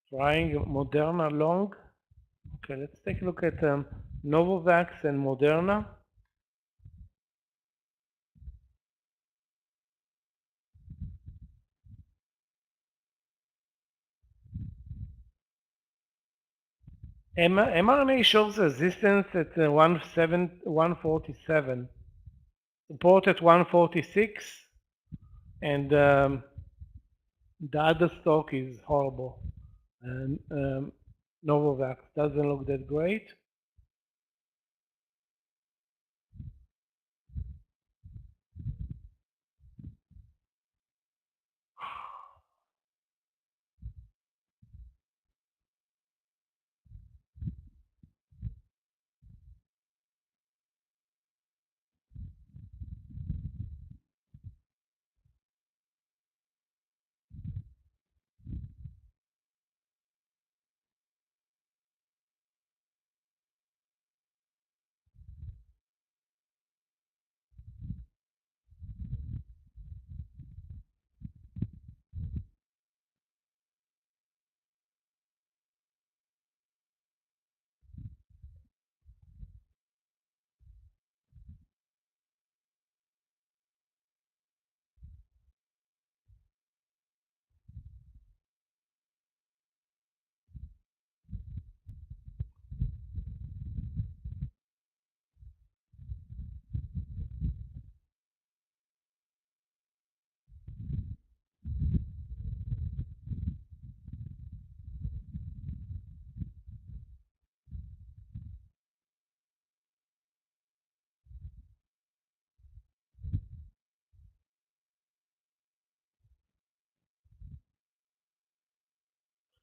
Trying Moderna long. Okay, let's take a look at Novavax and Moderna. mRNA shows resistance at 147, support at 146, and the other stock is horrible. And Novavax doesn't look that great.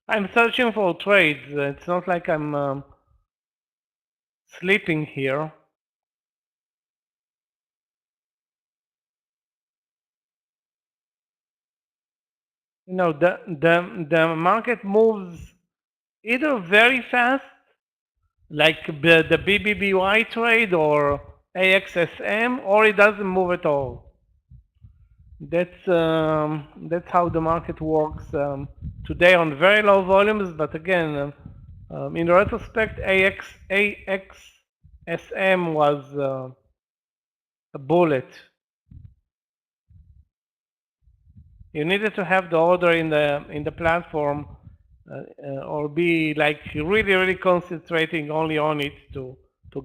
I'm searching for trades. It's not like I'm sleeping here. You know, the market moves either very fast, like the BBBY trade or AXSM, or it doesn't move at all. That's how the market works today on very low volumes. But again, in retrospect, AXSM was a bullet. You needed to have the order in the platform, or be like really concentrating only on it to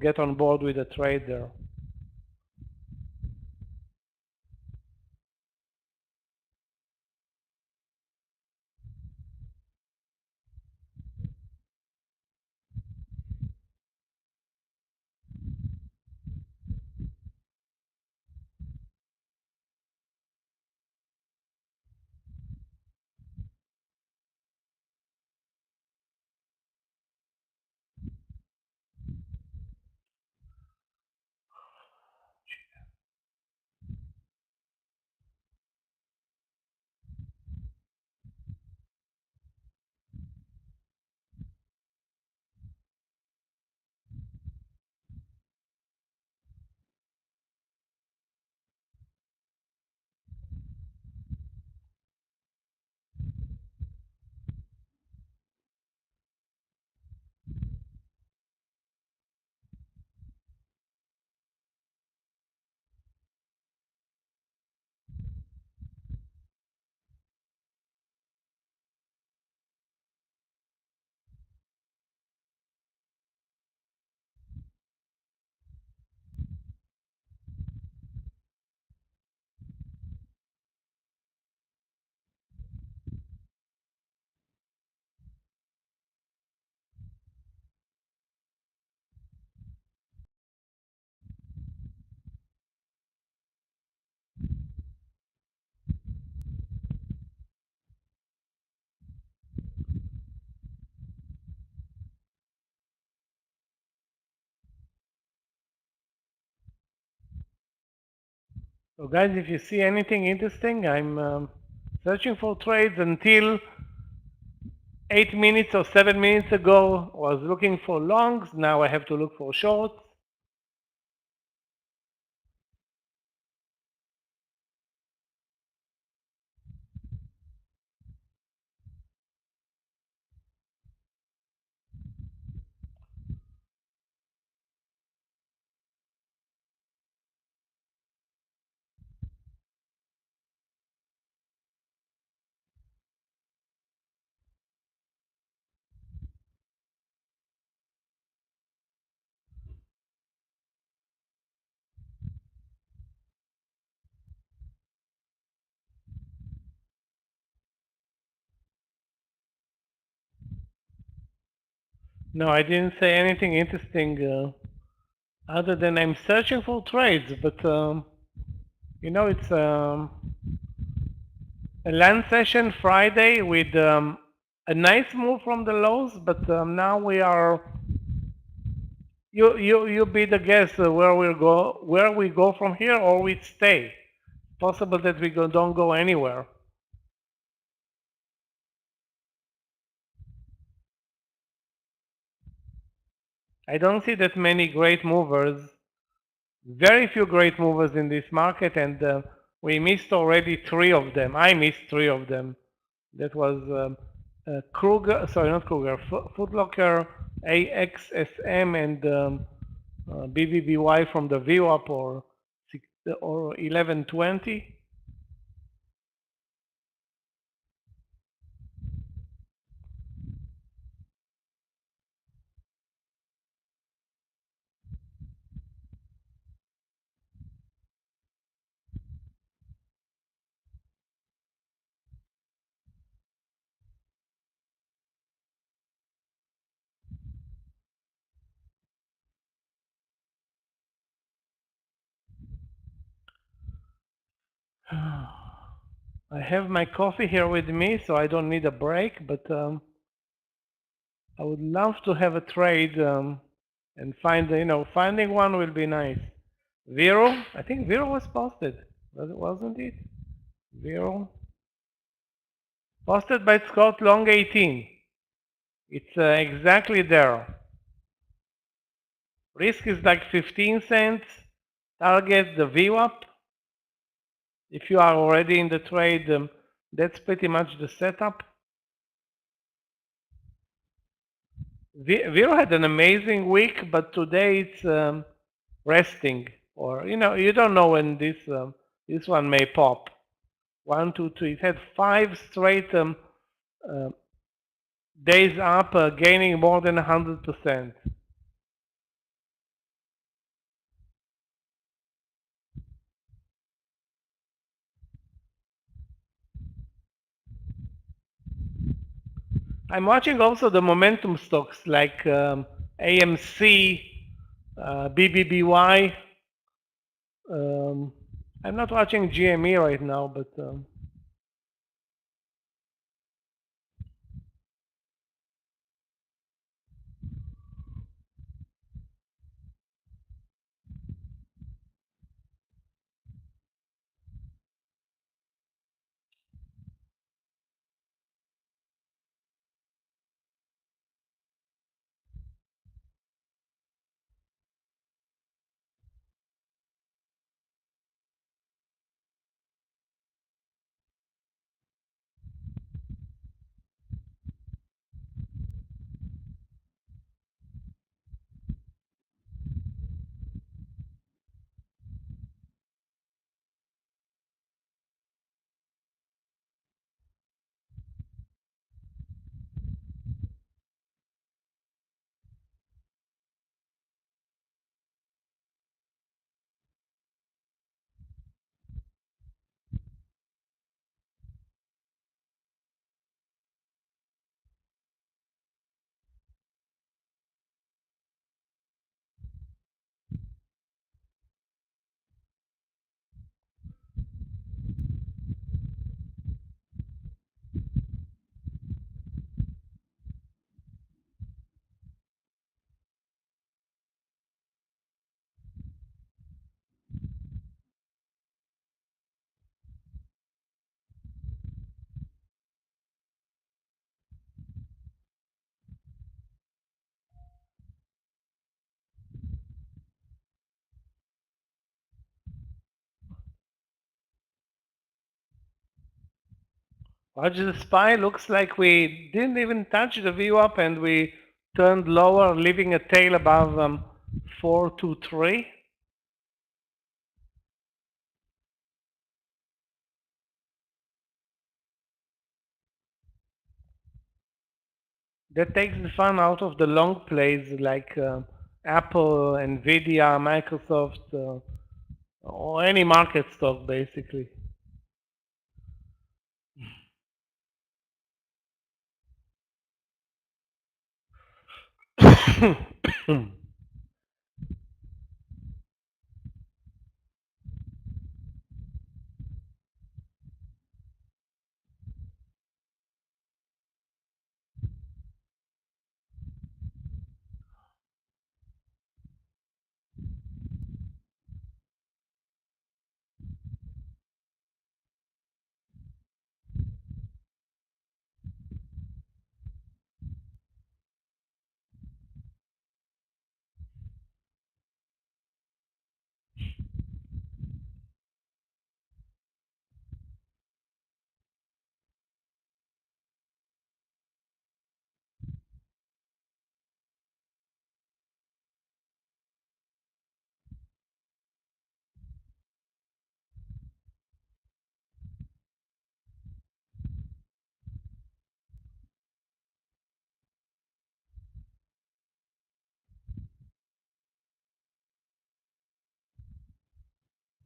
get on board with the trade there. So guys, if you see anything interesting, I'm searching for trades until 8 minutes or 7 minutes ago. I was looking for longs, now I have to look for shorts. No, I didn't say anything interesting other than I'm searching for trades, but you know, it's a land session Friday with a nice move from the lows, but now we are. You be the guess where we go from here, or we stay. Possible that we don't go anywhere. I don't see that many great movers. Very few great movers in this market, and we missed already 3 of them. I missed 3 of them. That was Kruger, sorry, not Kruger, Footlocker, AXSM, and BBBY from the VWAP or 1120. I have my coffee here with me, so I don't need a break, but I would love to have a trade and find, finding one will be nice. Vero, I think Vero was posted, wasn't it? Vero. Posted by Scott Long 18. It's exactly there. Risk is like 15 cents. Target the VWAP. If you are already in the trade, that's pretty much the setup. Vero had an amazing week, but today it's resting. Or, you don't know when this one may pop. 1, 2, 3. It had 5 straight days up, gaining more than 100%. I'm watching also the momentum stocks like AMC, BBBY. I'm not watching GME right now, but Roger the SPY, looks like we didn't even touch the VWAP and we turned lower, leaving a tail above 423. That takes the fun out of the long plays like Apple, Nvidia, Microsoft, or any market stock basically.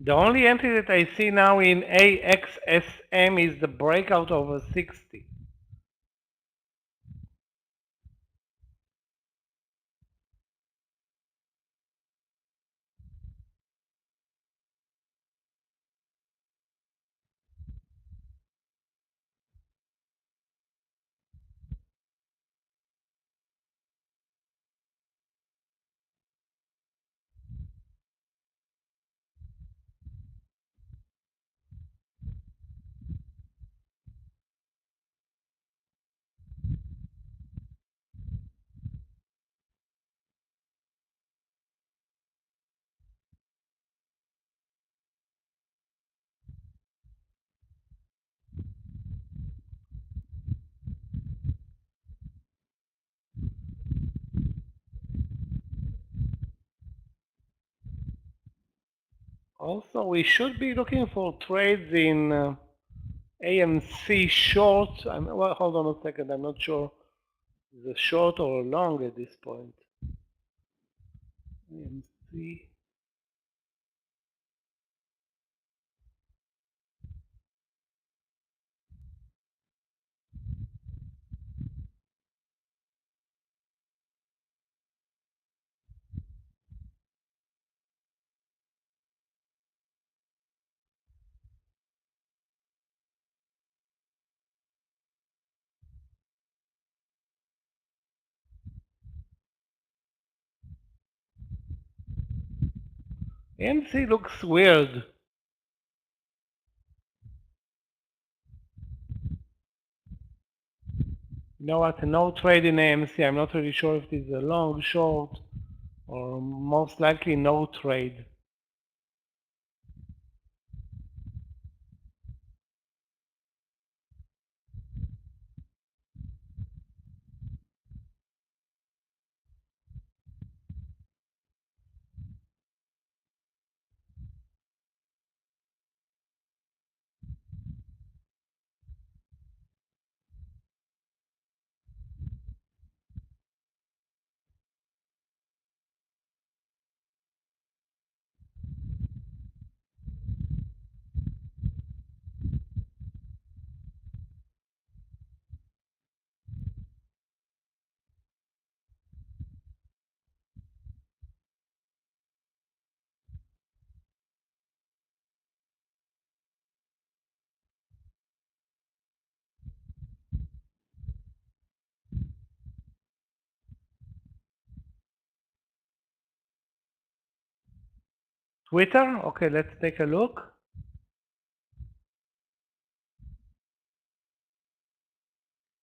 The only entry that I see now in AXSM is the breakout over 60. Also, we should be looking for trades in AMC short. Well, hold on a second, I'm not sure is it short or long at this point. AMC. AMC looks weird. You know what? No trade in AMC. I'm not really sure if it is a long, short, or most likely no trade. Twitter? Okay, let's take a look.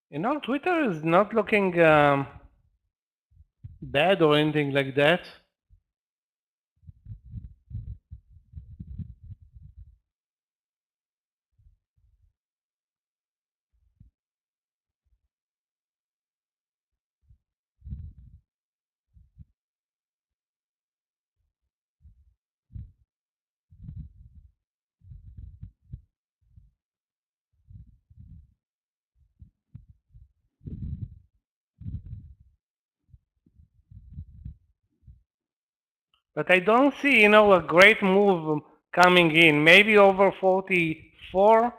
You know, Twitter is not looking bad or anything like that. But I don't see, a great move coming in. Maybe over 44.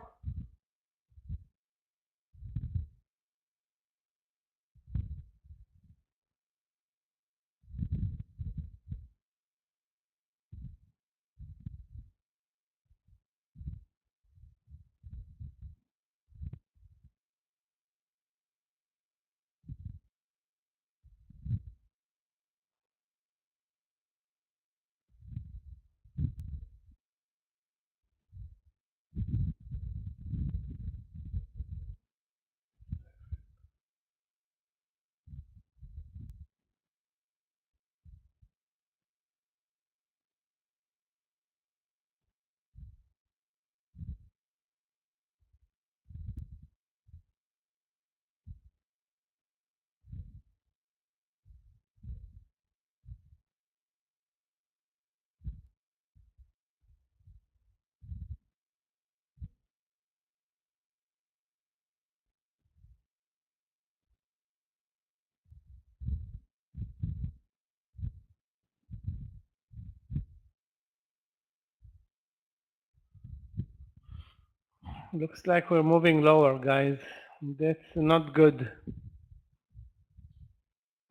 Looks like we're moving lower, guys. That's not good.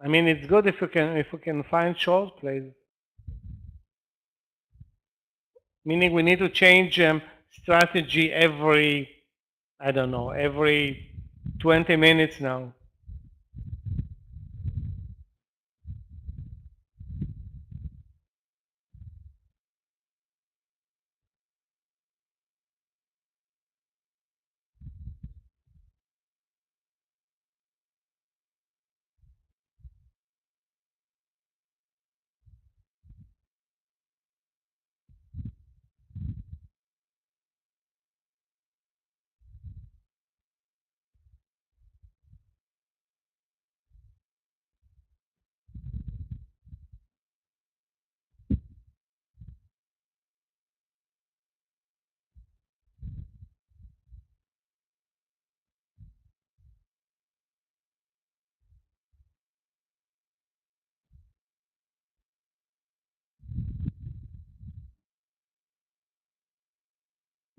I mean, it's good if we can find short plays. Meaning we need to change strategy every, I don't know, every 20 minutes now.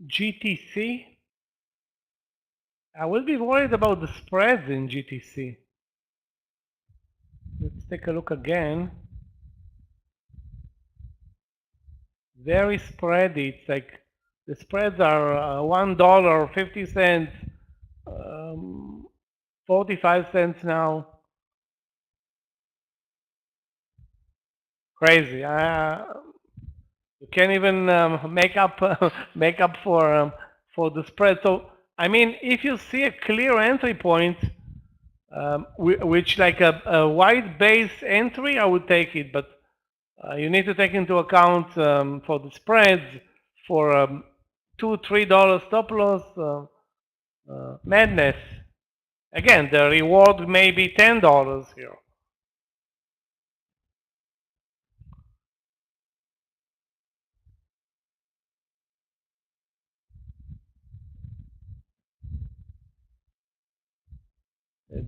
GTC? I will be worried about the spreads in GTC. Let's take a look again. Very spready. It's like the spreads are $1.50, 45 cents now. Crazy. You can't even make up for the spread. So I mean, if you see a clear entry point, which like a wide base entry, I would take it. But you need to take into account for the spreads for $2-3 stop loss. Madness. Again, the reward may be $10 here.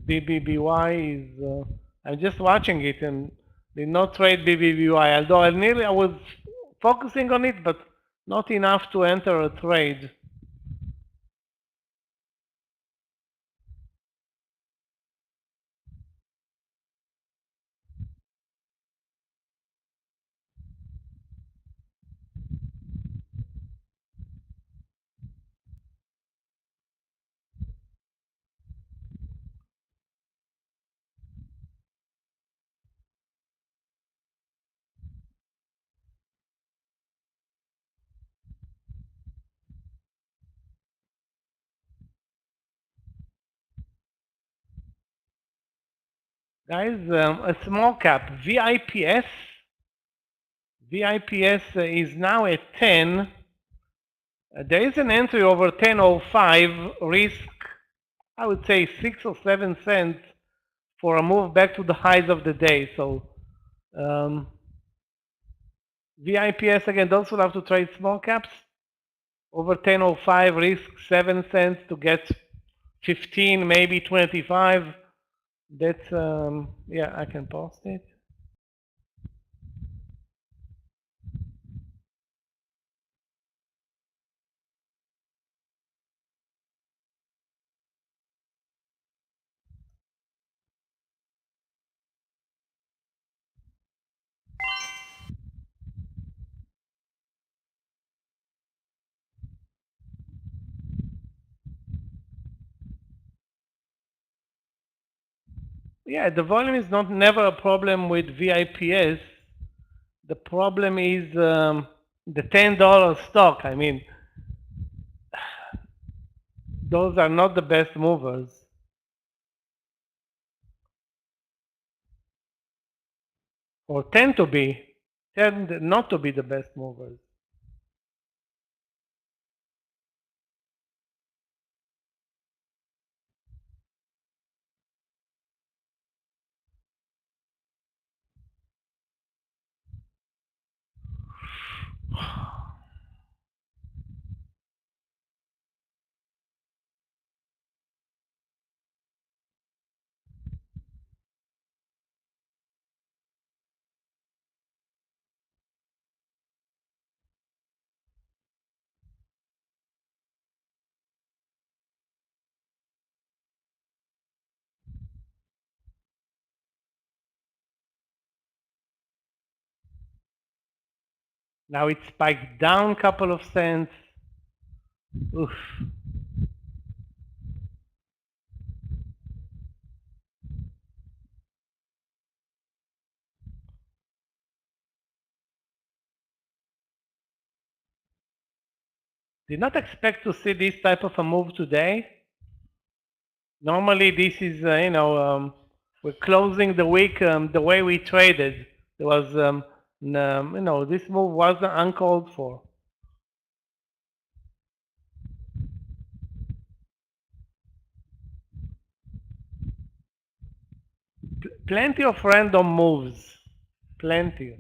BBBY is, I'm just watching it and did not trade BBBY, although I was focusing on it, but not enough to enter a trade. Guys, a small cap, VIPS. VIPS is now at 10. There is an entry over 10.05, risk, I would say 6 or 7 cents for a move back to the highs of the day. So VIPS, again, those will have to trade small caps. Over 10.05, risk 7 cents to get 15, maybe 25. That's, yeah, I can post it. Yeah, the volume is not never a problem with VIPS. The problem is the $10 stock. I mean, those are not the best movers. Or tend not to be the best movers. Now it spiked down a couple of cents. Oof. Did not expect to see this type of a move today. Normally this is, we're closing the week the way we traded. There was, this move wasn't uncalled for. Plenty of random moves. Plenty.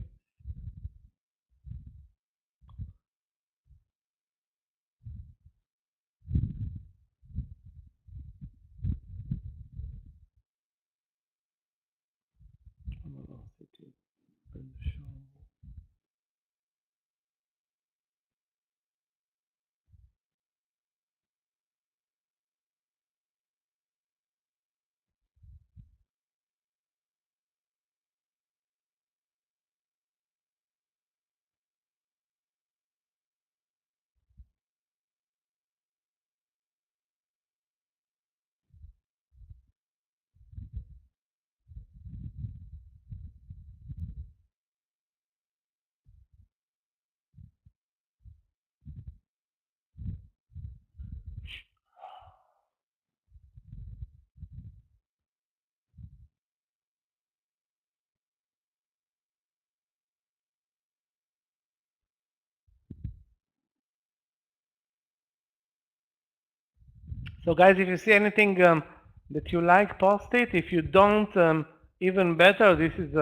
So guys, if you see anything that you like, post it. If you don't, even better. This is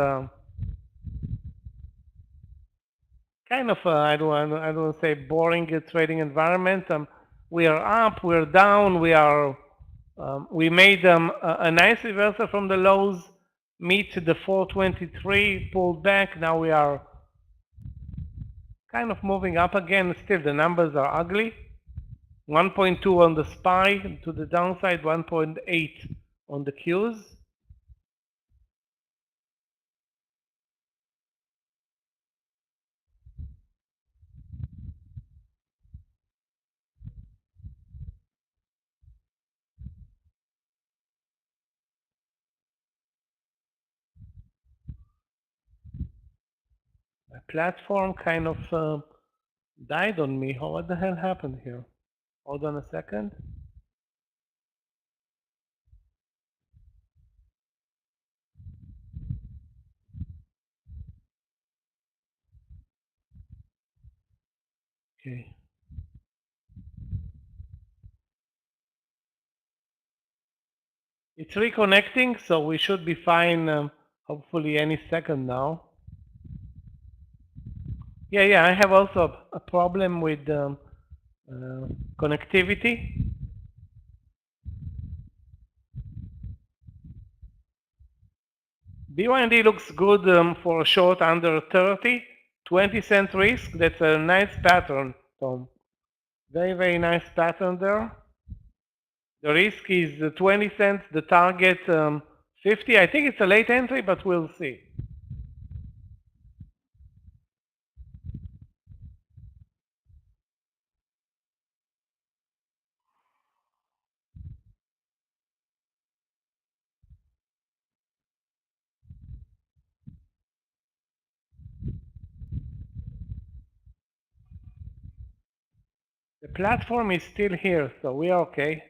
kind of I don't want to say boring trading environment. We are up, we're down, we made a nice reversal from the lows, meet the 423, pulled back. Now we are kind of moving up again. Still, the numbers are ugly. 1.2 on the SPY to the downside, 1.8 on the Qs. My platform kind of died on me. What the hell happened here? Hold on a second. Okay. It's reconnecting, so we should be fine, hopefully any second now. Yeah, I have also a problem with connectivity. BYND looks good for a short under 30, 20-cent risk. That's a nice pattern, Tom. Very, very nice pattern there. The risk is 20 cents, the target 50. I think it's a late entry, but we'll see. platform is still here, so we are okay.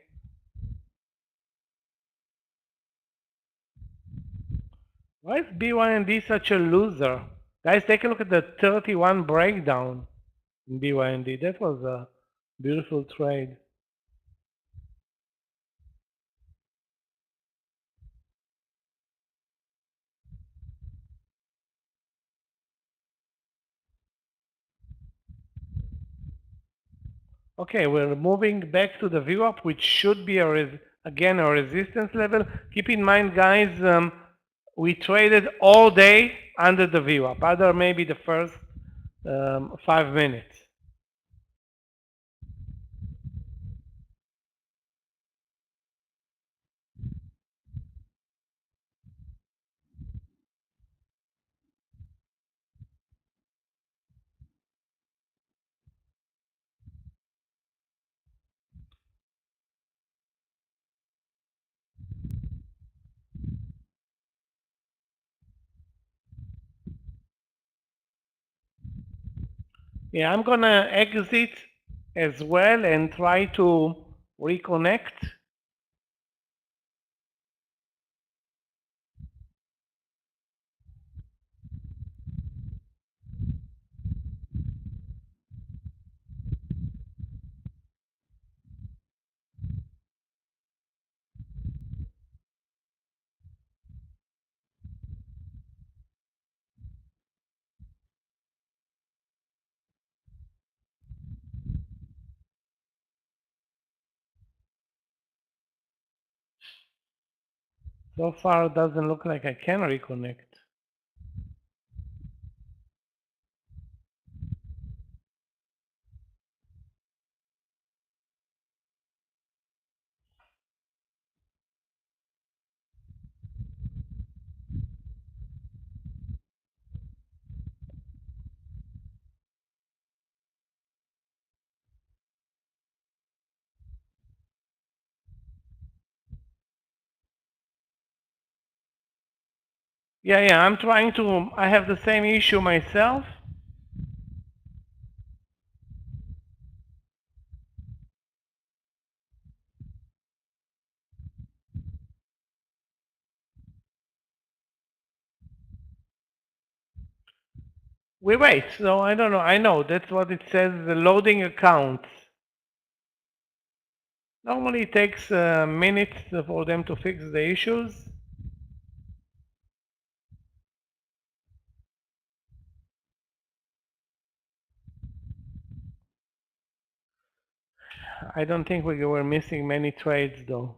Why is BYND such a loser? Guys, take a look at the 31 breakdown in BYND. That was a beautiful trade. Okay, we're moving back to the VWAP, which should be again a resistance level. Keep in mind, guys, we traded all day under the VWAP, other maybe the first 5 minutes. Yeah, I'm gonna exit as well and try to reconnect. So far, it doesn't look like I can reconnect. Yeah, I'm trying to, I have the same issue myself. We wait, so I don't know, I know, that's what it says, the loading accounts. Normally it takes minutes for them to fix the issues. I don't think we were missing many trades though.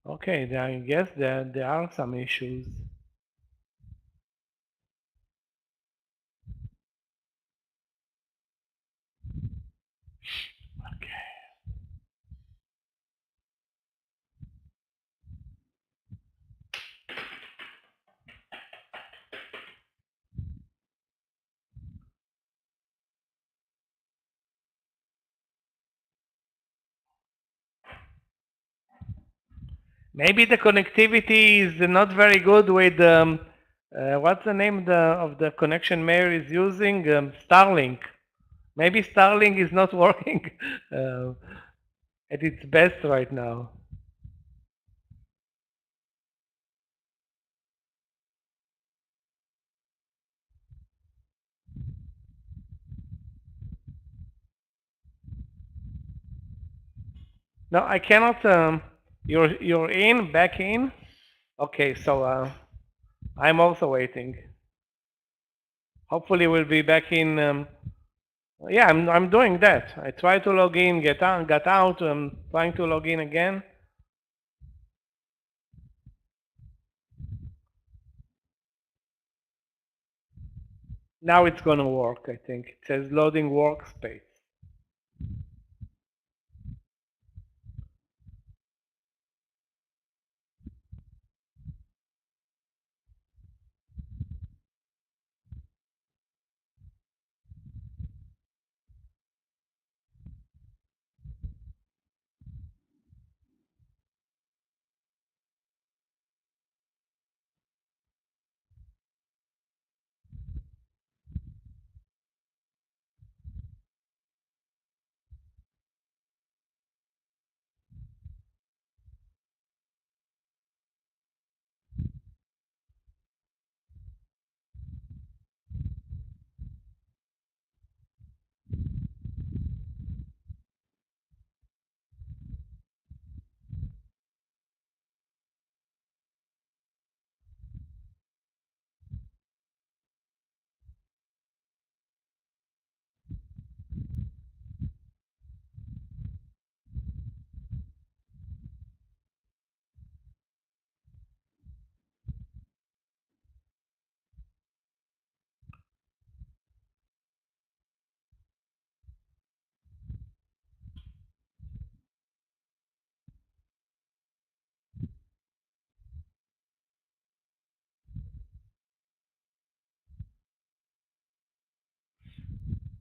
Okay, I guess there are some issues. Okay. Maybe the connectivity is not very good with, what's the name of the connection Meir is using? Starlink. Maybe Starlink is not working at its best right now. No, I cannot. You're in, back in. Okay, so I'm also waiting. Hopefully, we'll be back in. Yeah, I'm doing that. I try to log in, got out. I'm trying to log in again. Now it's going to work, I think. It says loading workspace.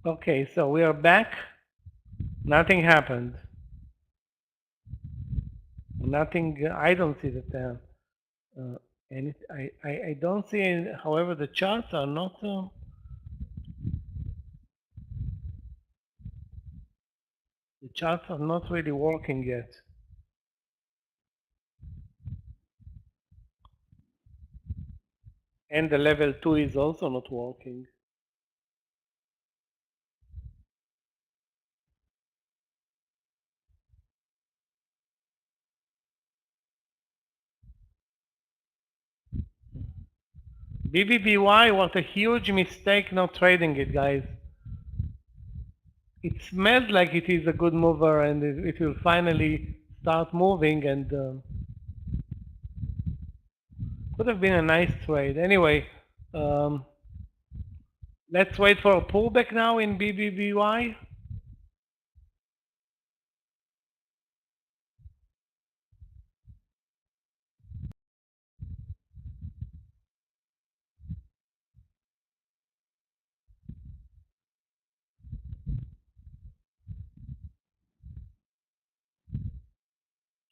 Okay, so we are back. Nothing happened. Nothing, I don't see that. And I don't see, however, the charts are not, the charts are not really working yet. And the level 2 is also not working. BBBY, what a huge mistake not trading it, guys. It smells like it is a good mover and it will finally start moving, and could have been a nice trade. Anyway, let's wait for a pullback now in BBBY.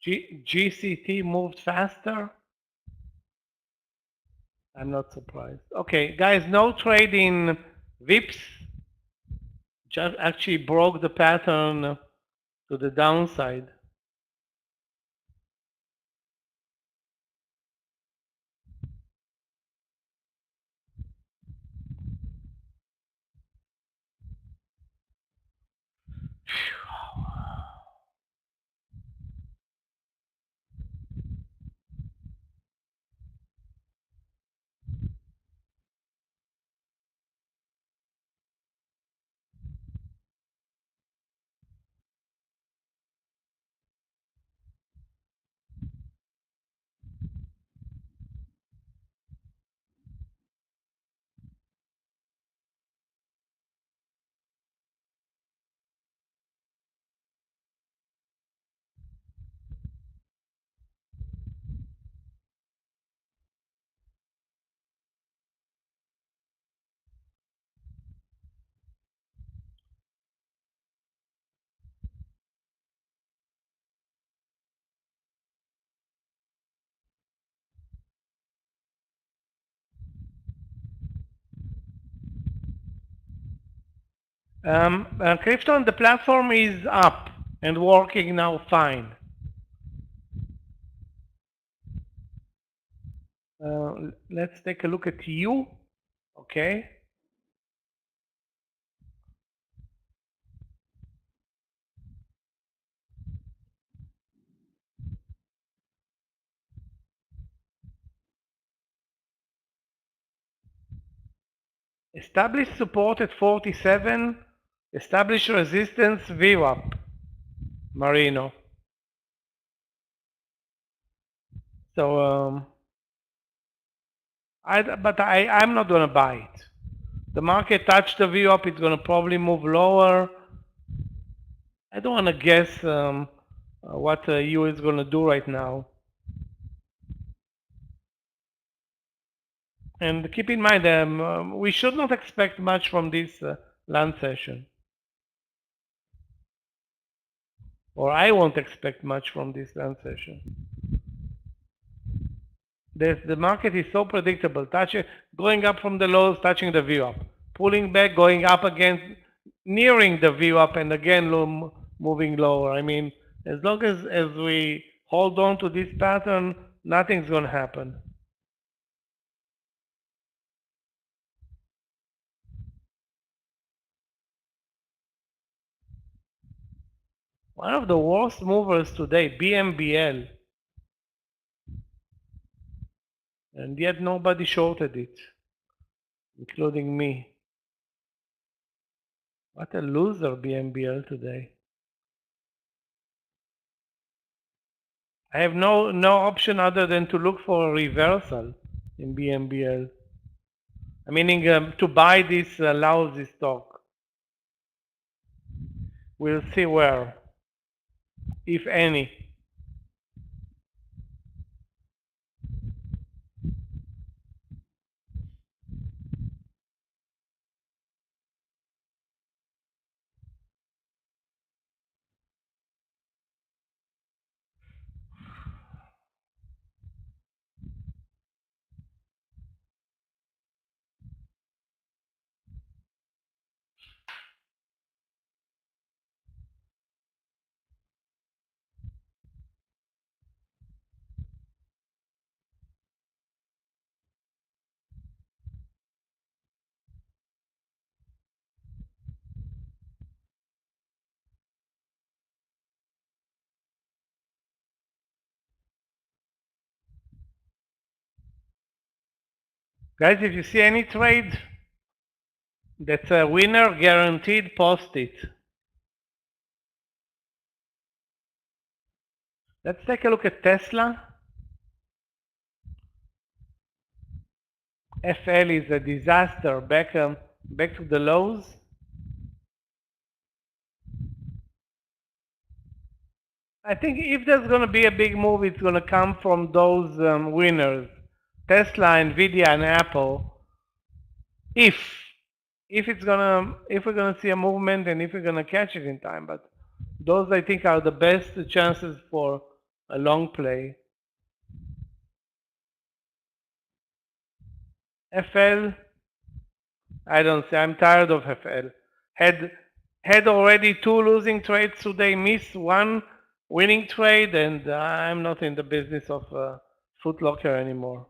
GCT moved faster. I'm not surprised. Okay, guys, no trade in VIPs. Just actually broke the pattern to the downside. Crypto on the platform is up and working now fine. Let's take a look at you. Okay. Establish support at 47. Establish resistance VWAP. Marino. So, I'm not gonna buy it. The market touched the VWAP, it's going to probably move lower. I don't want to guess what EU is going to do right now. And keep in mind, we should not expect much from this land session. Or I won't expect much from this land session. The market is so predictable, going up from the lows, touching the VWAP, pulling back, going up again, nearing the VWAP, and again moving lower. I mean, as long as we hold on to this pattern, nothing's going to happen. One of the worst movers today, BMBL, and yet nobody shorted it, including me. What a loser, BMBL today. I have no option other than to look for a reversal in BMBL. Meaning to buy this lousy stock. We'll see where, if any. Guys, if you see any trade that's a winner guaranteed, post it. Let's take a look at Tesla. FL is a disaster, back to the lows. I think if there's going to be a big move, it's going to come from those winners, Tesla, Nvidia, and Apple. If we're gonna see a movement and if we're gonna catch it in time, but those I think are the best chances for a long play. FL, I don't see. I'm tired of FL. Had already 2 losing trades today, missed 1 winning trade, and I'm not in the business of Foot Locker anymore.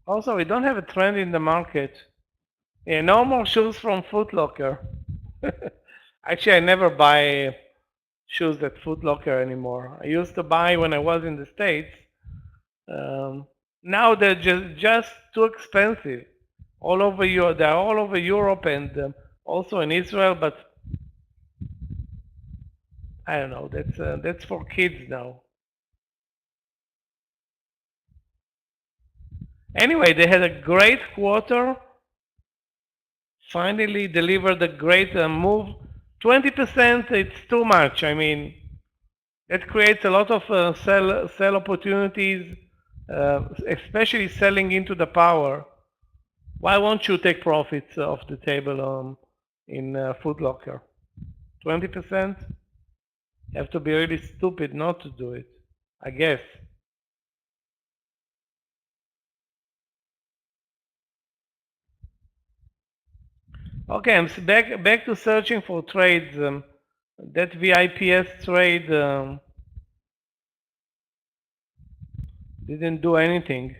Also, we don't have a trend in the market. Yeah, no more shoes from Foot Locker. Actually, I never buy shoes at Foot Locker anymore. I used to buy when I was in the States. Now they're just too expensive. They're all over Europe and also in Israel, but I don't know. That's for kids now. Anyway, they had a great quarter. Finally delivered a great move. 20%, it's too much. I mean, that creates a lot of sell opportunities, especially selling into the power. Why won't you take profits off the table in Foot Locker? 20%? You have to be really stupid not to do it, I guess. Okay, I'm back to searching for trades. That VIPS trade didn't do anything.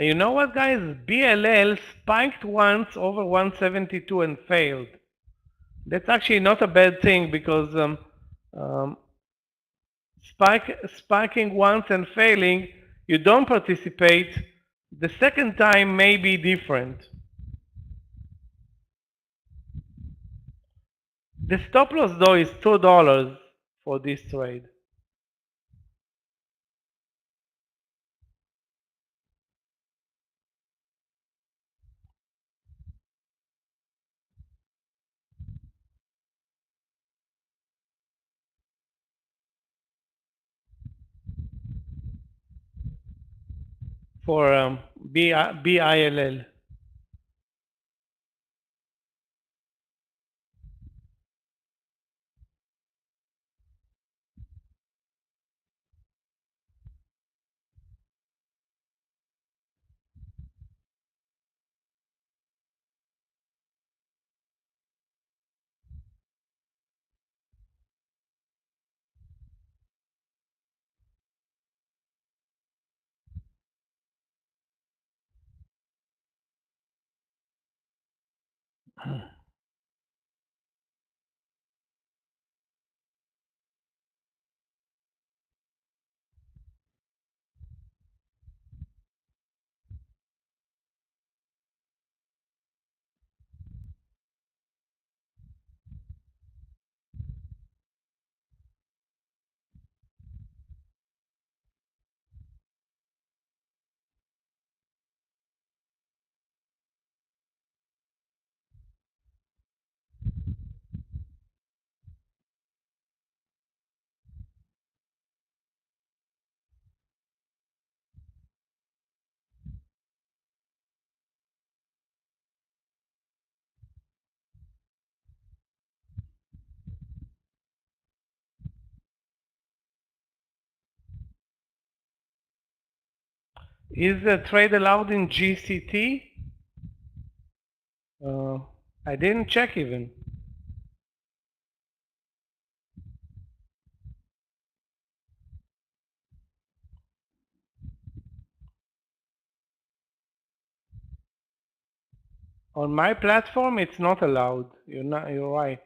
And you know what, guys? BLL spiked once over 172 and failed. That's actually not a bad thing because spiking once and failing, you don't participate. The second time may be different. The stop loss though is $2 for this trade. For BILL. Is the trade allowed in GCT? I didn't check even. On my platform, it's not allowed. You're right.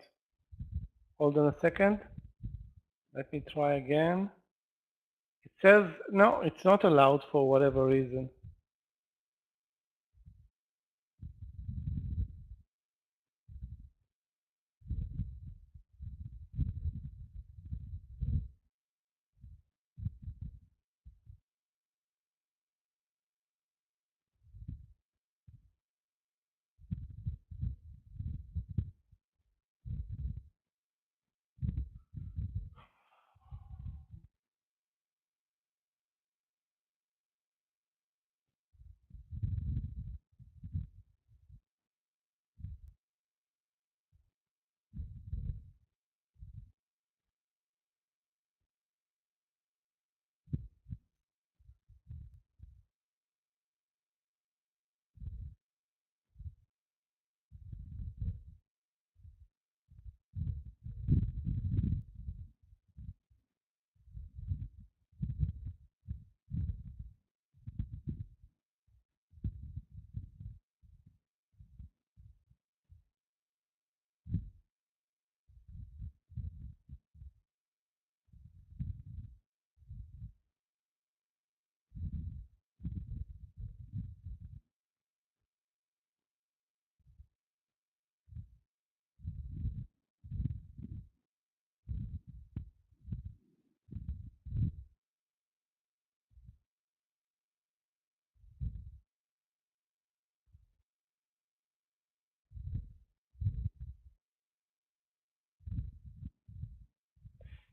Hold on a second. Let me try again. It says, no, it's not allowed for whatever reason.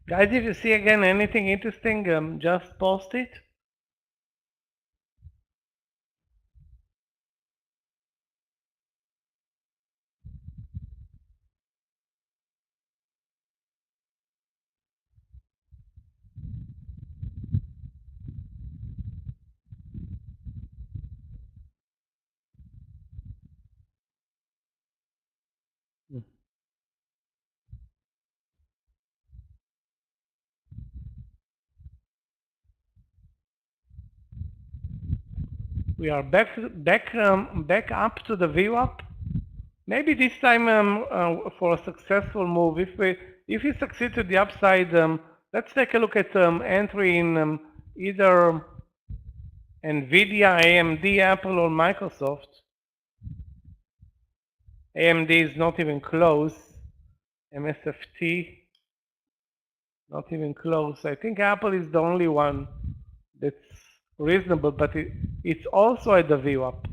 Guys, if you see again anything interesting, just post it. we are back up to the VWAP. Maybe this time for a successful move, if we succeed to the upside, let's take a look at entry in either NVIDIA, AMD, Apple, or Microsoft. AMD is not even close. MSFT, not even close. I think Apple is the only one that's reasonable, but it's also at the VWAP.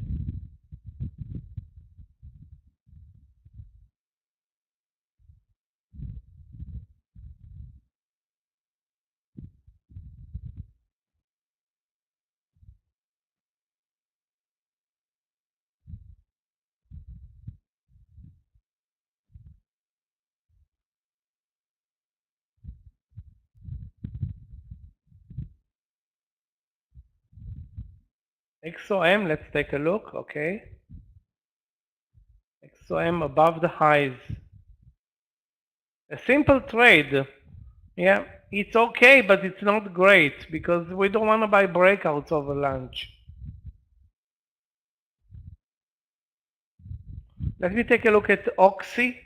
XOM, let's take a look, okay. XOM above the highs. A simple trade, yeah, it's okay, but it's not great because we don't want to buy breakouts over lunch. Let me take a look at Oxy.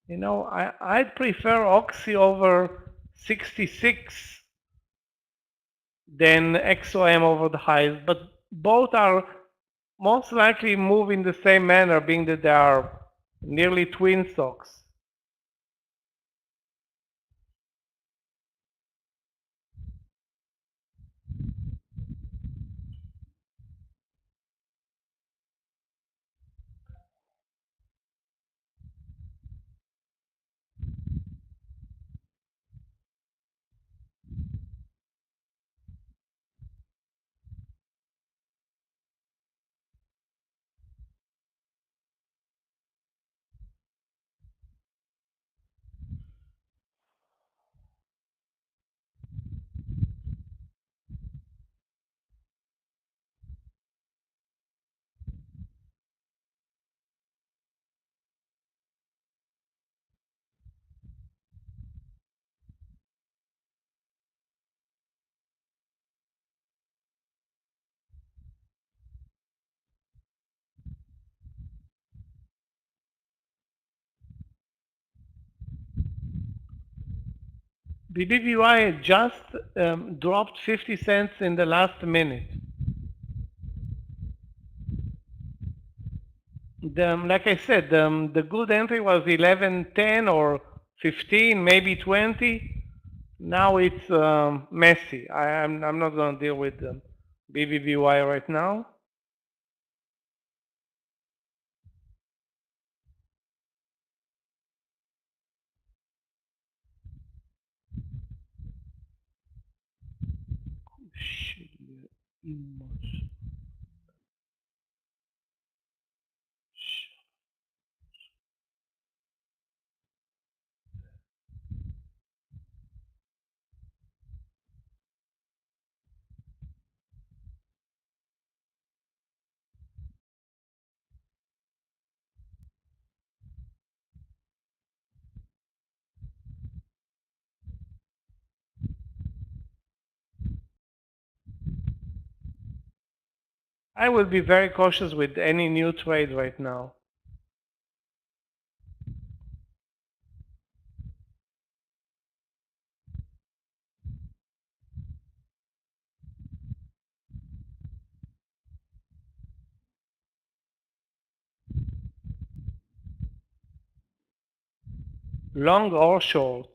You know, I'd prefer Oxy over 66 than XOM over the highs, but both are most likely move in the same manner, being that they are nearly twin stocks. BBVY just dropped 50 cents in the last minute. Like I said, the good entry was 11.10 or 15, maybe 20. Now it's messy. I'm not going to deal with BBVY right now. I will be very cautious with any new trade right now. Long or short.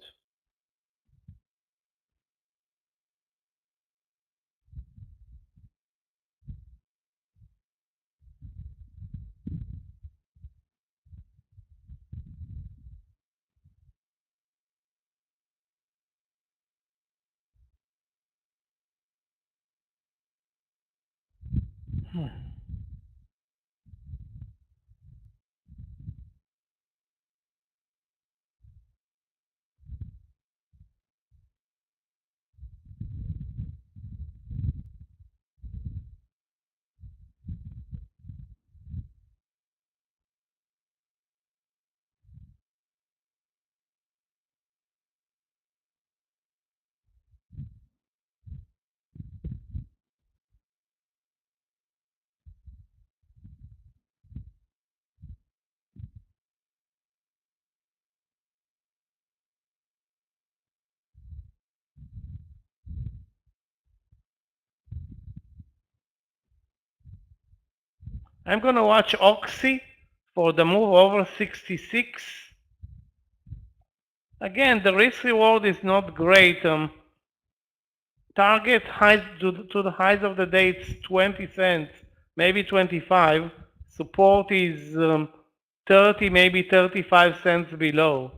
I'm going to watch Oxy for the move over 66. Again, the risk reward is not great. Target highs to the highs of the day, it's 20 cents, maybe 25. Support is 30, maybe 35 cents below.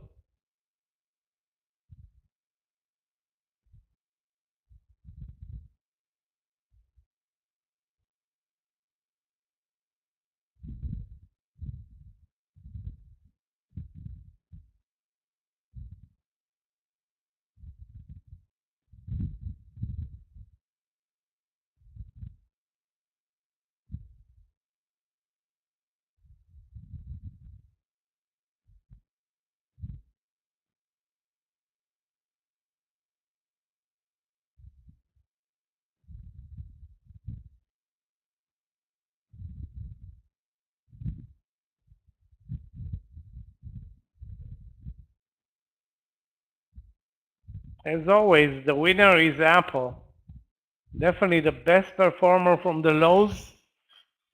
As always, the winner is Apple. Definitely the best performer from the lows.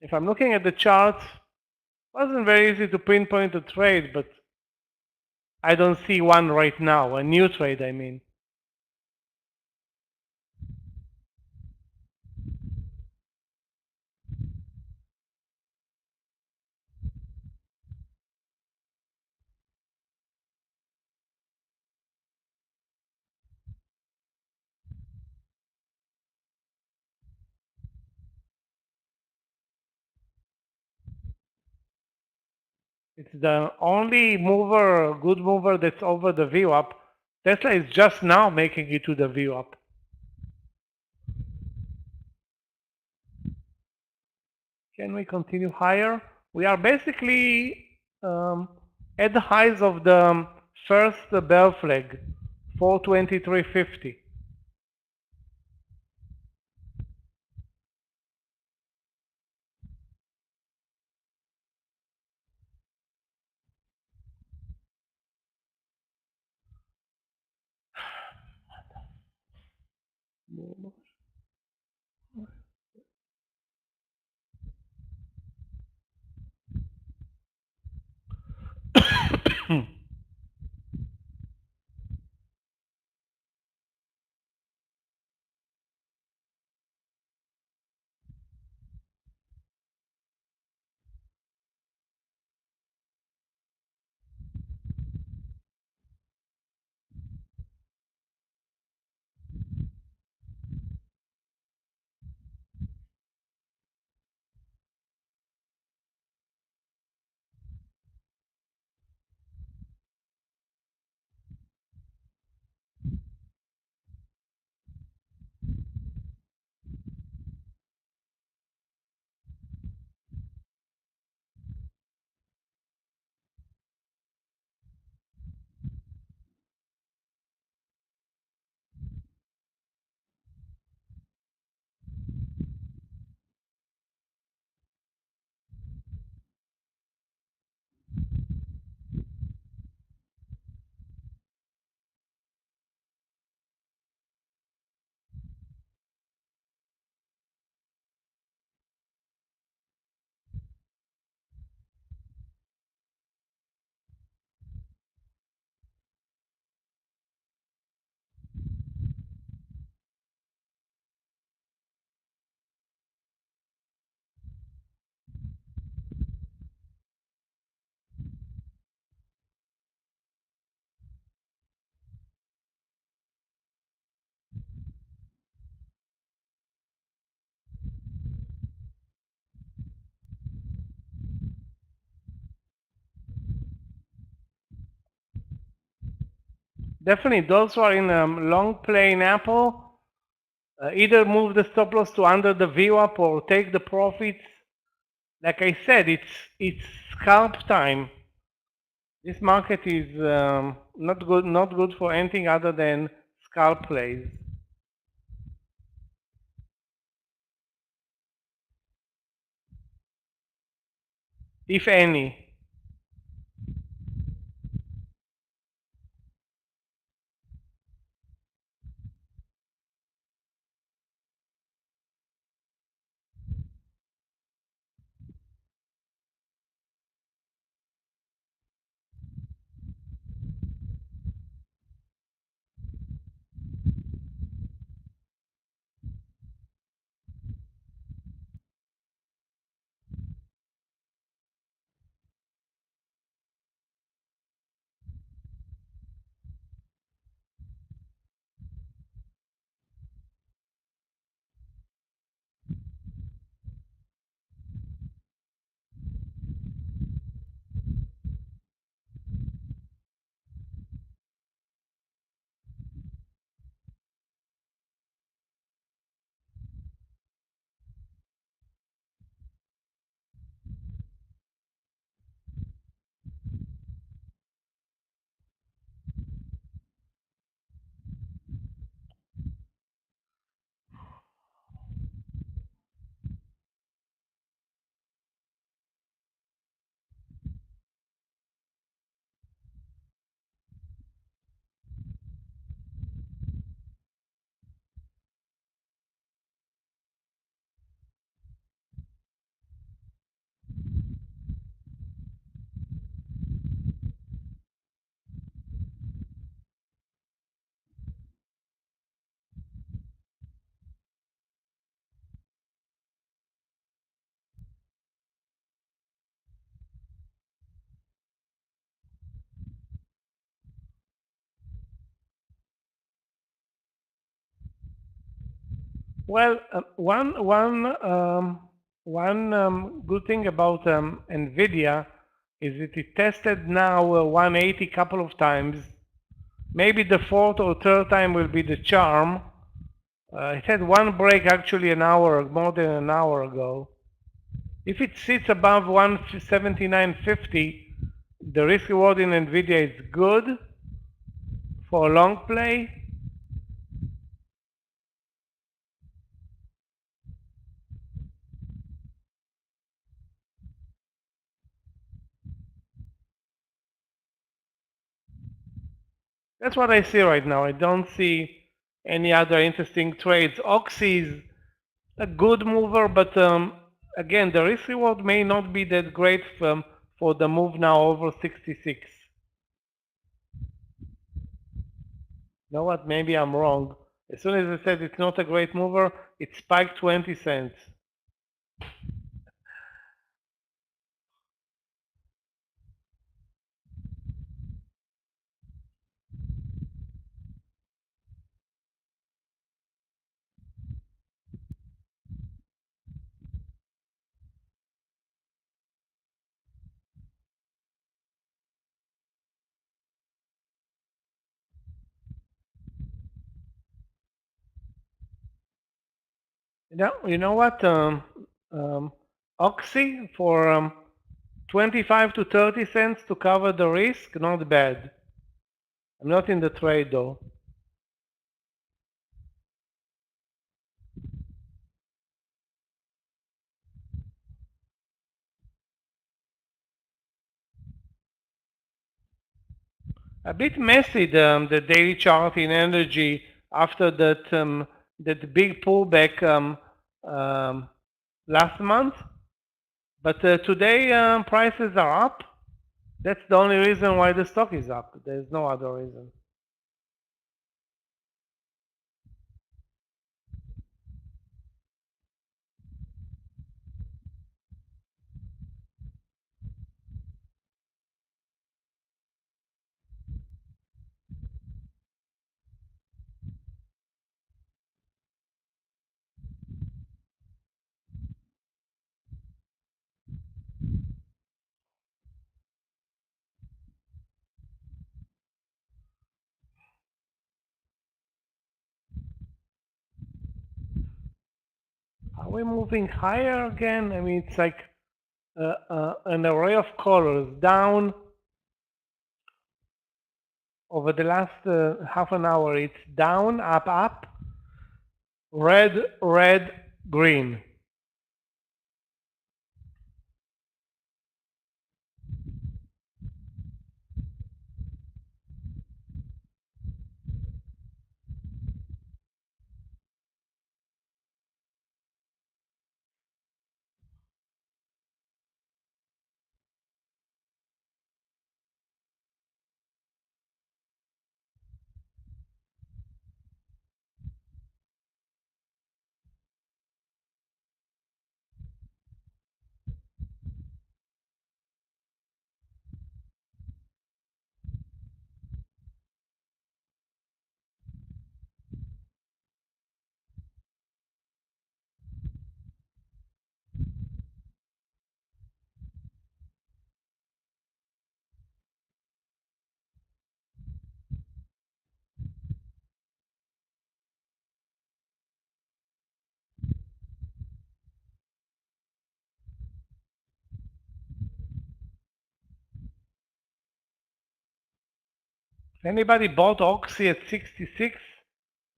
If I'm looking at the chart, it wasn't very easy to pinpoint a trade, but I don't see one right now, a new trade, I mean. It's the only mover, good mover that's over the VWAP. Tesla is just now making it to the VWAP. Can we continue higher? We are basically at the highs of the first bear flag, 423.50. Definitely, those who are in long play in Apple, either move the stop loss to under the VWAP or take the profits. Like I said, it's scalp time. This market is not good for anything other than scalp plays. If any. Well, one good thing about NVIDIA is that it tested now 180 couple of times. Maybe the fourth or third time will be the charm. It had one break actually more than an hour ago. If it sits above 179.50, the risk reward in NVIDIA is good for a long play. That's what I see right now. I don't see any other interesting trades. Oxy is a good mover, but again, the risk reward may not be that great for the move now over 66. You know what? Maybe I'm wrong. As soon as I said it's not a great mover, it spiked 20 cents. You know what? Oxy for 25 to 30 cents to cover the risk, not bad. I'm not in the trade though. A bit messy, the daily chart in energy after that big pullback last month. But today prices are up. That's the only reason why the stock is up. There's no other reason. Are we moving higher again? I mean, it's like an array of colors. Down over the last half an hour, it's down, up, up, red, red, green. If anybody bought Oxy at 66,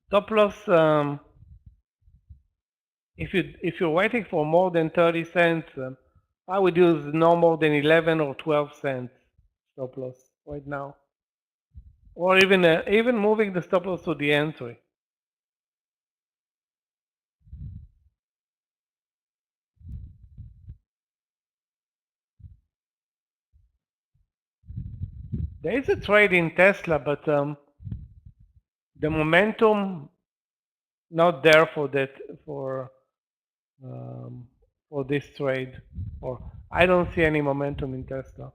stop loss, if you're waiting for more than 30 cents, I would use no more than 11 or 12 cents stop loss right now. Or even moving the stop loss to the entry. There is a trade in Tesla, but the momentum not there for this trade. Or I don't see any momentum in Tesla.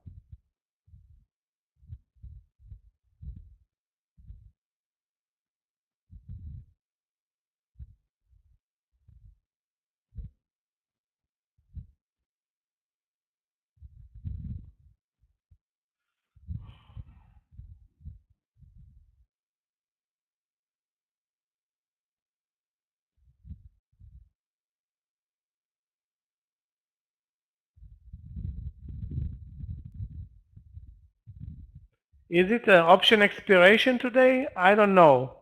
Is it an option expiration today? I don't know.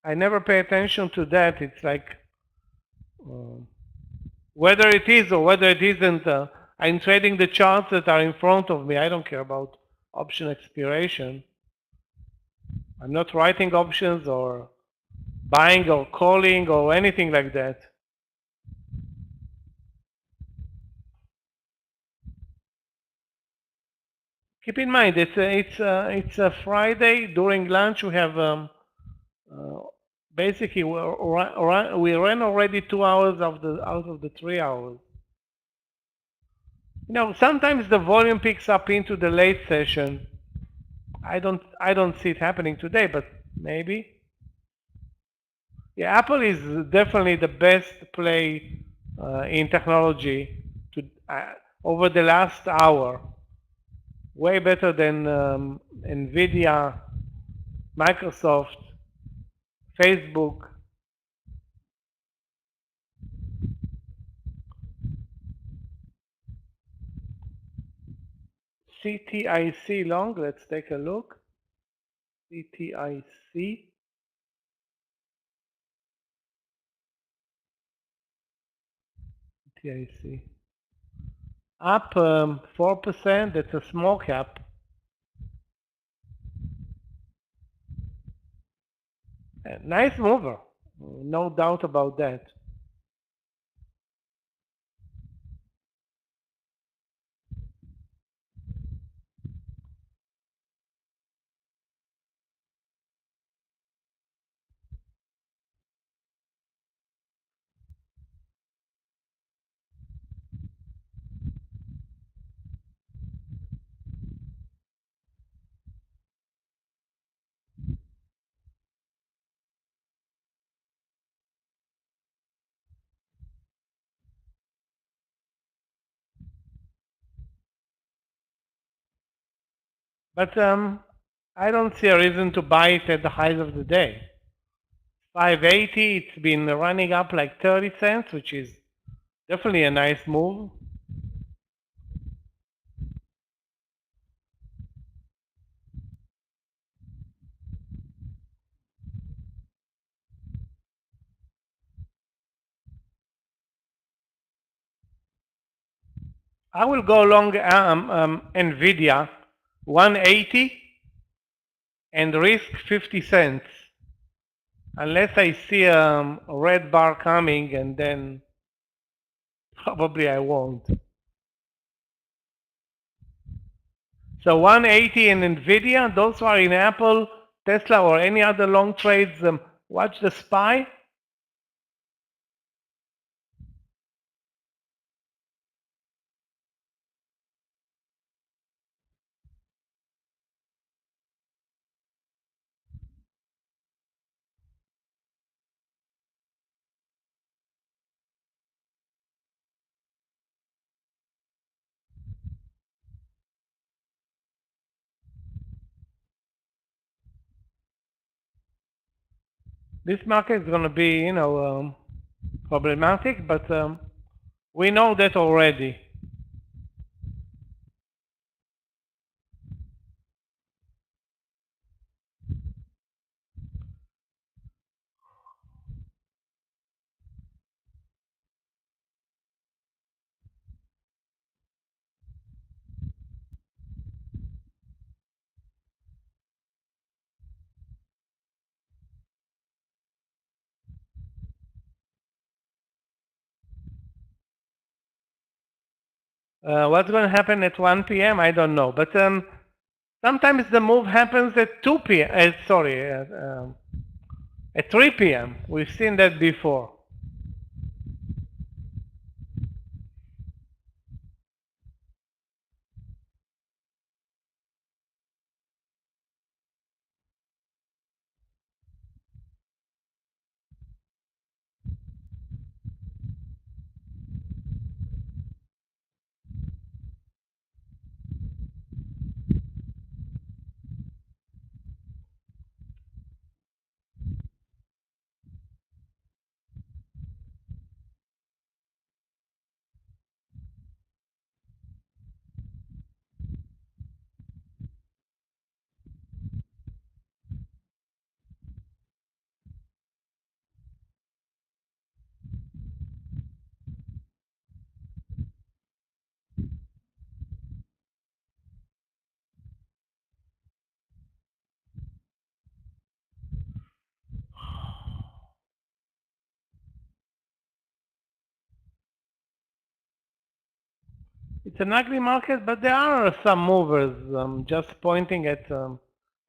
I never pay attention to that. It's like whether it is or whether it isn't. I'm trading the charts that are in front of me. I don't care about option expiration. I'm not writing options or buying or calling or anything like that. Keep in mind, it's a Friday. During lunch, we have basically we ran already 2 hours out of the 3 hours. You know, sometimes the volume picks up into the late session. I don't see it happening today, but maybe. Yeah, Apple is definitely the best play in technology to over the last hour. Way better than Nvidia, Microsoft, Facebook. CTIC long, let's take a look. CTIC. CTIC. Up 4%, that's a small cap. Nice mover, no doubt about that. But I don't see a reason to buy it at the highs of the day. 580, it's been running up like 30 cents, which is definitely a nice move. I will go long Nvidia 180 and risk 50 cents. Unless I see a red bar coming, and then probably I won't. So 180 in Nvidia, those who are in Apple, Tesla, or any other long trades, watch the SPY. This market is going to be, you know, problematic, but we know that already. What's going to happen at 1 p.m.? I don't know, but sometimes the move happens at 2 p.m. At 3 p.m. We've seen that before. It's an ugly market, but there are some movers. I'm just pointing at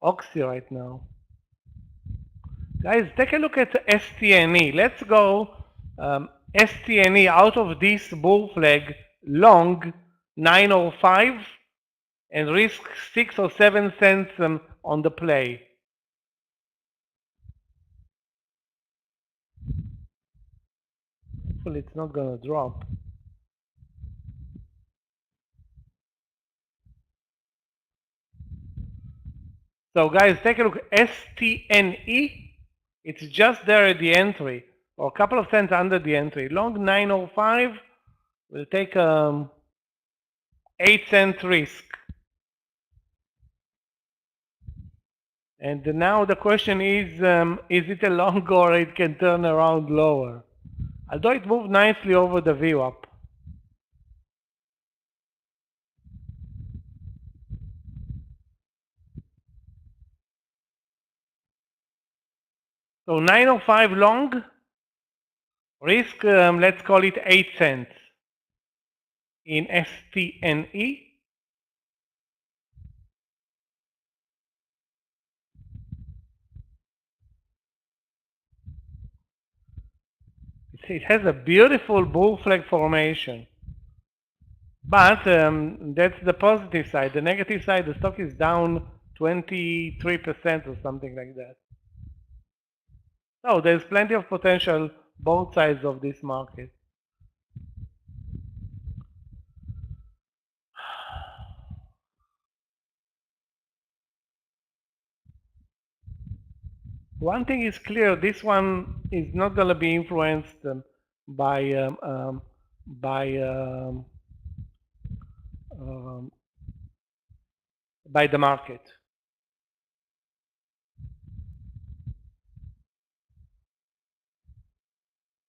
Oxy right now. Guys, take a look at STNE. Let's go STNE out of this bull flag long 905 and risk 6 or 7 cents on the play. Hopefully it's not going to drop. So guys, take a look. STNE, it's just there at the entry, or a couple of cents under the entry. Long 905 will take 8-cent risk. And now the question is it a long or it can turn around lower? Although it moved nicely over the VWAP. So 905 long, risk, let's call it 8 cents in STNE. It has a beautiful bull flag formation. But that's the positive side. The negative side, the stock is down 23% or something like that. So there's plenty of potential both sides of this market. One thing is clear, this one is not going to be influenced by the market.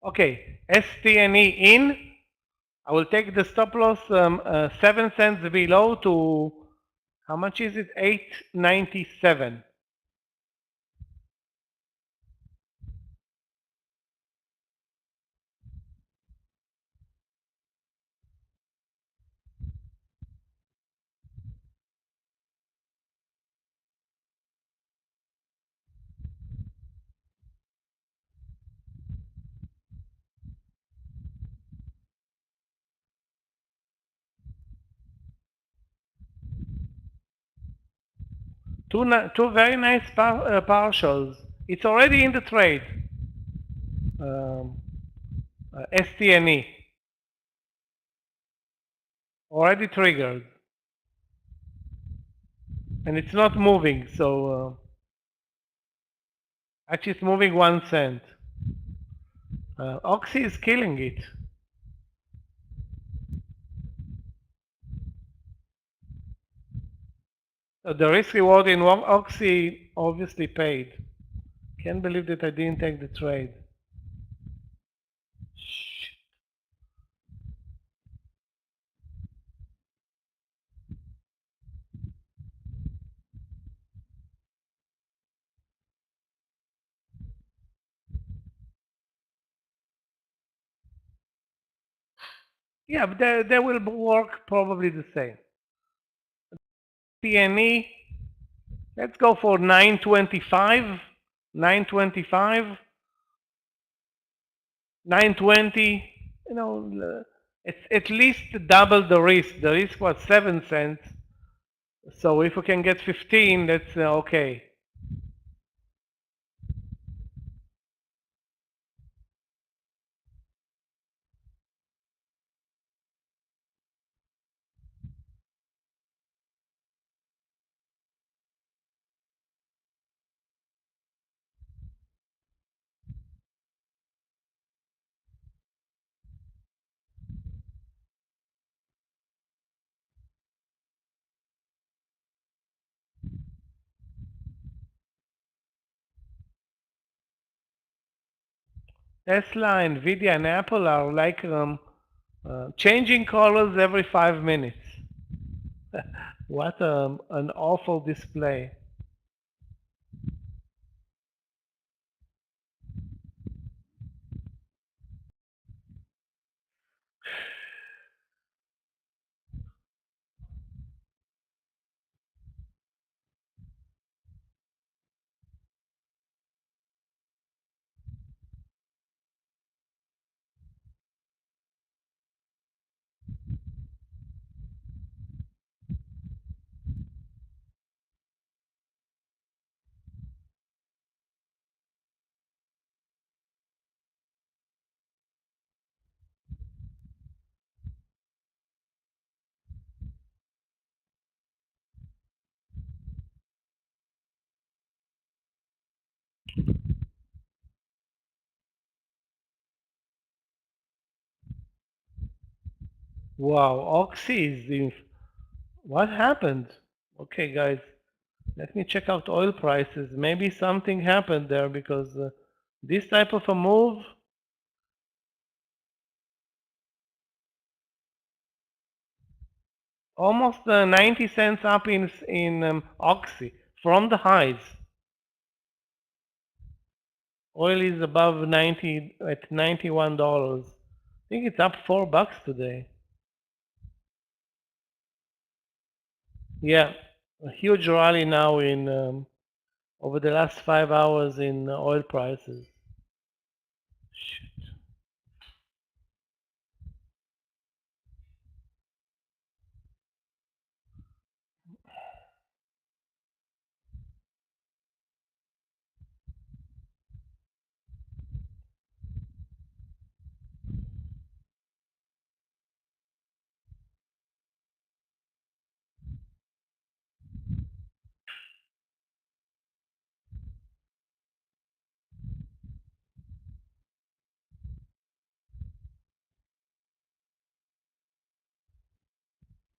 Okay, STNE in. I will take the stop loss 7 cents below to, how much is it? 8.97. Two very nice partials. It's already in the trade. STNE. Already triggered. And it's not moving, so actually it's moving 1 cent. Oxy is killing it. The risk reward in Oxy obviously paid. Can't believe that I didn't take the trade. Yeah, but they will work probably the same. PNE, let's go for 925, 925, 920. You know, it's at least double the risk. The risk was 7 cents. So if we can get 15, that's okay. Tesla, Nvidia, and Apple are like changing colors every 5 minutes. What an awful display. Wow, Oxy is in. What happened? Okay, guys, let me check out oil prices. Maybe something happened there because this type of a move. Almost 90 cents up in Oxy from the highs. Oil is above 90 at $91. I think it's up $4 today. Yeah, a huge rally now in over the last 5 hours in oil prices. Shit.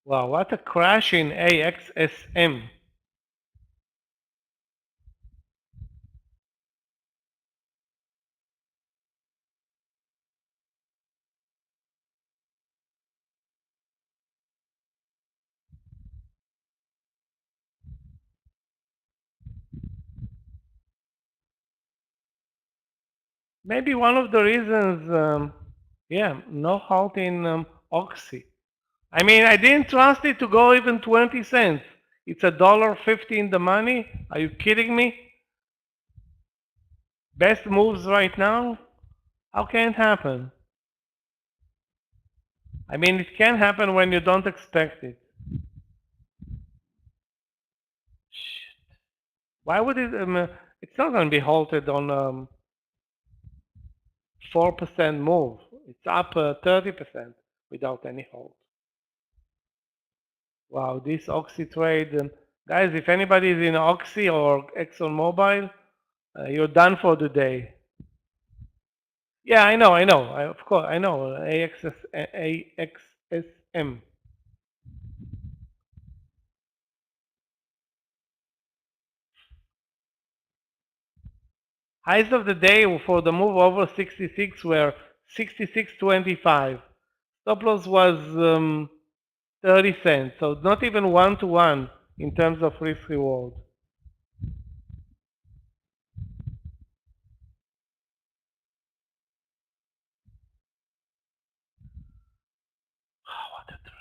Wow, what a crash in AXSM. Maybe one of the reasons, yeah, no halt in Oxy. I mean, I didn't trust it to go even 20 cents. It's $1.50 in the money. Are you kidding me? Best moves right now? How can it happen? I mean, it can happen when you don't expect it. Shit. Why would it? It's not going to be halted on 4% move. It's up 30% without any halt. Wow, this Oxy trade. Guys, if anybody is in Oxy or ExxonMobil, you're done for the day. Yeah, I know. Of course, I know. AXSM. Highs of the day for the move over 66 were 66.25. Stop loss was 30 cents, so not even 1-to-1 in terms of risk reward. What a trade.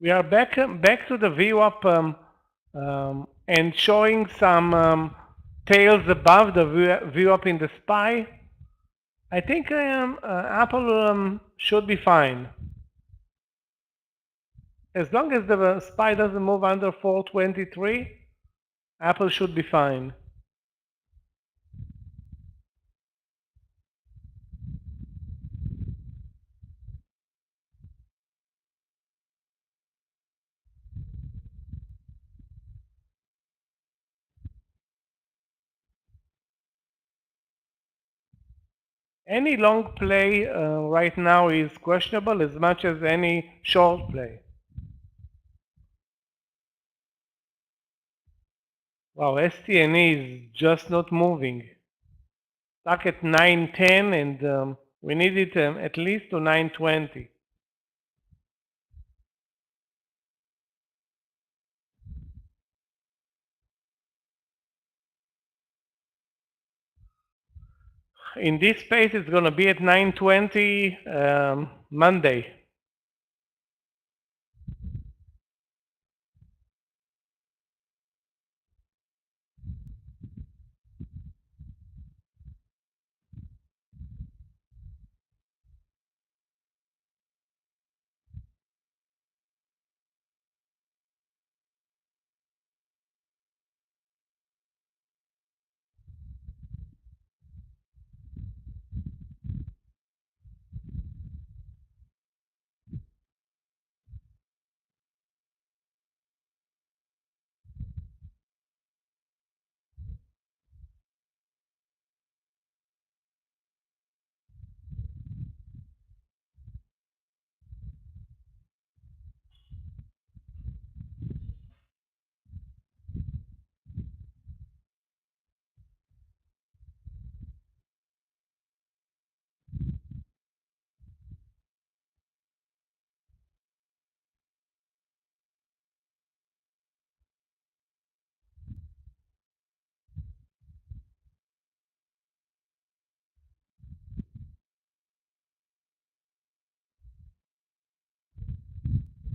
We are back to the VWAP and showing some tails above the VWAP in the SPY. I think Apple should be fine. As long as the SPY doesn't move under 423, Apple should be fine. Any long play right now is questionable as much as any short play. Wow, STNE is just not moving. Stuck at 910 and we need it at least to 920. In this space, it's going to be at 920 Monday.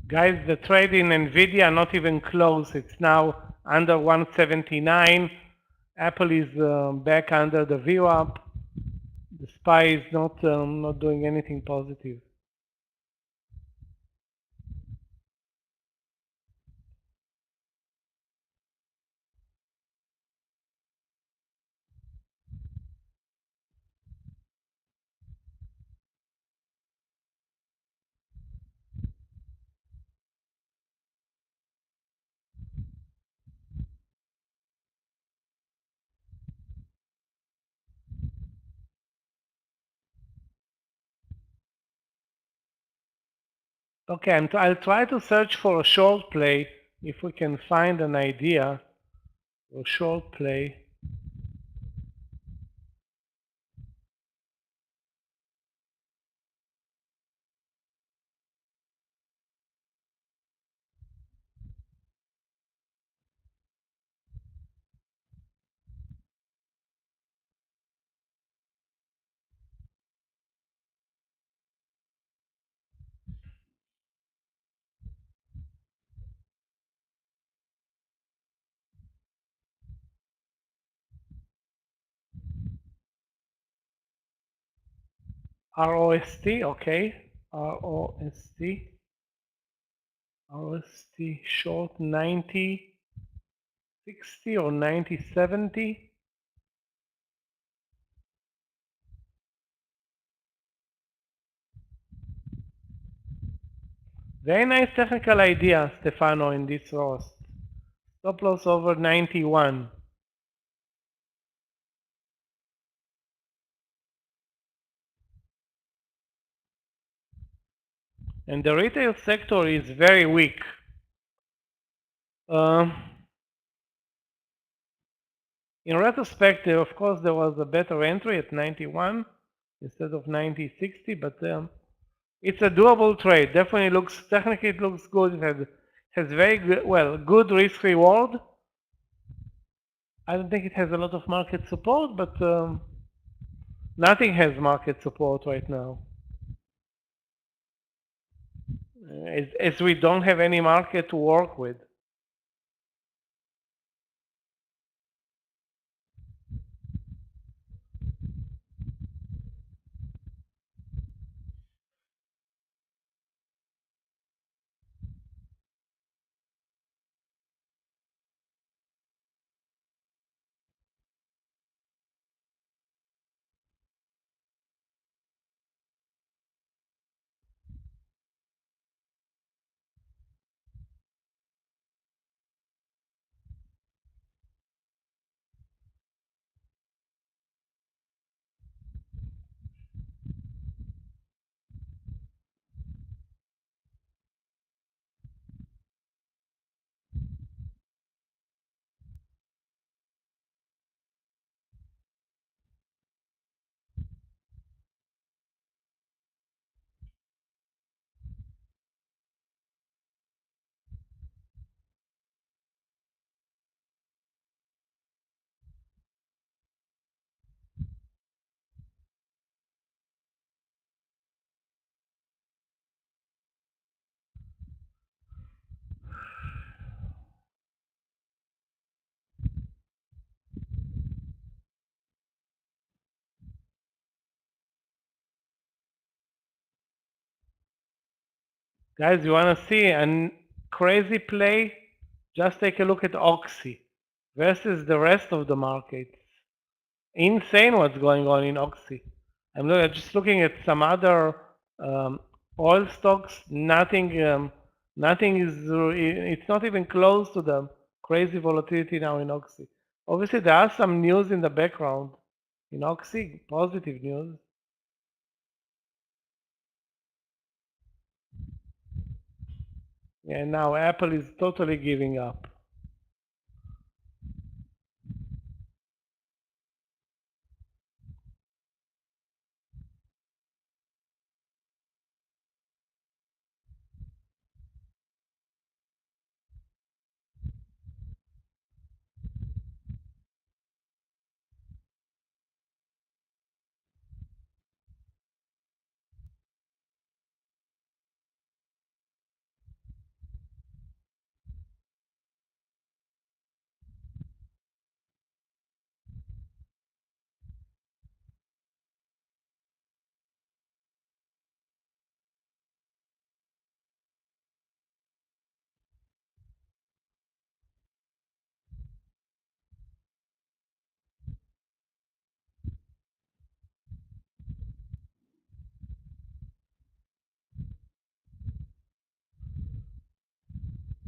Guys, the trade in NVIDIA are not even close. It's now under 179. Apple is back under the VWAP. The SPY is not doing anything positive. Okay, I'll try to search for a short play if we can find an idea for a short play. ROST, okay. ROST short 90, 60 or 90, 70. Very nice technical idea, Stefano, in this roast. Stop loss over 91. And the retail sector is very weak. In retrospect, of course, there was a better entry at 91 instead of 90, 60, but it's a doable trade. Definitely looks, technically it looks good. It has very good, well, good risk reward. I don't think it has a lot of market support, but nothing has market support right now. as we don't have any market to work with. Guys, you want to see a crazy play? Just take a look at Oxy versus the rest of the market. Insane what's going on in Oxy. I'm just looking at some other oil stocks. Nothing is. It's not even close to the crazy volatility now in Oxy. Obviously, there are some news in the background in Oxy, positive news. And now Apple is totally giving up.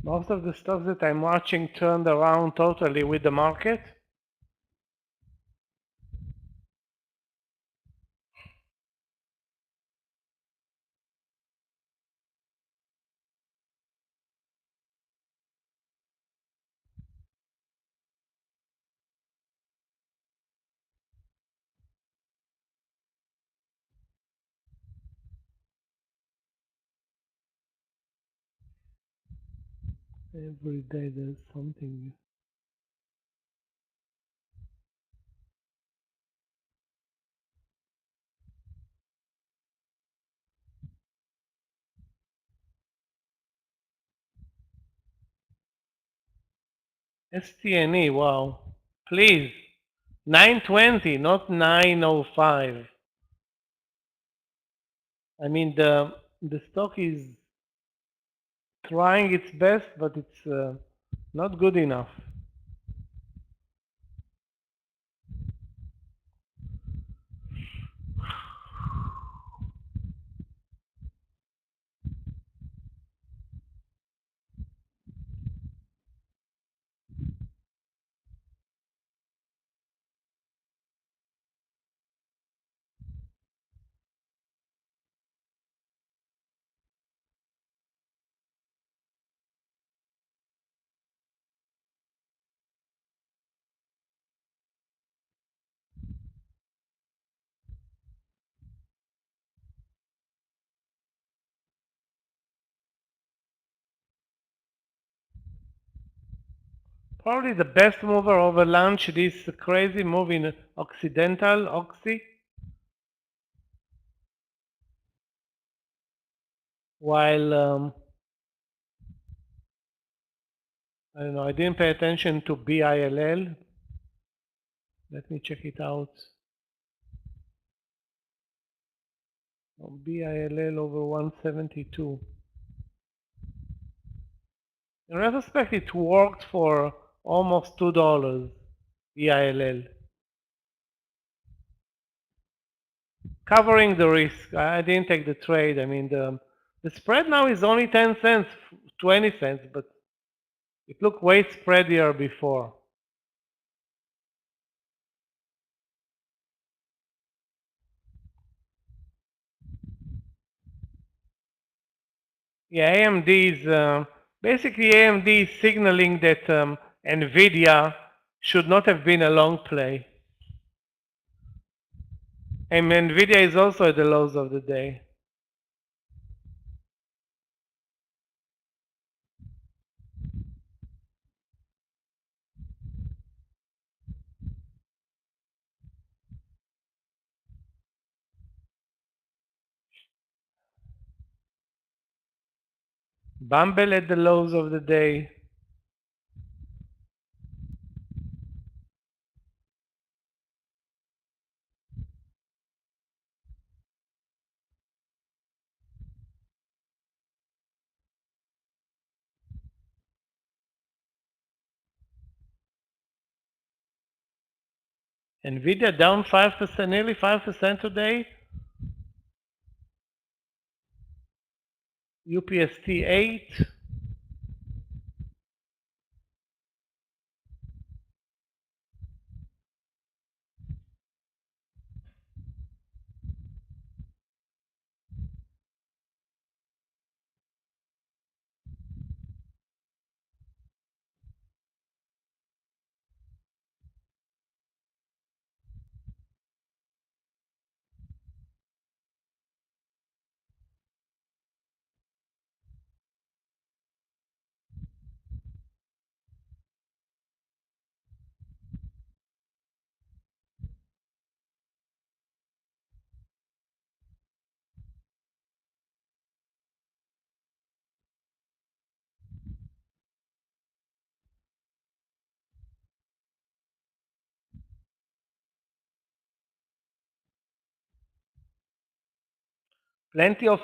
Most of the stocks that I'm watching turned around totally with the market. Every day there's something. STNE, wow. Please. 920, not 905. I mean, the stock is trying its best, but it's not good enough. Probably the best mover over lunch, this crazy move in Occidental, Oxy. while I don't know, I didn't pay attention to BILL. Let me check it out. Oh, BILL over 172. In retrospect, it worked for almost $2, BILL. Covering the risk. I didn't take the trade. I mean, the spread now is only 10 cents, 20 cents, but it looked way spreadier before. Yeah, AMD is basically AMD is signaling that NVIDIA should not have been a long play. And NVIDIA is also at the lows of the day. Bumble at the lows of the day. NVIDIA down 5%, nearly 5% today. UPST 8. Plenty of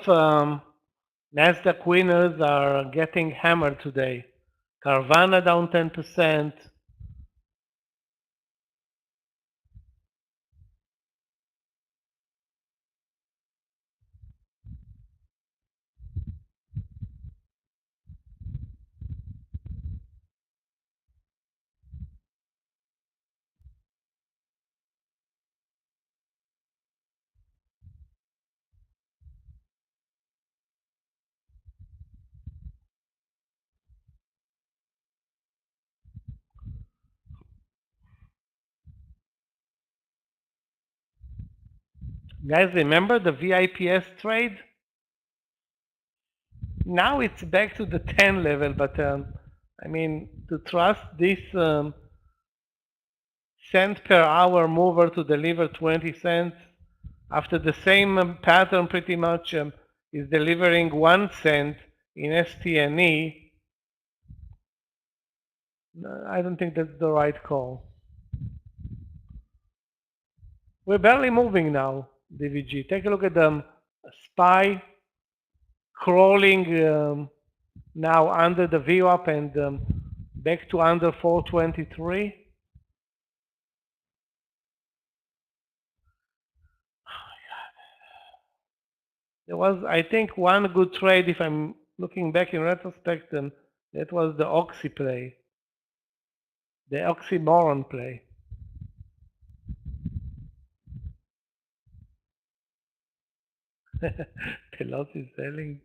NASDAQ winners are getting hammered today. Carvana down 10%. Guys, remember the VIPS trade? Now it's back to the 10 level, but I mean, to trust this cent per hour mover to deliver 20 cents after the same pattern pretty much is delivering 1 cent in STNE, I don't think that's the right call. We're barely moving now, DVG. Take a look at the SPY crawling now under the VWAP and back to under 423. There was, I think, one good trade, if I'm looking back in retrospect, that was the Oxy play, the oxymoron play. Pelosi selling.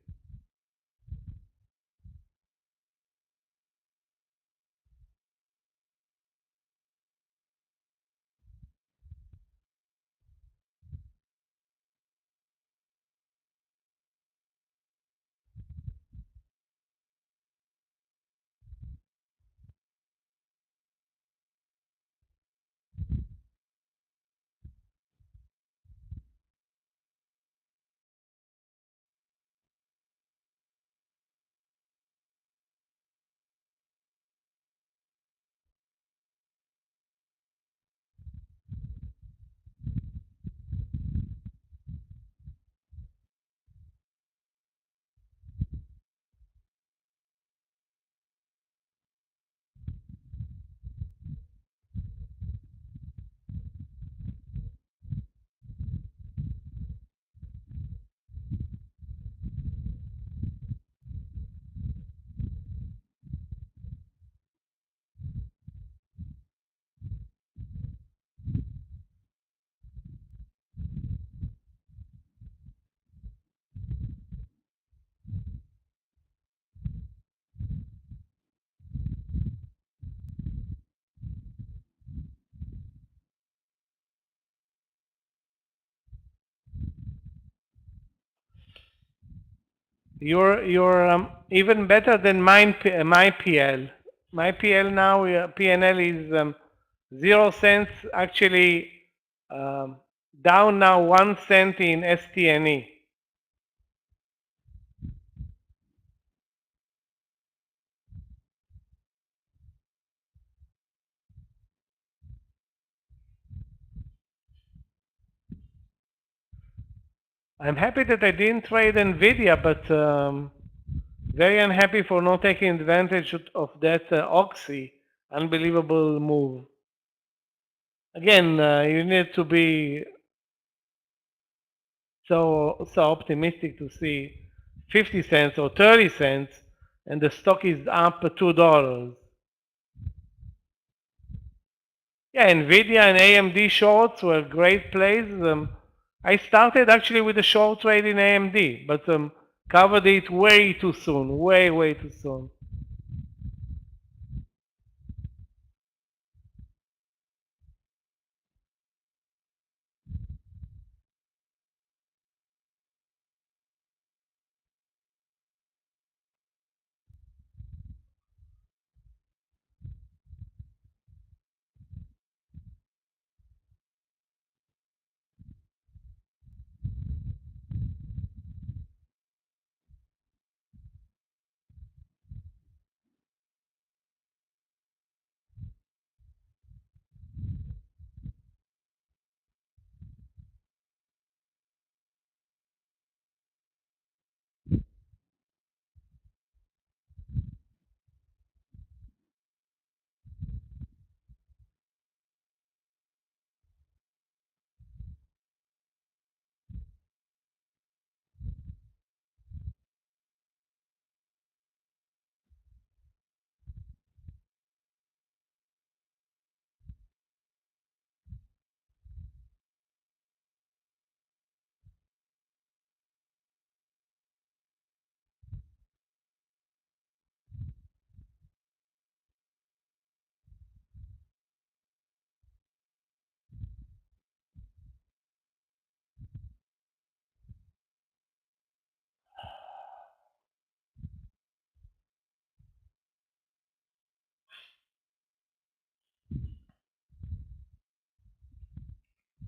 You're even better than mine. My PL. My PL now. PNL is 0 cents. Actually, down now 1 cent in STNE. I'm happy that I didn't trade Nvidia, but very unhappy for not taking advantage of that Oxy unbelievable move. Again, you need to be so optimistic to see 50 cents or 30 cents, and the stock is up $2. Yeah, Nvidia and AMD shorts were great plays. I started actually with a short trade in AMD, but covered it way too soon, way too soon.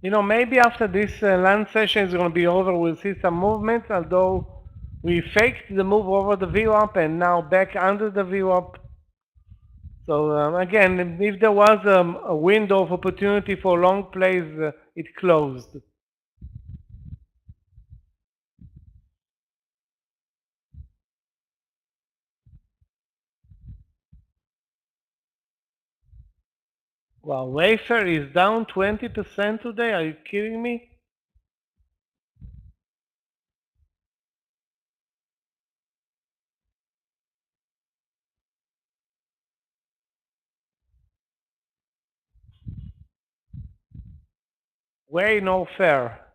You know, maybe after this lunch session is going to be over, we'll see some movement, although we faked the move over the VWAP and now back under the VWAP. So again, if there was a window of opportunity for long plays, it closed. Wow, Wayfair is down 20% today. Are you kidding me? Way no fair.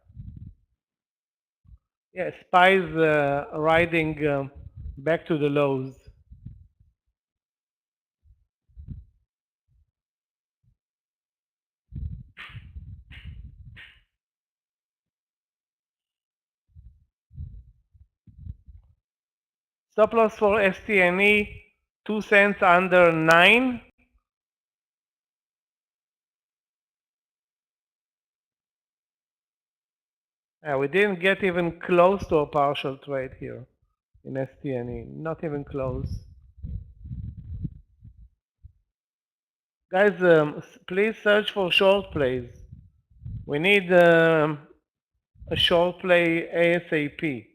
Yeah, SPY's riding back to the lows. Stop loss for STNE, 2 cents under 9. We didn't get even close to a partial trade here in STNE, not even close. Guys, please search for short plays. We need a short play ASAP.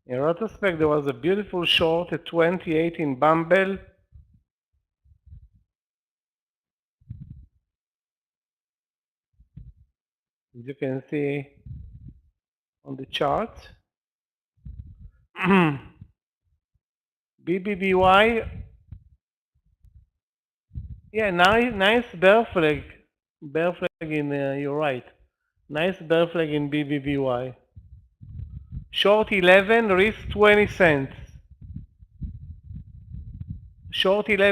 In retrospect, there was a beautiful short at 28 in Bumble. As you can see on the chart. BBBY, yeah, nice bear flag. Bear flag in, you're right. Nice bear flag in BBBY. Short 11, risk 20 cents. Short 11.